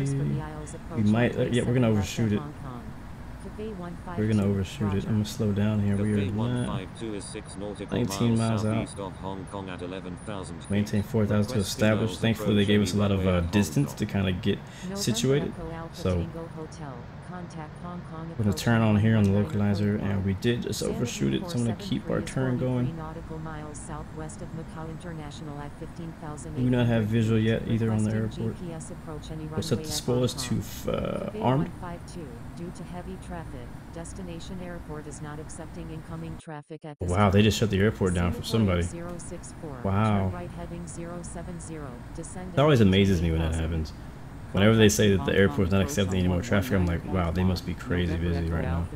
We might, yeah, we're gonna overshoot it. We're gonna overshoot it. I'm gonna slow down here. We are 19 miles out. Maintain 4,000 to establish. Thankfully, they gave us a lot of distance to kind of get situated. So we're gonna turn on here on the localizer, and we did just overshoot it. So I'm gonna keep our turn going. We do not have visual yet either on the airport. We'll set the spoilers to armed. Due to heavy traffic, destination airport is not accepting incoming traffic at this wow, they just shut the airport down for somebody. Wow. That always amazes me when that happens. Whenever they say that the airport is not accepting any more traffic, I'm like, wow, they must be crazy busy right now.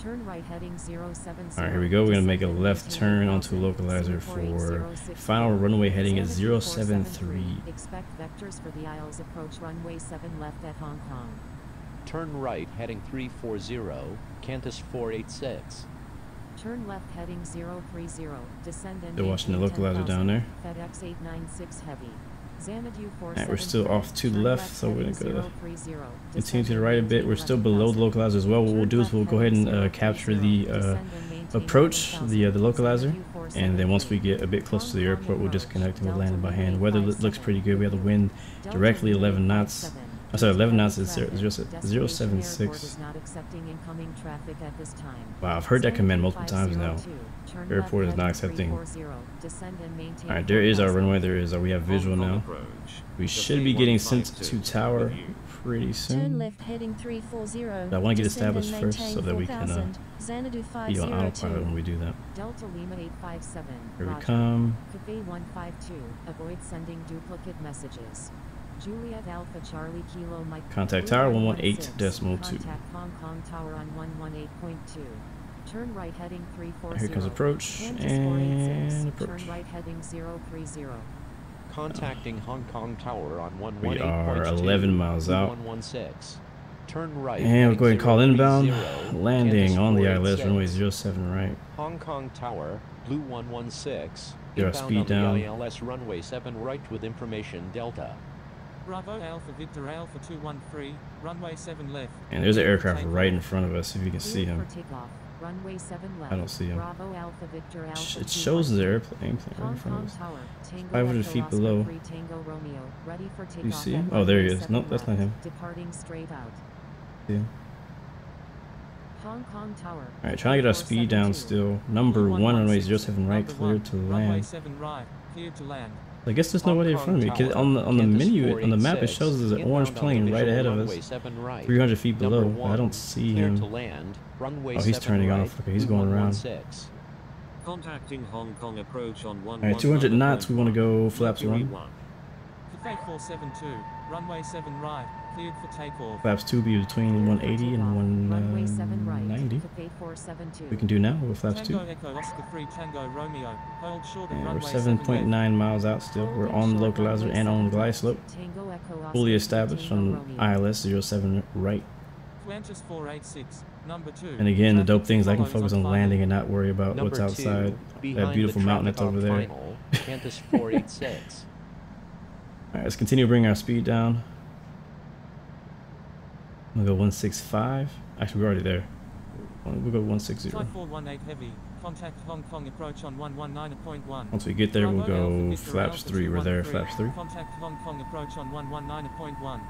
Alright, here we go. We're going to make a left turn onto localizer for final runway heading at 073. Expect vectors for the Isles approach runway 7 left at Hong Kong. Turn right heading 340, Qantas 486. Turn left heading 030, descend and they're watching the localizer down there. FedEx 896 Heavy. Alright, we're still off to the left, so we're going to continue to the right a bit. We're still below the localizer as well. What we'll do is we'll go ahead and capture the approach, the localizer, and then once we get a bit close to the airport, we'll disconnect and we'll land it by hand. Weather looks pretty good. We have the wind directly 11 knots. I'm sorry, 11 knots is 076. Wow, I've heard that command multiple times now. Airport is not accepting. Alright, there is our runway. There is. We have visual now. We should be getting sent to tower pretty soon. I want to get established first so that we can be on autopilot when we do that. Here we come. Avoid sending duplicate messages. Juliet Alpha Charlie Kilo Mike. Contact tower 118.2. Contact Hong Kong tower on 118.2. Turn right heading 340. Here comes approach and approach. Turn right heading 030. Contacting Hong Kong tower on 118.2. We are 11 miles out. 116. Turn right. And we're going to call inbound. 030, Landing on the ILS, 486. runway 07 right. Hong Kong Tower, Blue 116. Get our Inbound speed on down. the ILS runway 7 right with information Delta. Bravo Alpha Victor Alpha 213, runway 7 left. And there's an aircraft right in front of us, if you can see him. For takeoff. Runway 7 left. I don't see him. Bravo Alpha Victor Alpha It shows the airplane right in Hong front Kong of us. Tower, Tango 500 Echo feet Oscar below. 3 Tango Romeo, ready for takeoff. You see him? at Oh, there he runway is. 7 Nope, that's not left, him. Departing straight out. See him? Hong Kong Tower. Alright, trying to get our speed down still. Number 1 runway 07 right, cleared to Runway land. 7 right, cleared to land. I guess there's nobody in front of me. 'Cause on the menu, on the map, it shows there's an orange plane right ahead of us. 300 feet below, but I don't see him. Oh, he's turning off. Okay, he's going around. Contacting Hong Kong approach on 1. Alright, 200 knots, we want to go flaps 1. Cathay 472, runway 7 right, cleared for takeoff. Flaps 2 be between 180 and Runway 7 right. 190. Cathay 472. We can do now with flaps 2. Tango Echo Oscar 3 Tango Romeo, hold short of And we're runway 7 left. 7.9 miles out still. We're on the localizer and on the glide slope. Tango Echo Oscar Fully 3 established Tango on Romeo. ILS 07 right. Qantas 486, number 2. And again, the dope thing is I can follows focus on final. landing and not worry about what's Number outside. 2, That beautiful mountain that's over there. Final, Qantas 486. Alright, let's continue to bring our speed down. We'll go 165. Actually, we're already there. We'll go 160. Type 418 heavy, contact Hong Kong approach on 119.1. Once we get there, we'll Bravo Alpha go Victor flaps Alpha 3. We're there, 213, flaps 3. Contact Hong Kong approach on 119.1.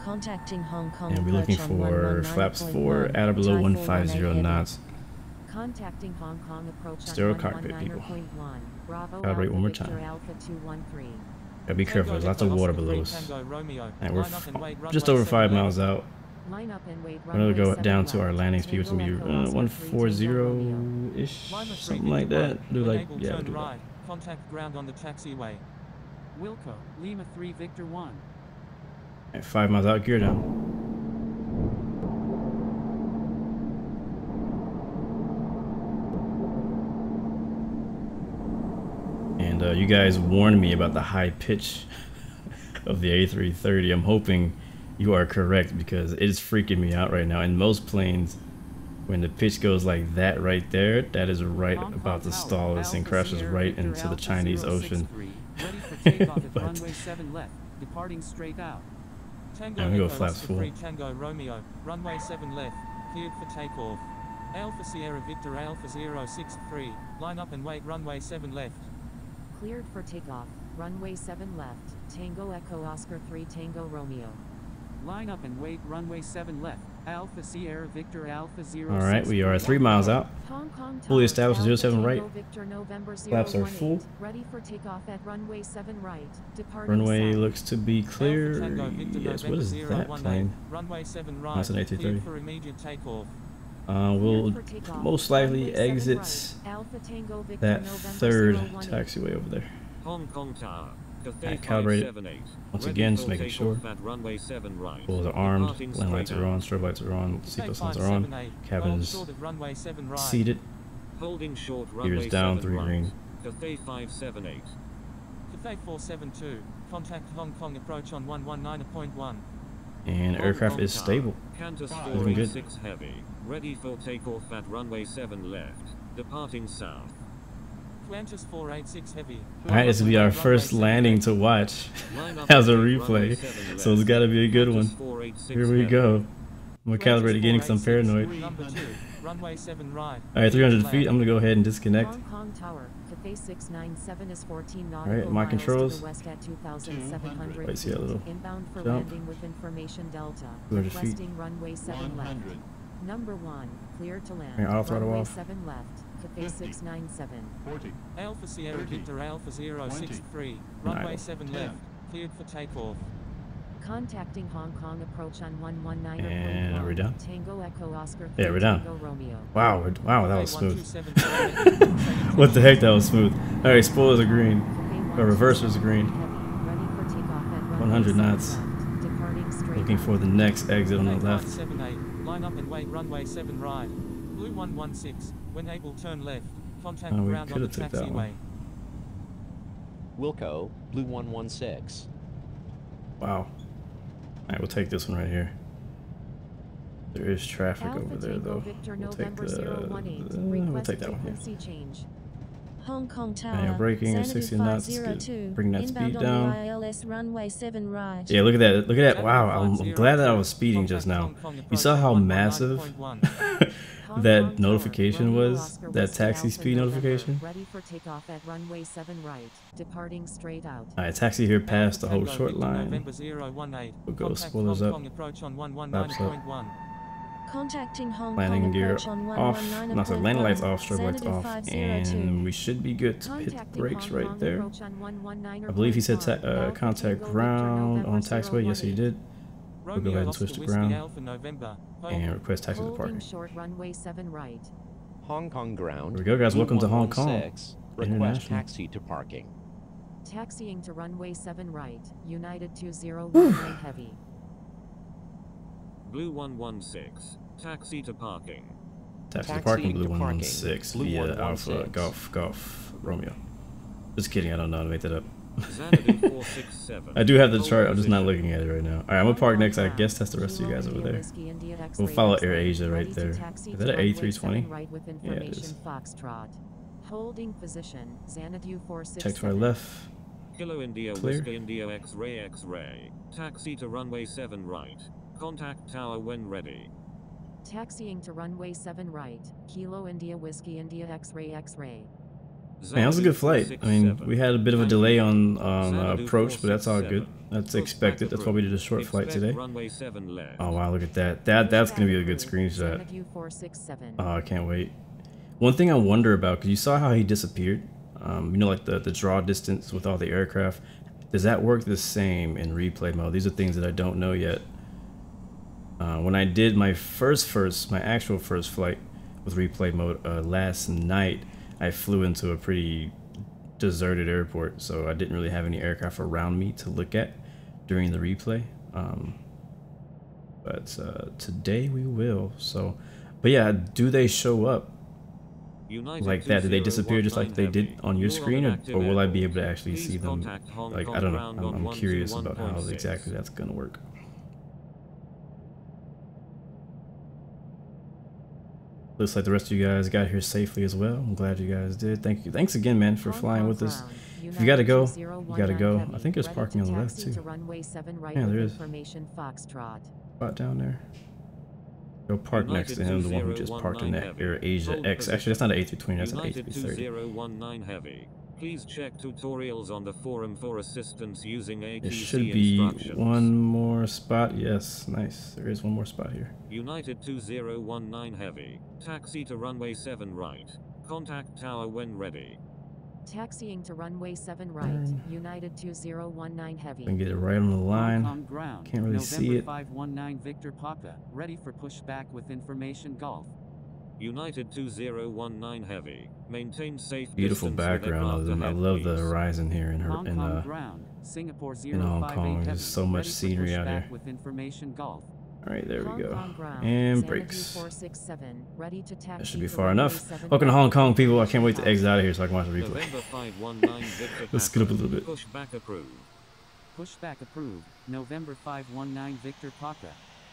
Contacting Hong Kong And we're looking approach on for flaps 4 at or below Type 150 418 knots. Contacting Hong Kong approach on Stereo cockpit, people. 119.1. Bravo Calibrate Alpha one more Victor time. Alpha 213. Gotta be careful, there's lots of water below us. Tango Romeo, And we're line up and wait, just runway over 5 7 miles out. Line up and wait. We're gonna go runway 7 down to left. our landing speed, which will be Tango Echo Oscar 3 Tango Romeo. 140-ish, Lima 3 something like Victor that. Do One, like, enable yeah, turn do that. right, contact ground on the taxiway. Wilco, Lima 3 Victor 1. Alright, 5 miles out, gear down. And you guys warned me about the high pitch of the A330. I'm hoping you are correct because it is freaking me out right now. In most planes, when the pitch goes like that right there, that is right Hong about Kong to Tower, stall us and Alpha crash us Sierra right Victor into the Alpha Chinese Ocean. 063, ready for takeoff at But- runway 7 left, departing straight out. Tango I'm gonna go Echo flaps Oscar full. 3 Tango Romeo, runway 7 left, cleared for takeoff. Alpha Sierra Victor Alpha 063, line up and wait runway 7 left. Cleared for takeoff. Runway 7 left. Tango Echo Oscar 3 Tango Romeo. Line up and wait runway 7 left, Alpha Sierra Victor Alpha 063. Alright, we are 3 miles out. Hong Kong Fully Tower, established, Alpha 07 Tango right. Victor November Flaps are 018, full. Ready for takeoff at runway 7 right. Departing Runway south. looks to be Alpha clear. Tango Victor Yes, what November is that 018, plane? runway 7 right, That's an cleared A330. for immediate takeoff. We'll Cleared for takeoff. most likely Runway 7 exit right. Alpha Tango Victor that November third 018. taxiway over there. Hong Kong Tower. Alright, calibrate it. 578. Once Ready again, for just making sure. takeoff at runway 7 right. Pulls are armed, Departing land lights straight are out. on, strobe lights are on, Cathay seatbelt signs are on, 578, cabin hold is short of runway 7 right. seated, Holding short gears runway down, 7 3 right. green. Cathay 578. Cathay 472, contact Hong Kong approach on 119.1. And Hong aircraft Kong is Tower. stable. Qantas Looking good. 486 heavy. Ready for takeoff at runway 7 left. Departing south. Qantas 486 heavy. Alright, this will be our Runway first 7 landing left. to watch Line up as a and take runway replay, 7 so it's left. gotta be a good Qantas one. 486 Here we heavy. go. I'm gonna Qantas calibrate again because I'm 486, paranoid. Number 2, runway 7 right. Alright, 300 Left. feet, I'm gonna go ahead and disconnect. Hong Kong Tower, Cathay 697 is 14 nautical Alright, my miles controls. to the west at 2,700 Wait, see that little Inbound for jump. landing with information Delta. 200 feet. Requesting runway 7 left. Number 1, clear to land. Alright, auto throttle runway off. 7 left. Cathay 697. Alpha Sierra Victor Alpha 063, runway Nice. 7 left, cleared for takeoff. Contacting Hong Kong approach on 119.1. And are we down? Tango Echo Oscar 3 Yeah, we're down. Tango Romeo. Wow, wow, that was smooth. 127. What the heck, that was smooth. Alright, spoilers are green. Cathay Or reversers are green. Heavy, ready for takeoff at runway 100 7 knots. left. Departing straight Looking out. for the next exit on the left. 578, line up and wait runway 7 right. Blue 116, when able turn left. Contact Oh, we ground on the coulda took that taxiway. one. Wilco, Blue 116. Wow. Alright, we'll take this one right here. There is traffic over there though. We'll take that one here. Hong Kong Tower. And you're braking at 60 knots. Bring that speed down. ILS runway 7 right. Yeah, look at that. Look at that. Wow, I'm glad that I was speeding just now. You saw how massive that notification was? That taxi speed notification? Ready for takeoff at runway 7 right. Departing straight out. Alright, taxi here past the whole short line. We'll go spoilers up. Laps up. Contacting Hong Landing Kong gear approach on off. No, so landing lights off, strobe lights Xanadu off, 502. and we should be good to hit brakes right there. I believe he said contact ground on taxiway. Yes, he did. We'll go ahead and switch to ground and request taxi to parking. Short runway 7 right. Hong Kong ground. Here we go, guys. Welcome to Hong Kong. Request taxi to parking. Taxiing to runway 7 right. United 2019 heavy. Blue 116. Taxi to parking. Taxi to parking, Blue 116 via Alpha Golf Romeo. Just kidding, I don't know how to make that up. I do have the chart, I'm just not looking at it right now. Alright, I'm gonna park next. I guess that's the rest of you guys over there. We'll follow AirAsia right there. Is that an A320? Yeah, it is. Holding position. Xanadu 467. Check to our left. Kilo India Clear. Whiskey India X-ray. Taxi to runway 7 right. Contact tower when ready. Taxiing to runway 7 right. Kilo India Whiskey India X-ray. Man, that was a good flight. I mean, we had a bit of a delay on approach, but that's all good. That's expected. That's why we did a short flight today. Oh wow, look at that. That's gonna be a good screenshot. Oh, I can't wait. One thing I wonder about, because you saw how he disappeared. You know, like the draw distance with all the aircraft. Does that work the same in replay mode? These are things that I don't know yet. When I did my actual first flight with replay mode last night, I flew into a pretty deserted airport, so I didn't really have any aircraft around me to look at during the replay. But today we will. So, but yeah, do they show up like that? Do they disappear just like they did on your screen, or will I be able to actually see them? Like, I don't know. I'm curious about how exactly that's gonna work. Looks like the rest of you guys got here safely as well. I'm glad you guys did. Thank you. Thanks again, man, for flying with us. If you gotta go, you gotta go. I think there's parking on the left too. Yeah, there is. Spot down there. Go park next to him, the one who just parked in that AirAsia X. Actually, that's not an A320, that's an A330. Heavy. Please check tutorials on the forum for assistance using ATC There should be one more spot. Yes, nice. There is one more spot here. United 2019 Heavy. Taxi to runway 7 right. Contact tower when ready. Taxiing to runway 7 right. United 2019 Heavy. We can get it right on the line. Can't really see it. 519 Victor Papa. Ready for pushback with information Golf. United 2019 Heavy. Maintain safe. Beautiful background of them. I love the horizon here in Hong Kong. There's so much scenery out here. Alright, there we go. And brakes. That should be far enough. Welcome to Hong Kong, people. I can't wait to exit out of here so I can watch the replay. Let's scoot up a little bit. Pushback approved. Pushback approved. November 519 Victor Papa.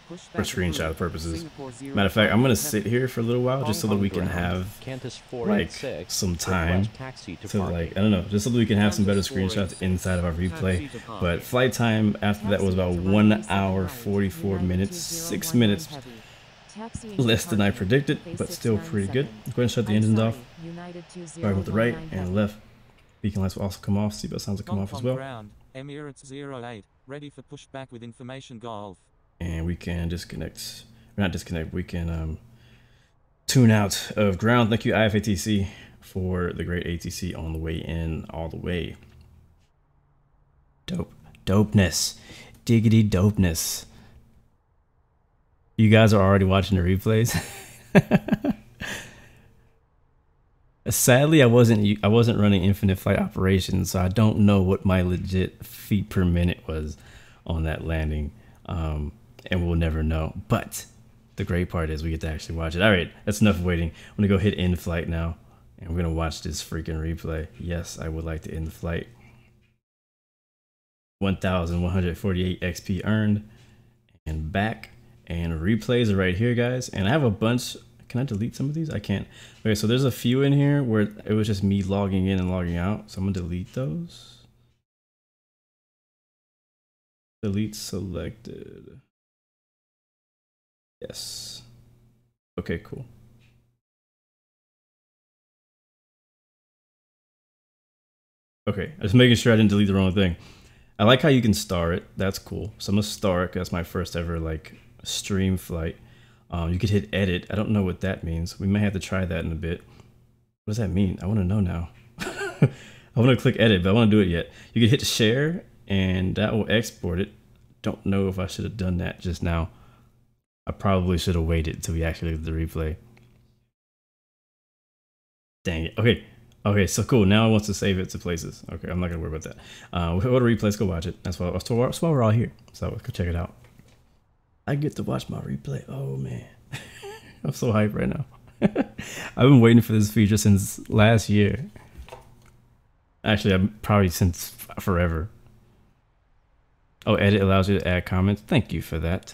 For screenshot purposes. Matter of fact, I'm gonna sit here for a little while just so that we can have like some time to like, I don't know, just so that we can have some better screenshots inside of our replay. But flight time after that was about 1 hour 44 minutes, 6 minutes less than I predicted, but still pretty good. Go ahead and shut the engines off. Starting with the right and left. Beacon lights will also come off. Seatbelt sounds will come off as well. Emirates 08, ready for pushback with information Golf. And we can disconnect, or not disconnect, we can tune out of ground. Thank you IFATC for the great ATC on the way in, all the way. Dopeness, diggity dopeness. You guys are already watching the replays. Sadly, I wasn't running infinite flight operations, so I don't know what my legit feet per minute was on that landing. And we'll never know. But the great part is we get to actually watch it. All right, that's enough waiting. I'm gonna go hit end flight now, and we're gonna watch this freaking replay. Yes, I would like to end the flight. 1,148 XP earned, and back And replays are right here, guys. And I have a bunch. Can I delete some of these? I can't. Okay, so there's a few in here where it was just me logging in and logging out. So I'm gonna delete those. Delete selected. Yes. Okay, cool. Okay, I'm just making sure I didn't delete the wrong thing. I like how you can star it. That's cool. So I'm gonna star it. That's my first ever like stream flight. You could hit edit. I don't know what that means. We may have to try that in a bit. What does that mean? I want to know now. I want to click edit, but I want to do it yet. You could hit share and that will export it. Don't know if I should have done that just now. I probably should have waited until we actually did the replay. Dang it. Okay. Okay, so cool. Now it wants to save it to places. Okay, I'm not gonna worry about that. We'll go to replay. Let's go watch it. That's why we're all here. So let's go check it out. I get to watch my replay. Oh man, I'm so hyped right now. I've been waiting for this feature since last year. Actually, I'm probably since forever. Oh, edit allows you to add comments. Thank you for that.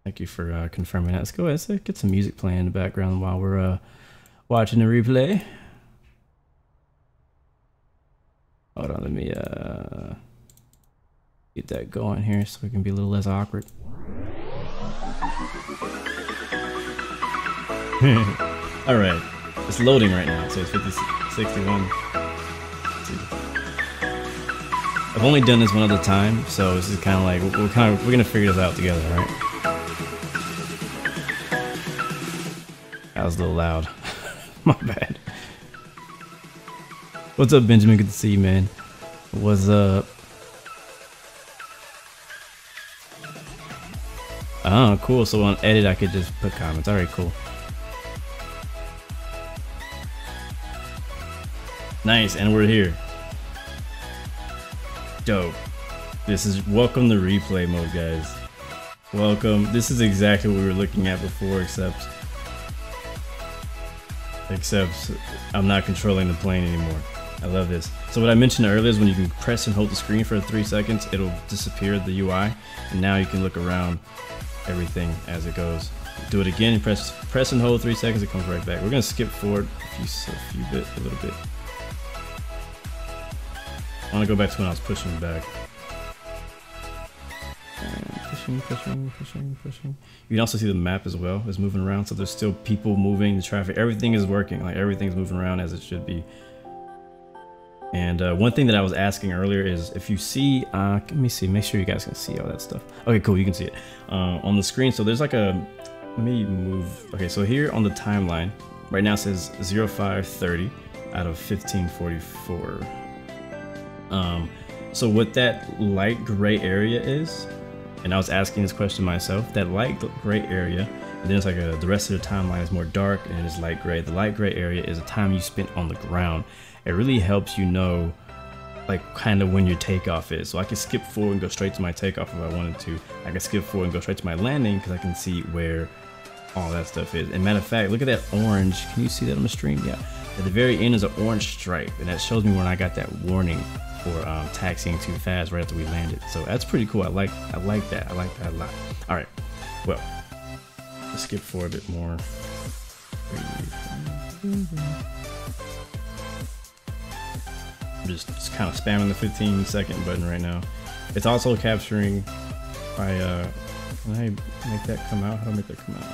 Thank you for confirming that. Let's go ahead. Let's get some music playing in the background while we're watching the replay. Hold on, let me get that going here so we can be a little less awkward. All right, it's loading right now, so it's 61. I've only done this one other time, so this is kind of like we're gonna figure this out together, right? That was a little loud. My bad. What's up, Benjamin? Good to see you, man. What's up? Oh, cool. So on edit, I could just put comments. All right, cool. Nice, and we're here. Dope. This is welcome to replay mode, guys. Welcome. This is exactly what we were looking at before, except I'm not controlling the plane anymore. I love this. So what I mentioned earlier is when you can press and hold the screen for 3 seconds, it'll disappear the UI, and now you can look around everything as it goes. Do it again, press and hold 3 seconds, it comes right back. We're gonna skip forward a little bit. I want to go back to when I was pushing back. And pushing. You can also see the map as well is moving around, so there's still people moving, the traffic, everything is working, like everything's moving around as it should be. And one thing that I was asking earlier is if you see, let me see, make sure you guys can see all that stuff. Okay, cool, you can see it on the screen. So there's like let me move. Okay, so here on the timeline, right now it says 0530 out of 1544. So what that light gray area is, and I was asking this question myself, that light gray area, and then it's like the rest of the timeline is more dark and it's light gray. The light gray area is the time you spent on the ground. It really helps you know like kind of when your takeoff is. So I can skip forward and go straight to my takeoff if I wanted to. I can skip forward and go straight to my landing because I can see where all that stuff is. And matter of fact, look at that orange. Can you see that on the stream? Yeah. At the very end is an orange stripe, and that shows me when I got that warning for taxiing too fast right after we landed. So that's pretty cool. I like that. I like that a lot. All right. Well, let's skip forward a bit more. I'm just kind of spamming the 15-second button right now. It's also capturing by can I make that come out? How do I make that come out?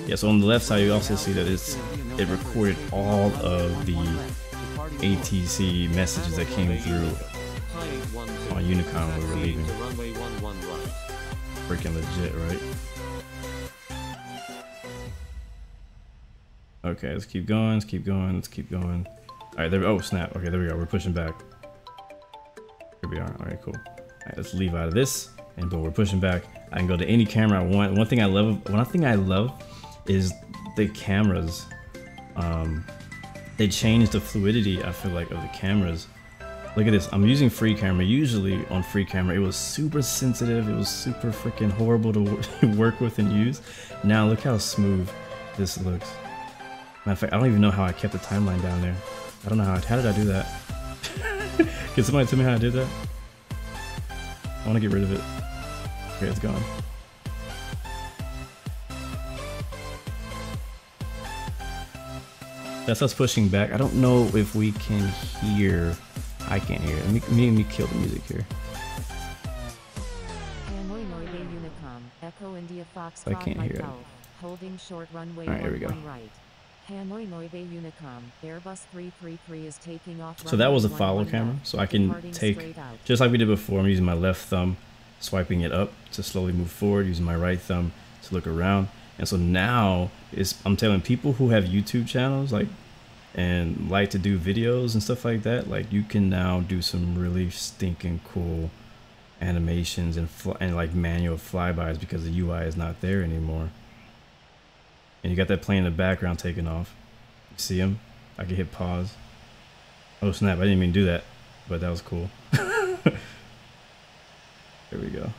Yeah, so on the left side you also see that it recorded all of the ATC messages that came through on Unicom when we were leaving. Freaking legit, right? Okay, let's keep going, let's keep going, let's keep going. Alright, there we go. Oh, snap. Okay, there we go. We're pushing back. Here we are. Alright, cool. Alright, let's leave out of this. And boom, we're pushing back. I can go to any camera I want. One thing I love is the cameras. They changed the fluidity, I feel like, of the cameras. Look at this. I'm using free camera. Usually on free camera, it was super sensitive. It was super freaking horrible to work with and use. Now look how smooth this looks. Matter of fact, I don't even know how I kept the timeline down there. I don't know how did I do that? Can somebody tell me how I did that? I want to get rid of it. Okay, it's gone. That's us pushing back. I don't know if we can hear. I can't hear it. Let me kill the music here. Hanoi Noide Unicom, Echo India Fox. I can't hear it. Holding short runway. All right, here we go. Right. Hanoi Noide Unicom, Airbus 333 is taking off. So that was a follow camera, so I can take, just like we did before, I'm using my left thumb, swiping it up to slowly move forward, using my right thumb to look around. And so now I'm telling people who have YouTube channels and like to do videos and stuff like that, like you can now do some really stinking cool animations and like manual flybys because the UI is not there anymore. And you got that plane in the background taking off. You see him? I can hit pause. Oh snap, I didn't even do that, but that was cool. There we go.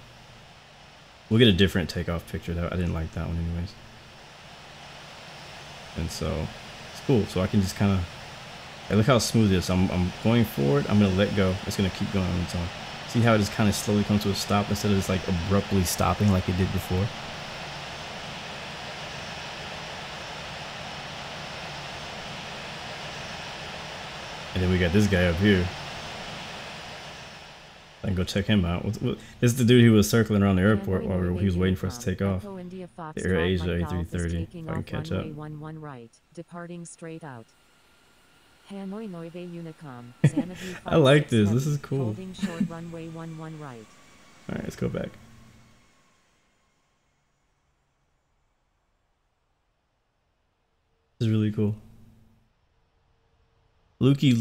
We'll get a different takeoff picture. I didn't like that one anyways. And so it's cool. So I can just kind of, hey, look how smooth it is. I'm going forward. I'm gonna let go. It's gonna keep going on its own. See how it just kind of slowly comes to a stop instead of just like abruptly stopping like it did before. And then we got this guy up here. I can go check him out. This is the dude who was circling around the airport while he was waiting for us to take off. The AirAsia A330. If I can catch up. Right, departing straight out. Hanoi Noide Unicom. I like this. This is cool. Holding short runway 11 right. All right, let's go back. This is really cool. Lukey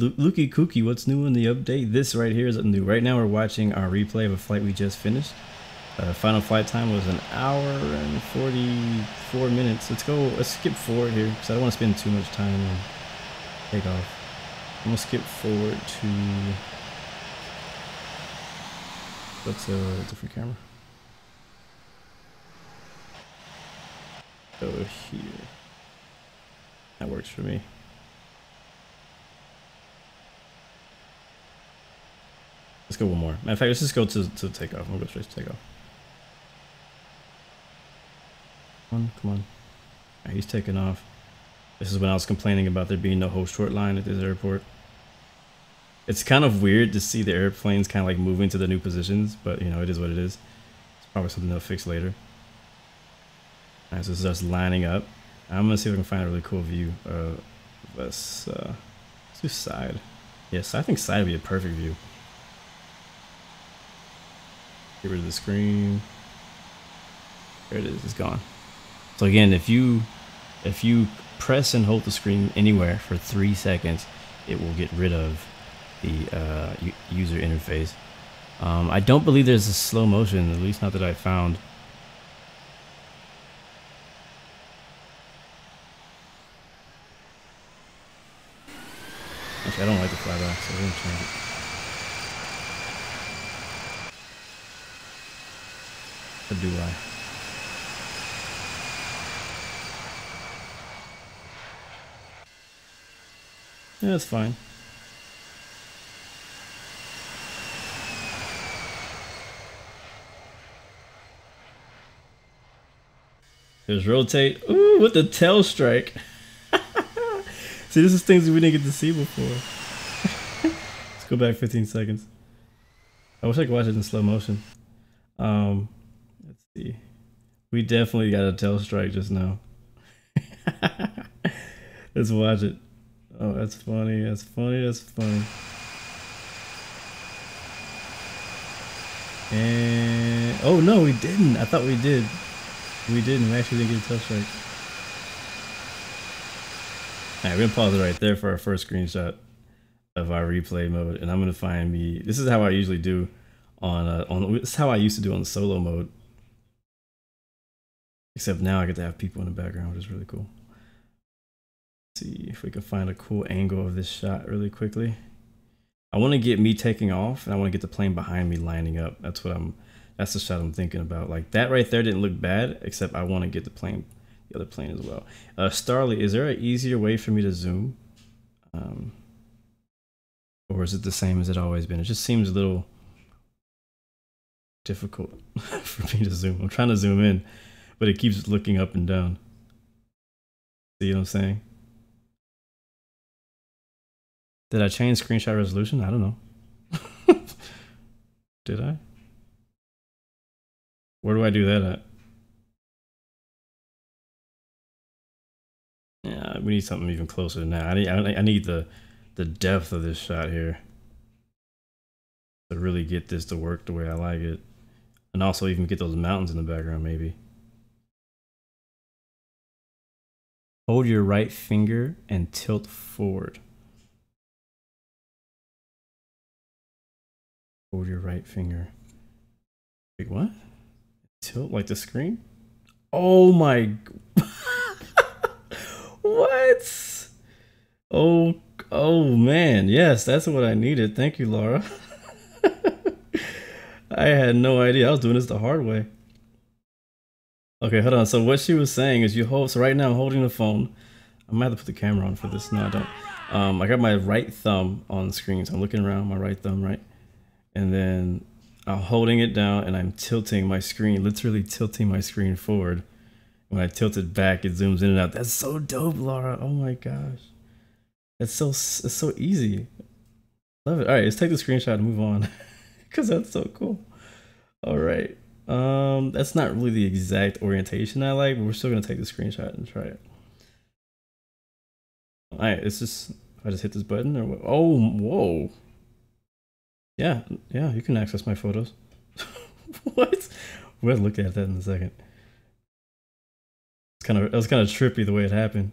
Kooky, what's new in the update? This right here is new. Right now we're watching our replay of a flight we just finished. Final flight time was 1 hour and 44 minutes. Let's skip forward here because I don't want to spend too much time on takeoff. I'm gonna skip forward to, what's a different camera? Over here. That works for me. Let's go one more. Matter of fact, let's just go to takeoff. We'll go straight to takeoff. Come on. All right, he's taking off. This is when I was complaining about there being no whole short line at this airport. It's kind of weird to see the airplanes kind of like moving to the new positions, but you know, it is what it is. It's probably something they'll fix later. All right, so this is us lining up. I'm gonna see if I can find a really cool view. Let's do side. Yes, I think side would be a perfect view. Get rid of the screen. There it is, it's gone. So again, if you press and hold the screen anywhere for 3 seconds, it will get rid of the user interface. I don't believe there's a slow motion, at least not that I found. Actually, I don't like the flyback, so I'm gonna change it. Or do I? Yeah, that's fine. There's rotate. Ooh, with the tail strike. See, this is things we didn't get to see before. Let's go back 15 seconds. I wish I could watch it in slow motion. Let's see. We definitely got a tail strike just now. Let's watch it. Oh, that's funny. That's funny. That's funny. And oh no, we didn't. I thought we did. We didn't. We actually didn't get a tail strike. Alright, we're gonna pause it right there for our first screenshot of our replay mode, and I'm gonna find me. This is how I usually do on this is how I used to do on solo mode. Except now I get to have people in the background, which is really cool. Let's see if we can find a cool angle of this shot really quickly. I want to get me taking off, and I want to get the plane behind me lining up. That's the shot I'm thinking about. Like that right there didn't look bad, except I want to get the other plane as well. Starly, is there an easier way for me to zoom? Or is it the same as it always been? It just seems a little difficult for me to zoom. I'm trying to zoom in, but it keeps looking up and down. See what I'm saying? Did I change screenshot resolution? I don't know. Did I? Where do I do that at? Yeah, we need something even closer than that. I need the depth of this shot here to really get this to work the way I like it. And also even get those mountains in the background, maybe. Hold your right finger and tilt forward. Hold your right finger. Wait, what? Tilt like the screen? Oh my... What? Oh man, yes, that's what I needed. Thank you, Laura. I had no idea. I was doing this the hard way. Okay, hold on. So what she was saying is you hold, so right now I'm holding the phone. I might have to put the camera on for this. No, I don't. I got my right thumb on the screen, so I'm looking around, my right thumb, right? And then I'm holding it down and I'm tilting my screen, literally tilting my screen forward. When I tilt it back, it zooms in and out. That's so dope, Laura. Oh my gosh. It's so easy. Love it. All right, let's take the screenshot and move on because that's so cool. All right. That's not really the exact orientation I like, but we're still going to take the screenshot and try it. All right, it's just, if I just hit this button or what? Oh, whoa. Yeah, you can access my photos. What? We'll look at that in a second. It was kind of trippy the way it happened.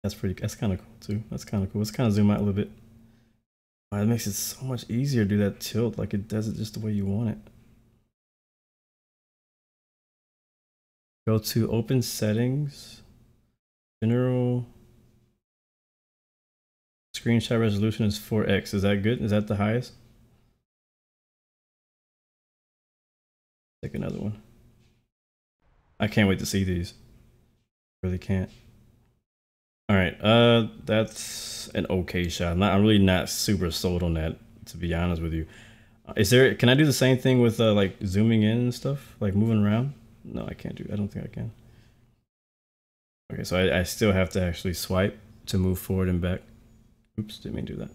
That's kind of cool too. That's kind of cool. Let's kind of zoom out a little bit. It makes it so much easier to do that tilt, like it does it just the way you want it. Go to open settings, general, screenshot resolution is 4x. Is that good? Is that the highest? Take another one. I can't wait to see these. Really can't. All right, that's an okay shot. I'm really not super sold on that, to be honest with you. Can I do the same thing with like zooming in and stuff, like moving around? No, I can't do. I don't think I can. Okay, so I still have to actually swipe to move forward and back. Oops, didn't mean to do that.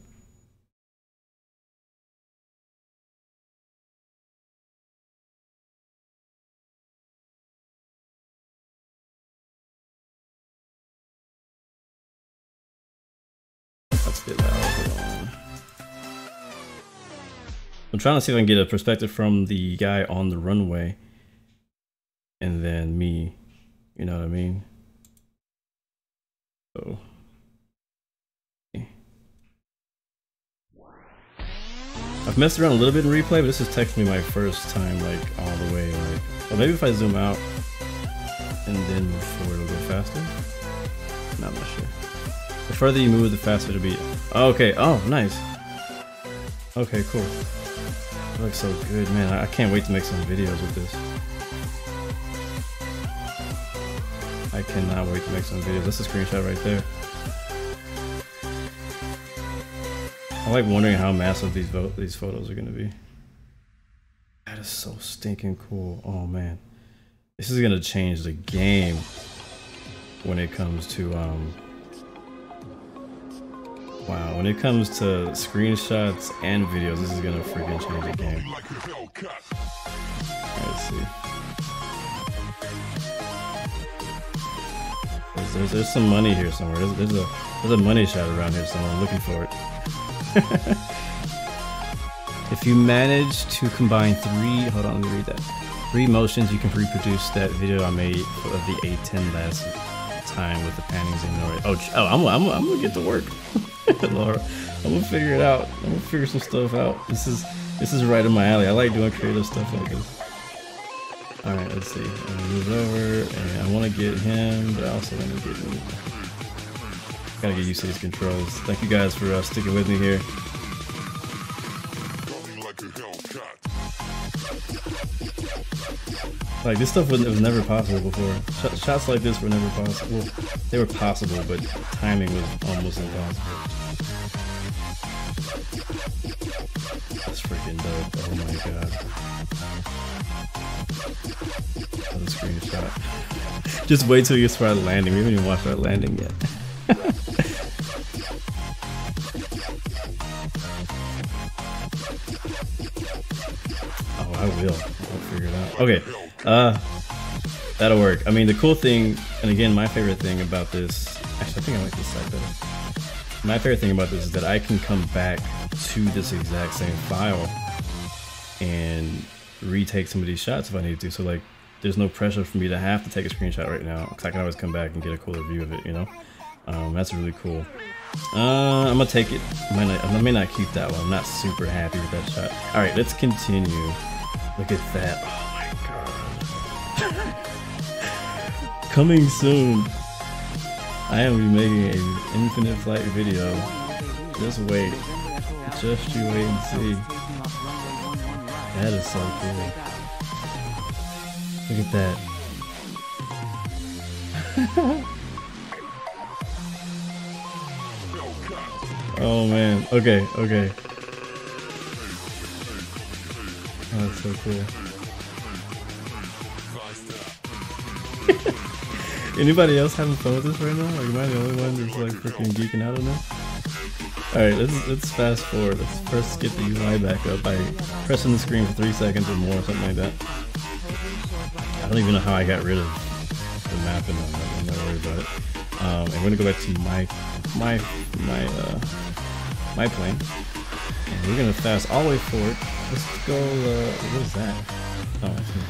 I'm trying to see if I can get a perspective from the guy on the runway and then me, you know what I mean? So I've messed around a little bit in replay, but this is technically my first time like all the way, like, so maybe if I zoom out and then move forward a little bit faster. No, I'm not sure. The further you move, the faster to beat. Okay, oh, nice. Okay, cool. It looks so good, man. I can't wait to make some videos with this. I cannot wait to make some videos. That's a screenshot right there. I like wondering how massive these photos are gonna be. That is so stinking cool. Oh man. This is gonna change the game when it comes to wow, when it comes to screenshots and videos, this is gonna freaking change the game. Let's see. There's some money here somewhere. There's a money shot around here somewhere. I'm looking for it. If you manage to combine hold on, let me read that. 3 motions, you can reproduce that video I made of the A10 last time with the pannings and NORI. Oh, I'm gonna get to work. Laura, I'm gonna figure it out. I'm gonna figure some stuff out. This is right in my alley. I like doing creative stuff like this. All right, let's see. I'm gonna move over, and I want to get him, but I also want to get me. Gotta get used to these controls. Thank you guys for sticking with me here. Like, this stuff was never possible before. Shots like this were never possible. Well, they were possible, but timing was almost impossible. That's freaking dope. Oh my god. Another screenshot. Just wait till you start landing. We haven't even watched our landing yet. I will. I'll figure it out. Okay, that'll work. I mean, the cool thing, and again, my favorite thing about this, actually, I think I like this side better. My favorite thing about this is that I can come back to this exact same file and retake some of these shots if I need to. So like, there's no pressure for me to have to take a screenshot right now, because I can always come back and get a cooler view of it, you know? That's really cool. I'm gonna take it. I may not keep that one. I'm not super happy with that shot. All right, let's continue. Look at that. Oh my god. Coming soon. I am be making an infinite flight video. Just wait. Just you wait and see. That is so cool. Look at that. Oh man. Okay, okay. Oh, that's so cool. Anybody else having fun with this right now? Like, am I the only one that's like freaking geeking out on this? Alright, let's fast forward. Let's first get the UI back up by pressing the screen for 3 seconds or more, something like that. I don't even know how I got rid of the mapping on that. I'm not worried about it. And we're gonna go back to my plane. And we're gonna fast all the way forward. Let's go. What is that? Oh, I see.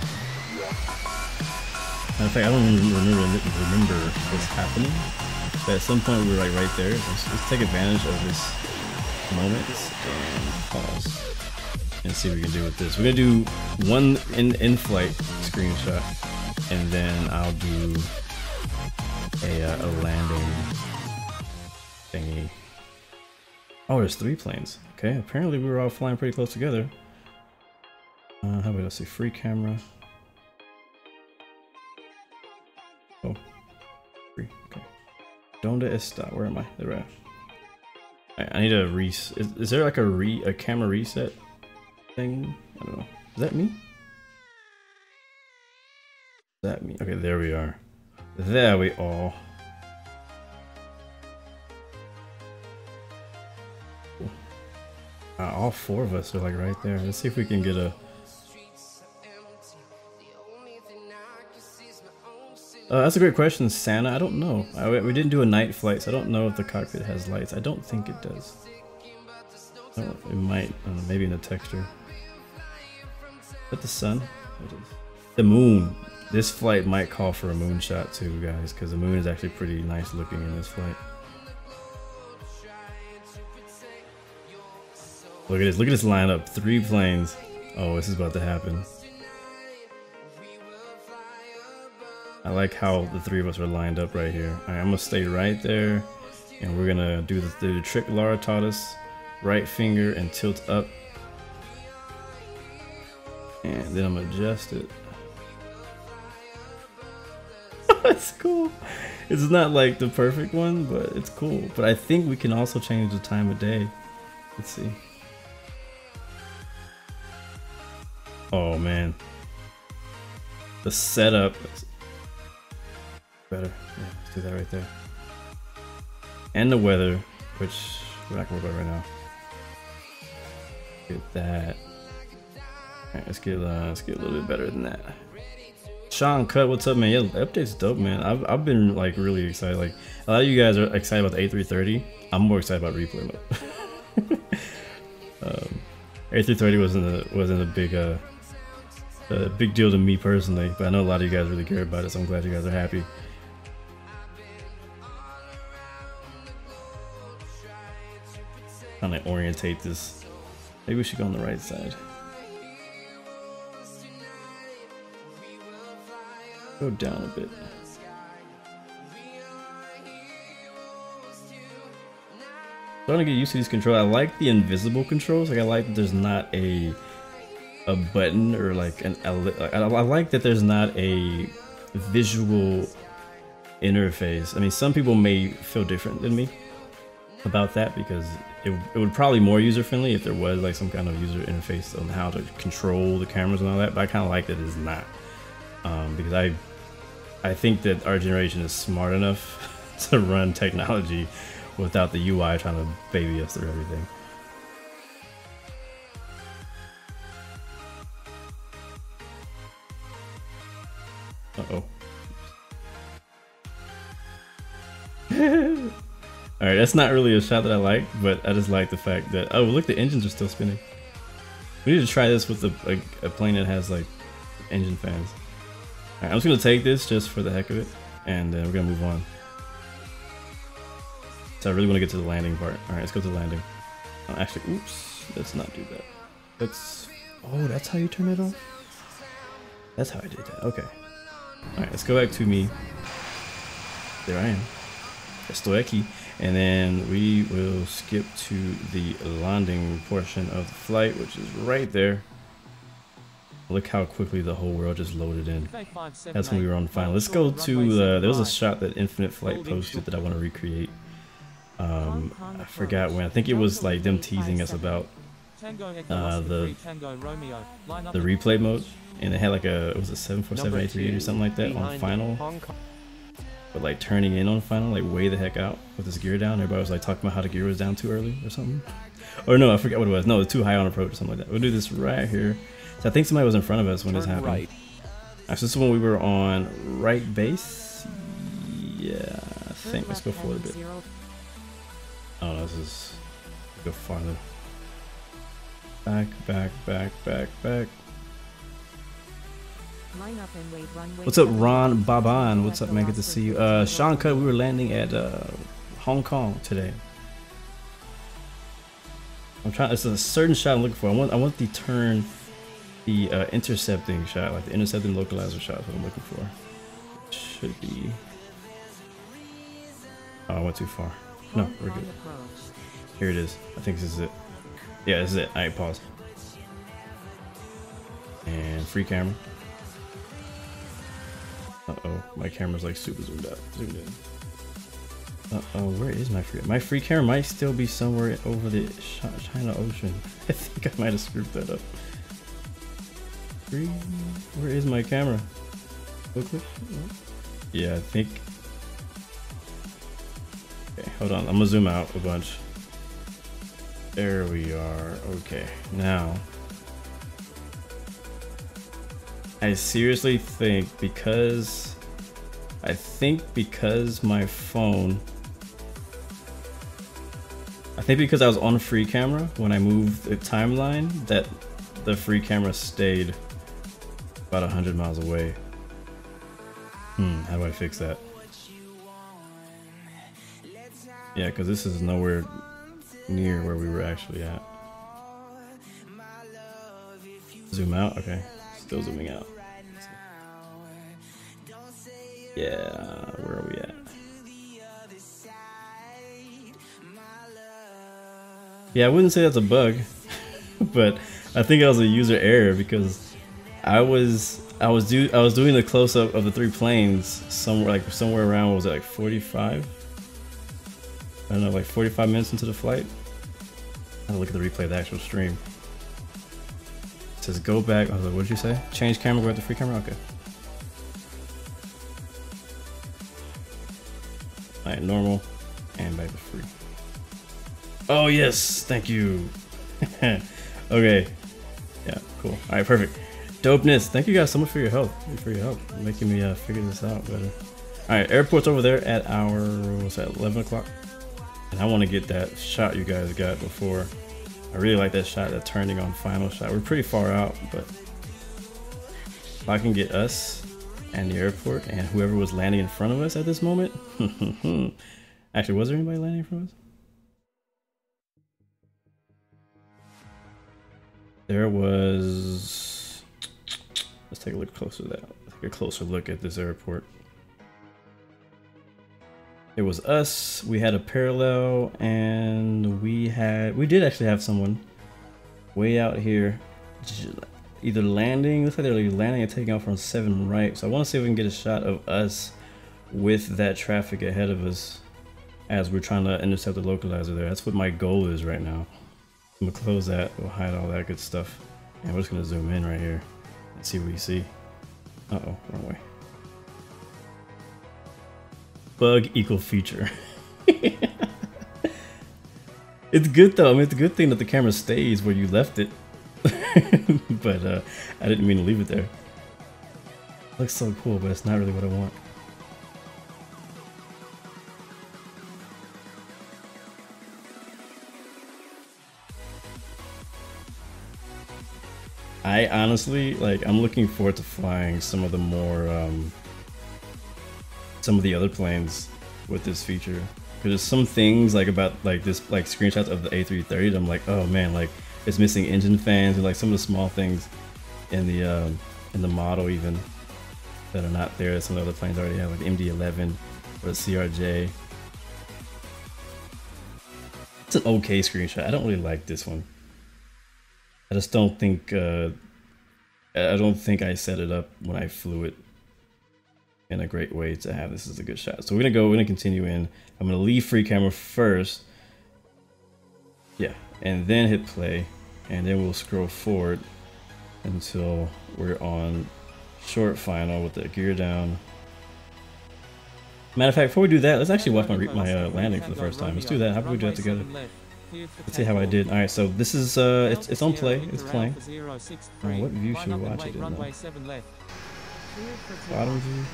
Matter of fact, I don't even remember what's happening. But at some point we were like right there. Let's take advantage of this moment and pause and see what we can do with this. We're gonna do one in-flight screenshot, and then I'll do a landing thingy. Oh, there's 3 planes. Okay, apparently we were all flying pretty close together. How about, let's see, free camera. Oh, free. Okay. Donde está? Where am I? There. I need a is there like a camera reset thing? I don't know. Is that me? Is that me? Okay, there we are. There we are. Cool. All 4 of us are like right there. Let's see if we can get a. That's a great question, Santa. I don't know. We didn't do a night flight, so I don't know if the cockpit has lights. I don't think it does. Oh, it might. I don't know, maybe in the texture. Is that the sun? The moon. This flight might call for a moon shot too, guys, because the moon is actually pretty nice looking in this flight. Look at this. Look at this lineup. 3 planes. Oh, this is about to happen. I like how the 3 of us are lined up right here. Alright, I'm gonna stay right there, and we're gonna do the trick Laura taught us. Right finger and tilt up, and then I'm gonna adjust it. It's cool. It's not like the perfect one, but it's cool. But I think we can also change the time of day. Let's see. Oh man, the setup. Better. Yeah, let's do that right there. And the weather, which we're not gonna worry about right now. Get that. Alright, let's get a little bit better than that. Sean Cut, what's up, man? Yeah, the update's dope, man. I've been like really excited. Like a lot of you guys are excited about the A330. I'm more excited about replay mode. A330 wasn't a big deal to me personally, but I know a lot of you guys really care about it, so I'm glad you guys are happy. Trying to orientate this. Maybe we should go on the right side. Go down a bit. Starting to get used to these controls. I like the invisible controls. Like I like that there's not a button or like I like that there's not a visual interface. I mean, some people may feel different than me about that because it would probably be more user friendly if there was like some kind of user interface on how to control the cameras and all that. But I kind of like that it's not, because I think that our generation is smart enough to run technology without the UI trying to baby us through everything. Alright, that's not really a shot that I like, but I just like the fact that, oh look, the engines are still spinning. We need to try this with a plane that has like engine fans. Alright, I'm just gonna take this just for the heck of it, and then we're gonna move on. So I really want to get to the landing part. Alright, let's go to the landing. Oh, actually, oops, let's not do that. Let's, oh, that's how you turn it off? That's how I did that, okay. Alright, let's go back to me. There I am. Estoy aquí. And then we will skip to the landing portion of the flight, which is right there. Look how quickly the whole world just loaded in. That's when we were on final. Let's go to, there was a shot that Infinite Flight posted that I want to recreate. I forgot when. I think it was like them teasing us about the replay mode. And it had like a, it was a 747 A330 or something like that on final. But like turning in on final, like way the heck out with his gear down. Everybody was like talking about how the gear was down too early or something. Or no, I forgot what it was. No, it was too high on approach or something like that. We'll do this right here. So I think somebody was in front of us when this happened. Right. Actually, this is when we were on right base. Yeah, I think. Let's go forward a bit. Oh, this is, go farther. Back, back, back, back, back. What's up, Ron Baban? What's up, man? Good to see you. Sean Cut, we were landing at Hong Kong today. I'm trying. It's a certain shot I'm looking for. I want the turn, the intercepting shot, like the intercepting localizer shot. Is what I'm looking for. Should be. Oh, I went too far. No, we're good. Here it is. I think this is it. Yeah, this is it. Alright, pause. And free camera. Uh-oh, my camera's like super zoomed out. Zoomed in. Uh-oh, where is my free? My free camera might still be somewhere over the China Ocean. I think I might have screwed that up. Free? Where is my camera? Look. Yeah, I think. Okay, hold on. I'm gonna zoom out a bunch. There we are. Okay, now. I seriously think because my phone, I think because I was on free camera when I moved the timeline, that the free camera stayed about 100 miles away. How do I fix that? Yeah, because this is nowhere near where we were actually at. Zoom out, okay. Still zooming out. Yeah, where are we at? Yeah, I wouldn't say that's a bug, but I think it was a user error because I was doing the close up of the three planes somewhere around, what was it, like 45? I don't know, like 45 minutes into the flight. I'll look at the replay of the actual stream. It says go back. I was like, what did you say? Change camera, go back to free camera? Okay. Alright, normal. And back to free. Oh yes, thank you. Okay. Yeah, cool. Alright, perfect. Dopeness. Thank you guys so much for your help. Making me figure this out better. Alright, airport's over there at our, what's that, 11 o'clock? And I want to get that shot you guys got before. I really like that shot, that turning on final shot. We're pretty far out, but if I can get us and the airport and whoever was landing in front of us at this moment. Actually, was there anybody landing in front of us? There was. Let's take a look closer at that. Take a closer look at this airport. It was us, we had a parallel, and we did actually have someone way out here either landing, looks like they're landing and taking off from 7 right. So I want to see if we can get a shot of us with that traffic ahead of us as we're trying to intercept the localizer there. That's what my goal is right now. I'm gonna close that, we'll hide all that good stuff. And we're just gonna zoom in right here and see what we see. Uh-oh, wrong way. Bug equal feature. It's good though. I mean, it's a good thing that the camera stays where you left it. But I didn't mean to leave it there. Looks so cool, but it's not really what I want. I honestly, like, I'm looking forward to flying some of the more, some of the other planes with this feature. Because there's some things, like, about, like, this, like, screenshots of the A330 that I'm like, oh man, like, it's missing engine fans and, like, some of the small things in the model even that are not there that some of the other planes already have, like the MD-11 or the CRJ. It's an okay screenshot. I don't really like this one. I just don't think I set it up when I flew it in a great way to have this as a good shot. So we're gonna continue in. I'm gonna leave free camera first. Yeah, and then hit play, and then we'll scroll forward until we're on short final with the gear down. Matter of fact, before we do that, let's actually watch my landing for the first time. Let's do that. How about we do that together? Let's see how I did. All right, so this is it's on play. It's playing. What view should we watch it in? Bottom view.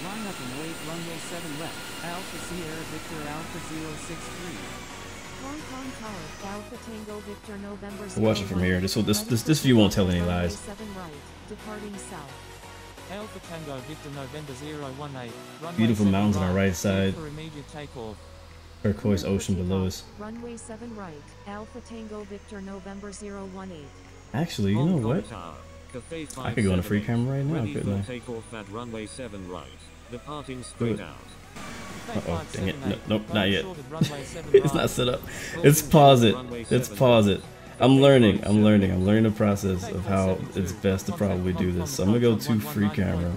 Line up and wait, runway 7 left, Alpha Sierra Victor Alpha 063. Hong Kong Tower, Alpha Tango Victor November. We'll watch it from here. This view won't tell any lies. Departing south. Alpha Tango Victor November 018. Beautiful mountains on our right side. For immediate takeoff. Turquoise ocean below us. Runway 7 right, Alpha Tango Victor November 018. Actually, you know what? I could go on a free camera right now, couldn't I? Takeoff at runway 7 right. Departing straight out. Uh-oh, dang it. No, nope, not yet. It's not set up. Let's pause it. Let's pause it. I'm learning the process of how it's best to probably do this. So I'm gonna go to free camera.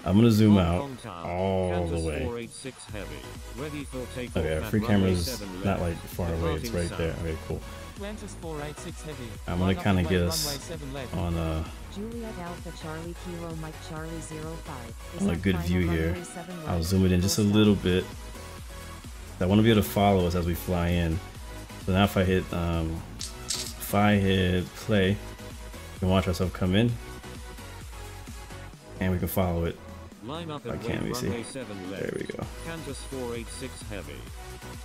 I'm gonna zoom out all the way. Okay, free camera is not like far away, it's right there. Okay, cool. I'm gonna kind of get us on Juliet Alpha Charlie Kilo Mike Charlie 05. on a good view here. I'll zoom it in just a little bit. I want to be able to follow us as we fly in. So now if I hit play, we can watch ourselves come in, and we can follow it. Line up Why can't we see? There we go. Qantas 486 heavy.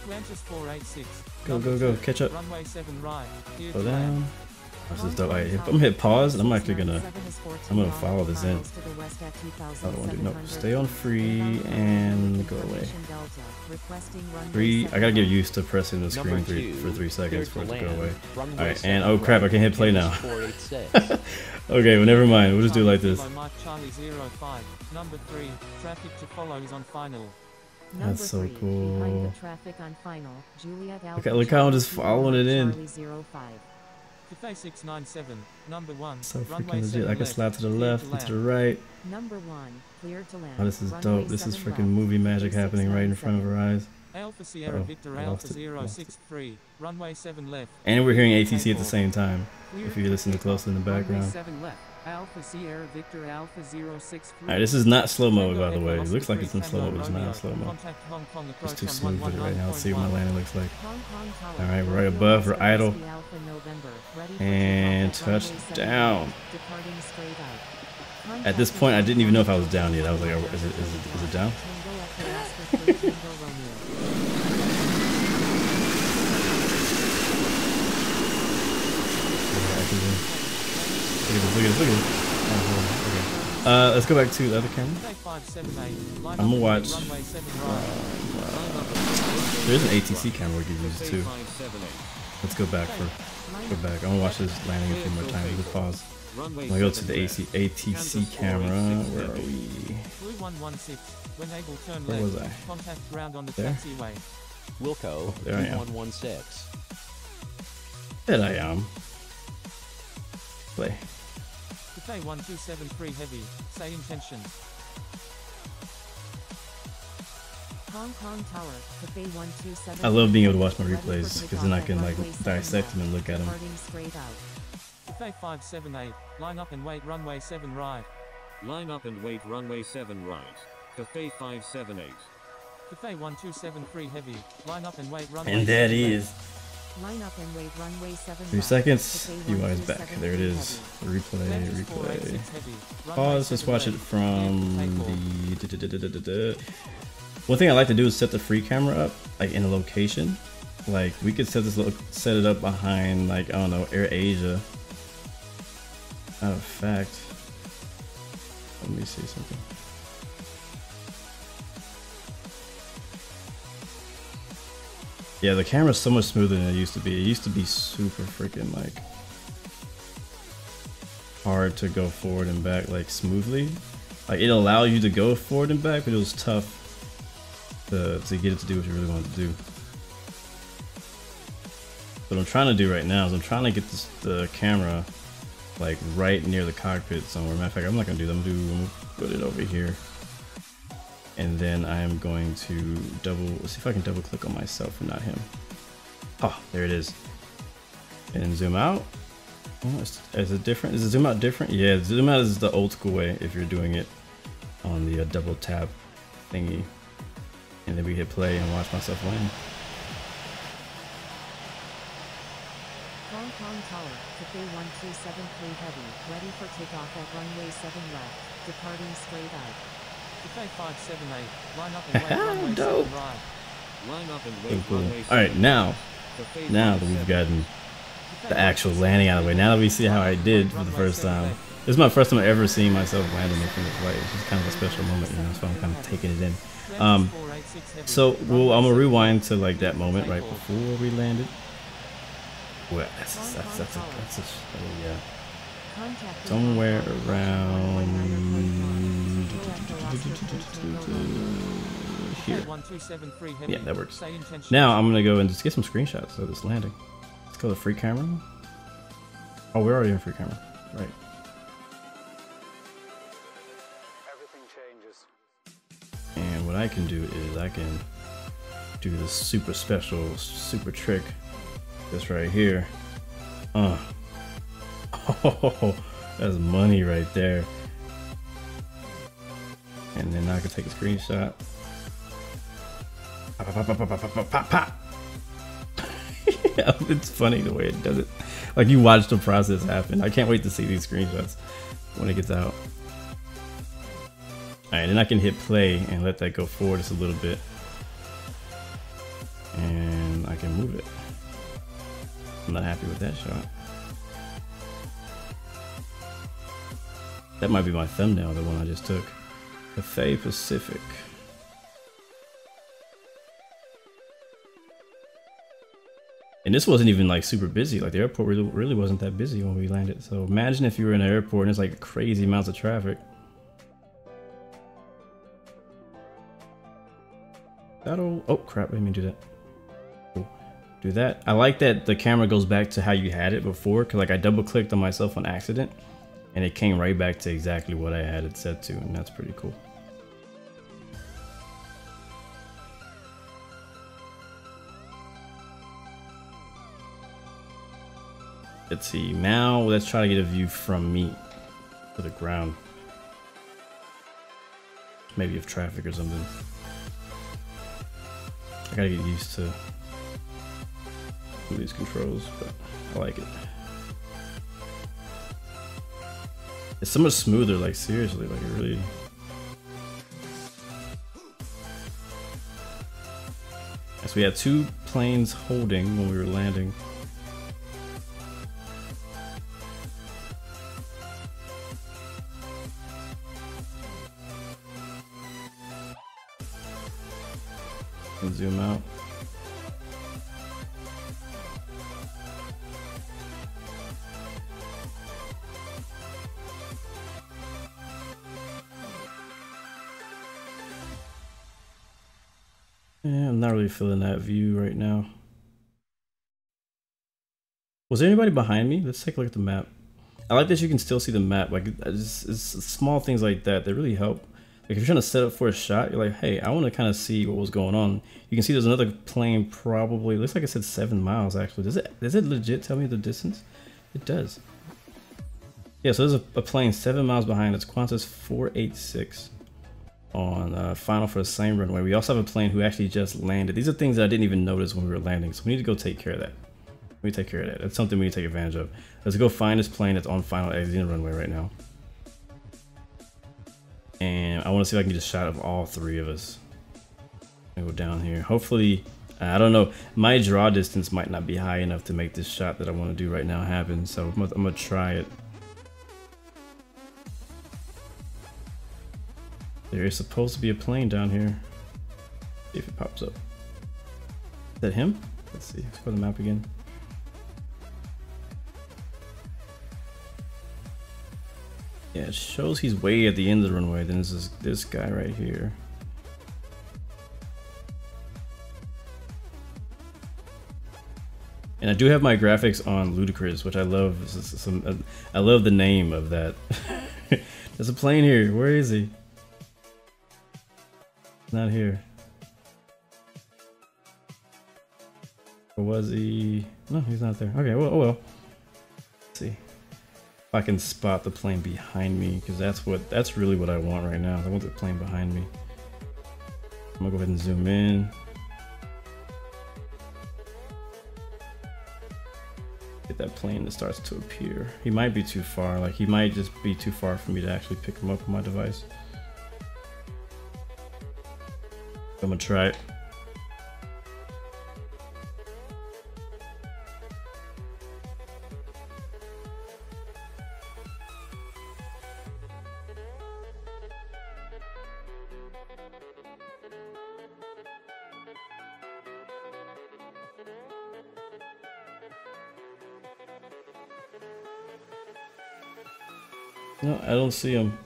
Qantas 486. Go, go, go. Catch up. Runway 7 right. Go down. This is dope. Right, I'm gonna hit pause, and I'm actually gonna follow this in. I don't want to do no. Stay on free and go away. Free. I gotta get used to pressing the screen for 3 seconds for it to go away. All right, and oh crap, I can hit play now. Okay, well never mind. We'll just do it like this. Number 3, traffic to follow is on final. That's so cool. Look how I'm just following it in. Cafe 697, number 1. So freaking legit. I can slap to the left and to the right. Number 1, clear to land. Oh, this is dope. This is freaking movie magic happening right in front of our eyes. Alpha Sierra Victor Alpha 063, runway 7 left. And we're hearing ATC at the same time, if you listen to close in the background. Alpha Sierra Victor Alpha 063. Alright, this is not slow-mo, by the way. It looks like it's in slow-mo, but it's not slow-mo. It's too smooth with it right now. Let's see what my landing looks like. Alright, we're right above, we're idle. And touchdown. At this point, I didn't even know if I was down yet. I was like, oh, is it down? Look at this. Let's go back to the other camera. I'm gonna watch. There's an ATC camera we could use too. Let's go back. I'm gonna watch this landing a few more times. We'll pause. I'm gonna go to the ATC camera. Where are we? Where was I? There. Wilco, there I am. 116. There I am. Play. Cafe 1273 heavy, say intention. Hong Kong Tower, Cafe 127. I love being able to watch my replays because then I can like dissect them and look at them. Cafe 578, line up and wait runway 7 right. Line up and wait runway 7 right. Cafe 578. Cafe 1273 heavy, line up and wait runway. And that is. Line up and wait runway 7 3 seconds. UI is back. There it is. Replay. Pause. Let's watch it from the. One thing I like to do is set the free camera up like in a location Like we could set it up behind, like, I don't know, Air Asia. Matter of fact, let me see something. Yeah, the camera's so much smoother than it used to be. It used to be super freaking like hard to go forward and back like smoothly. Like it allowed you to go forward and back, but it was tough to get it to do what you really wanted to do. What I'm trying to do right now is I'm trying to get the camera like right near the cockpit somewhere. Matter of fact, I'm not gonna do that. I'm gonna put it over here, and then I am going to let's see if I can double click on myself and not him. Oh, there it is. And zoom out. Oh, is it different? Is the zoom out different? Yeah, the zoom out is the old school way if you're doing it on the double tap thingy. And then we hit play and watch myself land. Hong Kong Tower, Cathay 1273 Heavy, ready for takeoff at runway 7 left, departing straight out. Cathay 578, line up and wait runway 7 right. Line up and wait Cool. runway 7 Alright, now that we've gotten the actual landing out of the way, now that we see how I did for the first time. This is my first time ever seeing myself landing in the flight. It's just kind of a special moment, you know, so I'm kind of taking it in. So I'm gonna rewind to like that moment right before we landed. Well, that's yeah. Somewhere around here. Yeah, that works. Now I'm gonna go and just get some screenshots of this landing. Let's go to free camera. Oh, we're already in free camera, right? Everything changes. And what I can do is I can do this super special, super trick. This right here. Oh, that's money right there. And then I can take a screenshot. Pop. It's funny the way it does it. Like you watch the process happen. I can't wait to see these screenshots when it gets out. Alright, then I can hit play and let that go forward just a little bit. And I can move it. I'm not happy with that shot. That might be my thumbnail, the one I just took. Cathay Pacific. And this wasn't even like super busy. Like the airport really wasn't that busy when we landed. So imagine if you were in an airport and there's like crazy amounts of traffic. Oh crap, I didn't mean to do that. Cool. Do that. I like that the camera goes back to how you had it before, because like I double clicked on myself on accident and it came right back to exactly what I had it set to, and that's pretty cool. Let's see, now let's try to get a view from me to the ground. Maybe of traffic or something. I gotta get used to these controls, but I like it. It's so much smoother, like seriously, like it really. So we had two planes holding when we were landing. And zoom out. Yeah, I'm not really feeling that view right now. Was there anybody behind me? Let's take a look at the map. I like that you can still see the map. Like it's small things like that that really help. Like if you're trying to set up for a shot, you're like, hey, I want to kind of see what was going on. You can see there's another plane, probably looks like it said 7 miles actually. Does it legit tell me the distance? It does. Yeah, so there's a plane 7 miles behind. It's Qantas 486 on final for the same runway. We also have a plane who actually just landed. These are things that I didn't even notice when we were landing, so we need to go take care of that. We take care of that. That's something we need to take advantage of. Let's go find this plane that's on final exiting runway right now. And I want to see if I can get a shot of all three of us. I'll go down here. Hopefully I don't know. My draw distance might not be high enough to make this shot that I want to do right now happen. So I'm gonna try it. There is supposed to be a plane down here. See if it pops up. Is that him? Let's see. Let's go to the map again. Yeah, it shows he's way at the end of the runway. Then this is this guy right here. And I do have my graphics on ludicrous, which I love. I love the name of that. There's a plane here. Where is he? Not here. Or was he? No, he's not there. Okay, well, oh well. Let's see if I can spot the plane behind me, because that's really what I want right now. I want the plane behind me. I'm gonna go ahead and zoom in. Get that plane that starts to appear. He might be too far. Like, he might just be too far for me to actually pick him up on my device. I'm gonna try it. No, I don't see him.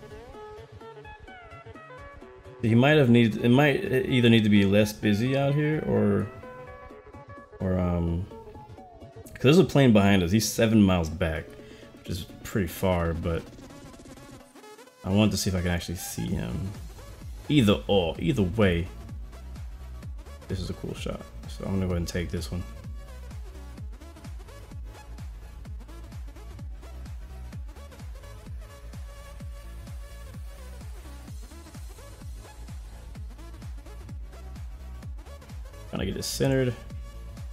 He might have needed. It might either need to be less busy out here, or because there's a plane behind us. He's 7 miles back, which is pretty far. But I want to see if I can actually see him. Either way, this is a cool shot. So I'm gonna go ahead and take this one. Trying to get it centered.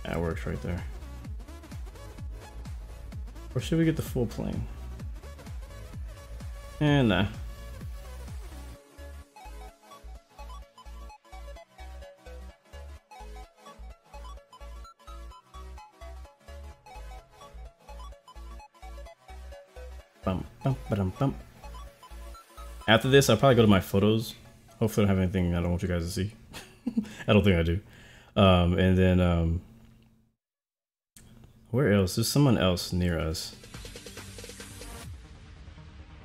That works right there. Or should we get the full plane? And nah. Bum, bum, ba-dum, bum. After this, I'll probably go to my photos. Hopefully I don't have anything I don't want you guys to see. I don't think I do. And then where else? There's someone else near us.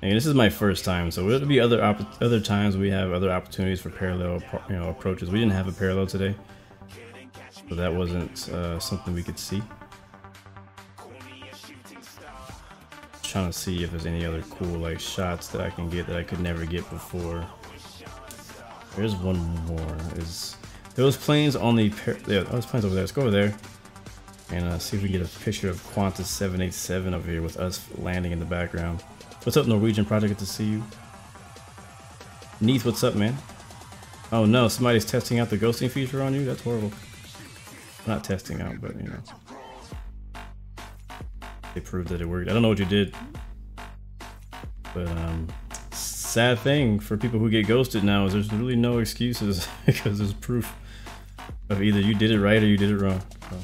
And this is my first time, so it'll be other times we have other opportunities for parallel, approaches. We didn't have a parallel today, so that wasn't something we could see. Trying to see if there's any other cool like shots that I can get that I could never get before. There's one more. Is those planes on the those planes over there? Let's go over there and see if we can get a picture of Qantas 787 over here with us landing in the background. What's up, Norwegian Project? Good to see you. Neith, what's up, man? Oh no, somebody's testing out the ghosting feature on you? That's horrible. Not testing out, but you know. They proved that it worked. I don't know what you did. But sad thing for people who get ghosted now is there's really no excuses because there's proof of either you did it right or you did it wrong. So.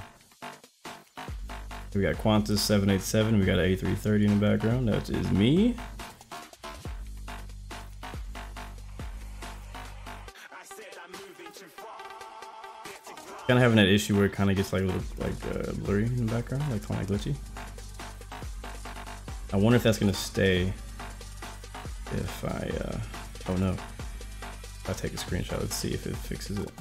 We got Qantas 787, we got an A330 in the background. That is me. Kind of having that issue where it kind of gets like a little blurry in the background, like kind of glitchy. I wonder if that's gonna stay if I oh no, if I take a screenshot. Let's see if it fixes it.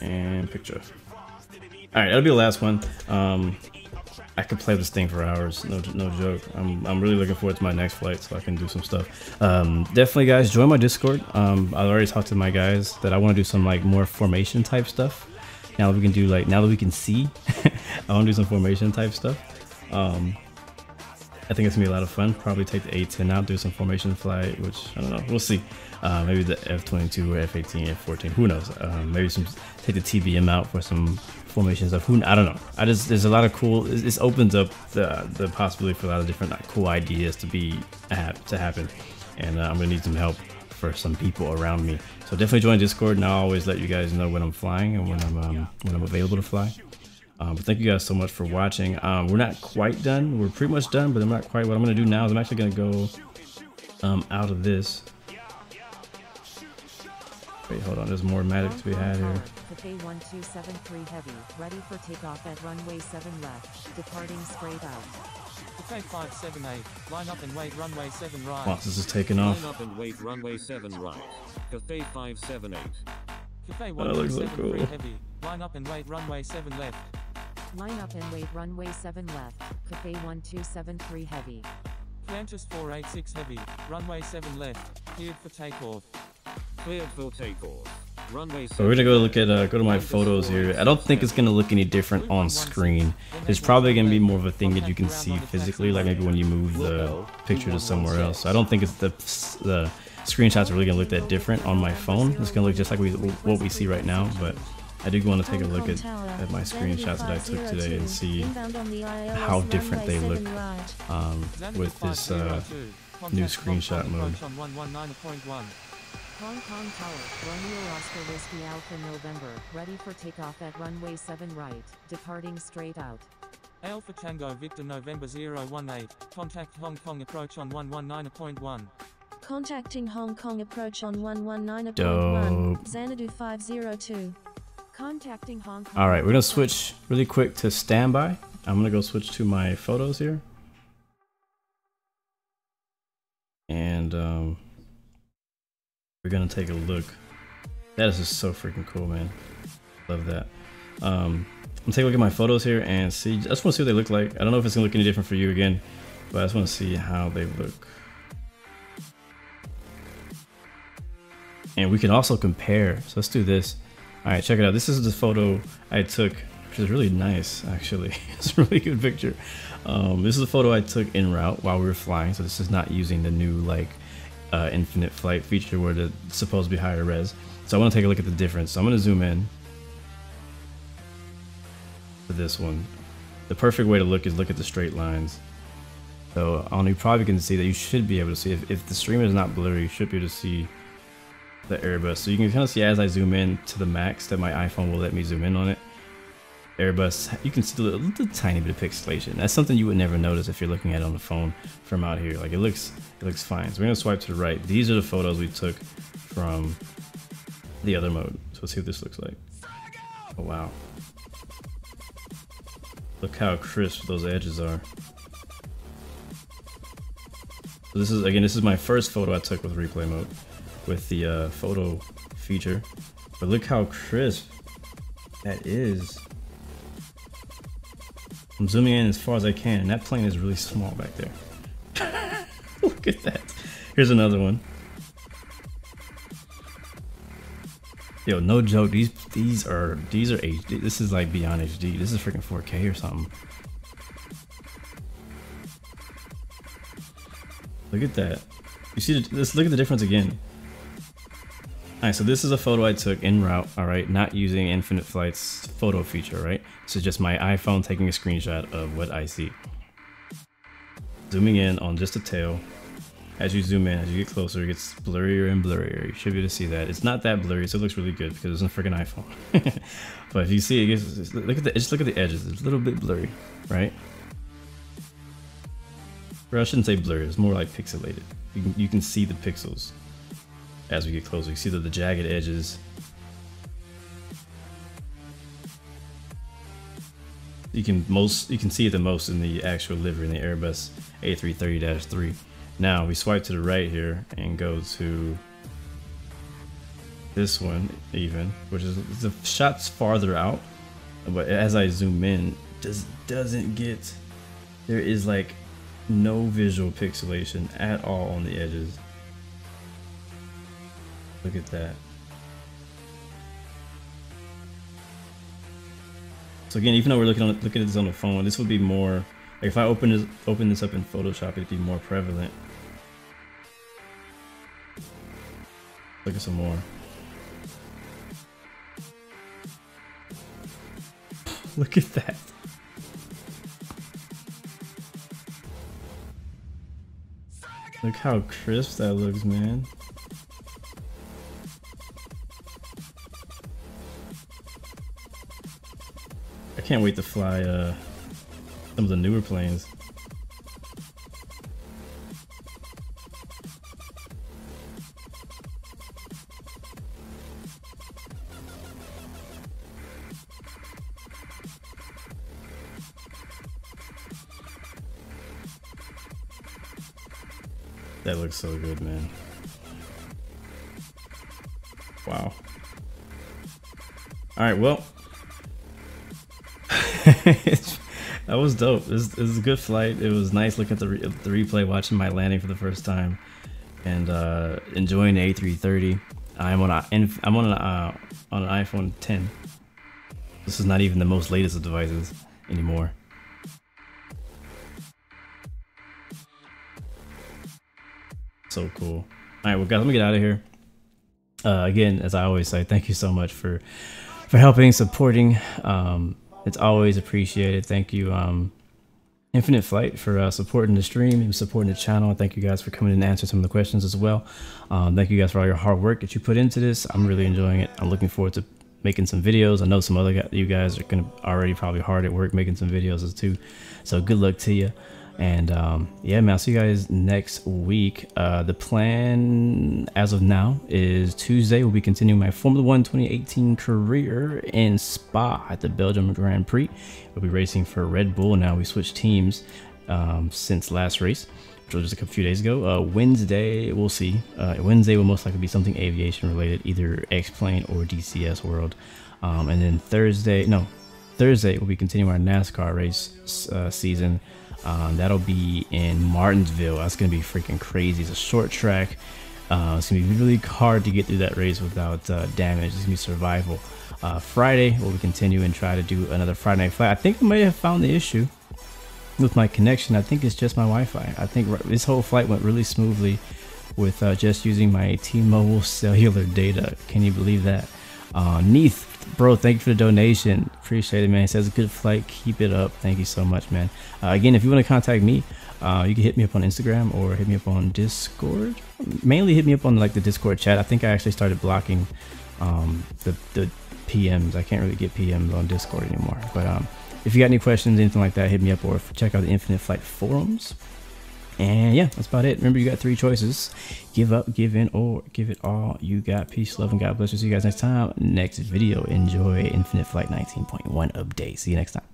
And picture. All right, that'll be the last one. I could play this thing for hours, no joke. I'm really looking forward to my next flight so I can do some stuff. Definitely, guys, join my Discord. I already talked to my guys that I want to do some like more formation type stuff. Now that we can do now that we can see, I want to do some formation type stuff. I think it's gonna be a lot of fun. Probably take the A10 out, do some formation flight, which I don't know. We'll see. Maybe the F22 or F18, F14. Who knows? Maybe take the TBM out for some formation stuff. I don't know. There's a lot of cool. This opens up the possibility for a lot of different cool ideas to happen, and I'm gonna need some help for some people around me. So definitely join Discord, and I'll always let you guys know when I'm flying and when I'm available to fly. But thank you guys so much for watching. We're not quite done. We're pretty much done, but I'm not quite. What I'm gonna do now is I'm actually gonna go out of this. Wait, hold on. There's more Matic to be had here. Cathay 1273 heavy, ready for takeoff at runway 7 left, departing straight out. Cathay 578, line up and wait runway 7 right. Once this is taking off. Line up and wait runway 7 right. Cathay 578. Cathay That looks so 1273 cool. heavy, line up and wait runway 7 left. Line up and wait runway 7 left, Cathay 1273 heavy. Qantas 486 heavy, runway 7 left, cleared for takeoff. Cleared for takeoff. Runway 7. So we're gonna go look at go to my photos here. I don't think it's gonna look any different on screen. It's probably gonna be more of a thing that you can see physically, like maybe when you move the picture to somewhere else. So I don't think it's the screenshots are really gonna look that different on my phone. It's gonna look just like what we see right now, but I do want to take a look at my screenshots that I took today and see how different they look with this new screenshot mode. Hong Kong Tower, Romeo Oscar Whiskey Alpha November, ready for takeoff at runway 7 right, departing straight out. Alpha Tango Victor November 018, contact Hong Kong approach on 119.1. Contacting Hong Kong approach on 119.1, Xanadu 502. Contacting Hong Kong. Alright, we're gonna switch really quick to standby. I'm gonna go switch to my photos here. And we're gonna take a look. That is just so freaking cool, man. Love that. I'm gonna take a look at my photos here and see. I just want to see what they look like. I don't know if it's gonna look any different for you again, but I just want to see how they look. And we can also compare. So let's do this. All right, check it out. This is the photo I took, which is really nice, actually. It's a really good picture. This is a photo I took en route while we were flying. So this is not using the new infinite flight feature where it's supposed to be higher res. So I want to take a look at the difference. So I'm going to zoom in to this one. The perfect way to look is look at the straight lines. So you probably can see that you should be able to see if the stream is not blurry, you should be able to see the Airbus. So you can kind of see as I zoom in to the max that my iPhone will let me zoom in on it. Airbus, you can see a little tiny bit of pixelation. That's something you would never notice if you're looking at it on the phone from out here. Like it looks fine. So we're gonna swipe to the right. These are the photos we took from the other mode. So let's see what this looks like. Oh wow. Look how crisp those edges are. So this is my first photo I took with replay mode with the photo feature. But look how crisp that is. I'm zooming in as far as I can, and that plane is really small back there. Look at that. Here's another one. Yo, no joke. These are HD. This is like beyond HD. This is freaking 4K or something. Look at that. You see? Let's look at the difference again. Alright, so this is a photo I took en route, alright, not using Infinite Flight's photo feature, right? This is just my iPhone taking a screenshot of what I see. Zooming in on just the tail. As you zoom in, as you get closer, it gets blurrier and blurrier. You should be able to see that. It's not that blurry, so it looks really good because it's a freaking iPhone. But if you see it, just look at the edges. It's a little bit blurry, right? Or I shouldn't say blurry, it's more like pixelated. You can see the pixels. As we get closer, you see the jagged edges. You can see it the most in the actual livery in the Airbus A330-3. Now we swipe to the right here and go to this one even, which is the shot's farther out, but as I zoom in, doesn't get. There is like no visual pixelation at all on the edges. Look at that. So again, even though we're looking at this on the phone, this would be more like if I open this up in Photoshop, it'd be more prevalent. Look at some more. Look at that. Look how crisp that looks, man. I can't wait to fly some of the newer planes. That looks so good, man. Wow. All right, well, that was dope. This is a good flight. It was nice looking at the replay, watching my landing for the first time, and enjoying the A330. I'm on an iPhone 10. This is not even the most latest of devices anymore. So cool. All right, well, guys, let me get out of here. Again, as I always say, thank you so much for helping, supporting. It's always appreciated. Thank you, Infinite Flight, for supporting the stream and supporting the channel. Thank you guys for coming in and answering some of the questions as well. Thank you guys for all your hard work that you put into this. I'm really enjoying it. I'm looking forward to making some videos. I know some other you guys are gonna already probably hard at work making some videos as too. So good luck to you. And yeah, man, I'll see you guys next week. The plan as of now is Tuesday we'll be continuing my Formula 1 2018 career in Spa at the Belgium Grand Prix. We'll be racing for Red Bull. Now we switched teams since last race, which was just a few days ago. Wednesday, we'll see. Wednesday will most likely be something aviation related, either X-Plane or DCS World. And then Thursday we'll be continuing our NASCAR race season. That'll be in Martinsville. That's gonna be freaking crazy. It's a short track. It's gonna be really hard to get through that race without damage. It's gonna be survival. Friday we'll continue and try to do another Friday night flight. I think I might have found the issue with my connection. I think it's just my Wi-Fi. I think this whole flight went really smoothly with just using my T-Mobile cellular data. Can you believe that? Neith, bro, thank you for the donation. Appreciate it, man. It says good flight, keep it up. Thank you so much, man. Again, if you want to contact me, you can hit me up on Instagram or hit me up on Discord. Mainly hit me up on like the Discord chat. I think I actually started blocking the PMs. I can't really get PMs on Discord anymore. But if you got any questions, anything like that, hit me up or check out the Infinite Flight forums. And yeah, that's about it. Remember, you got 3 choices: give up, give in, or give it all. You got peace, love, and God bless you. See you guys next time. Next video. Enjoy Infinite Flight 19.1 update. See you next time.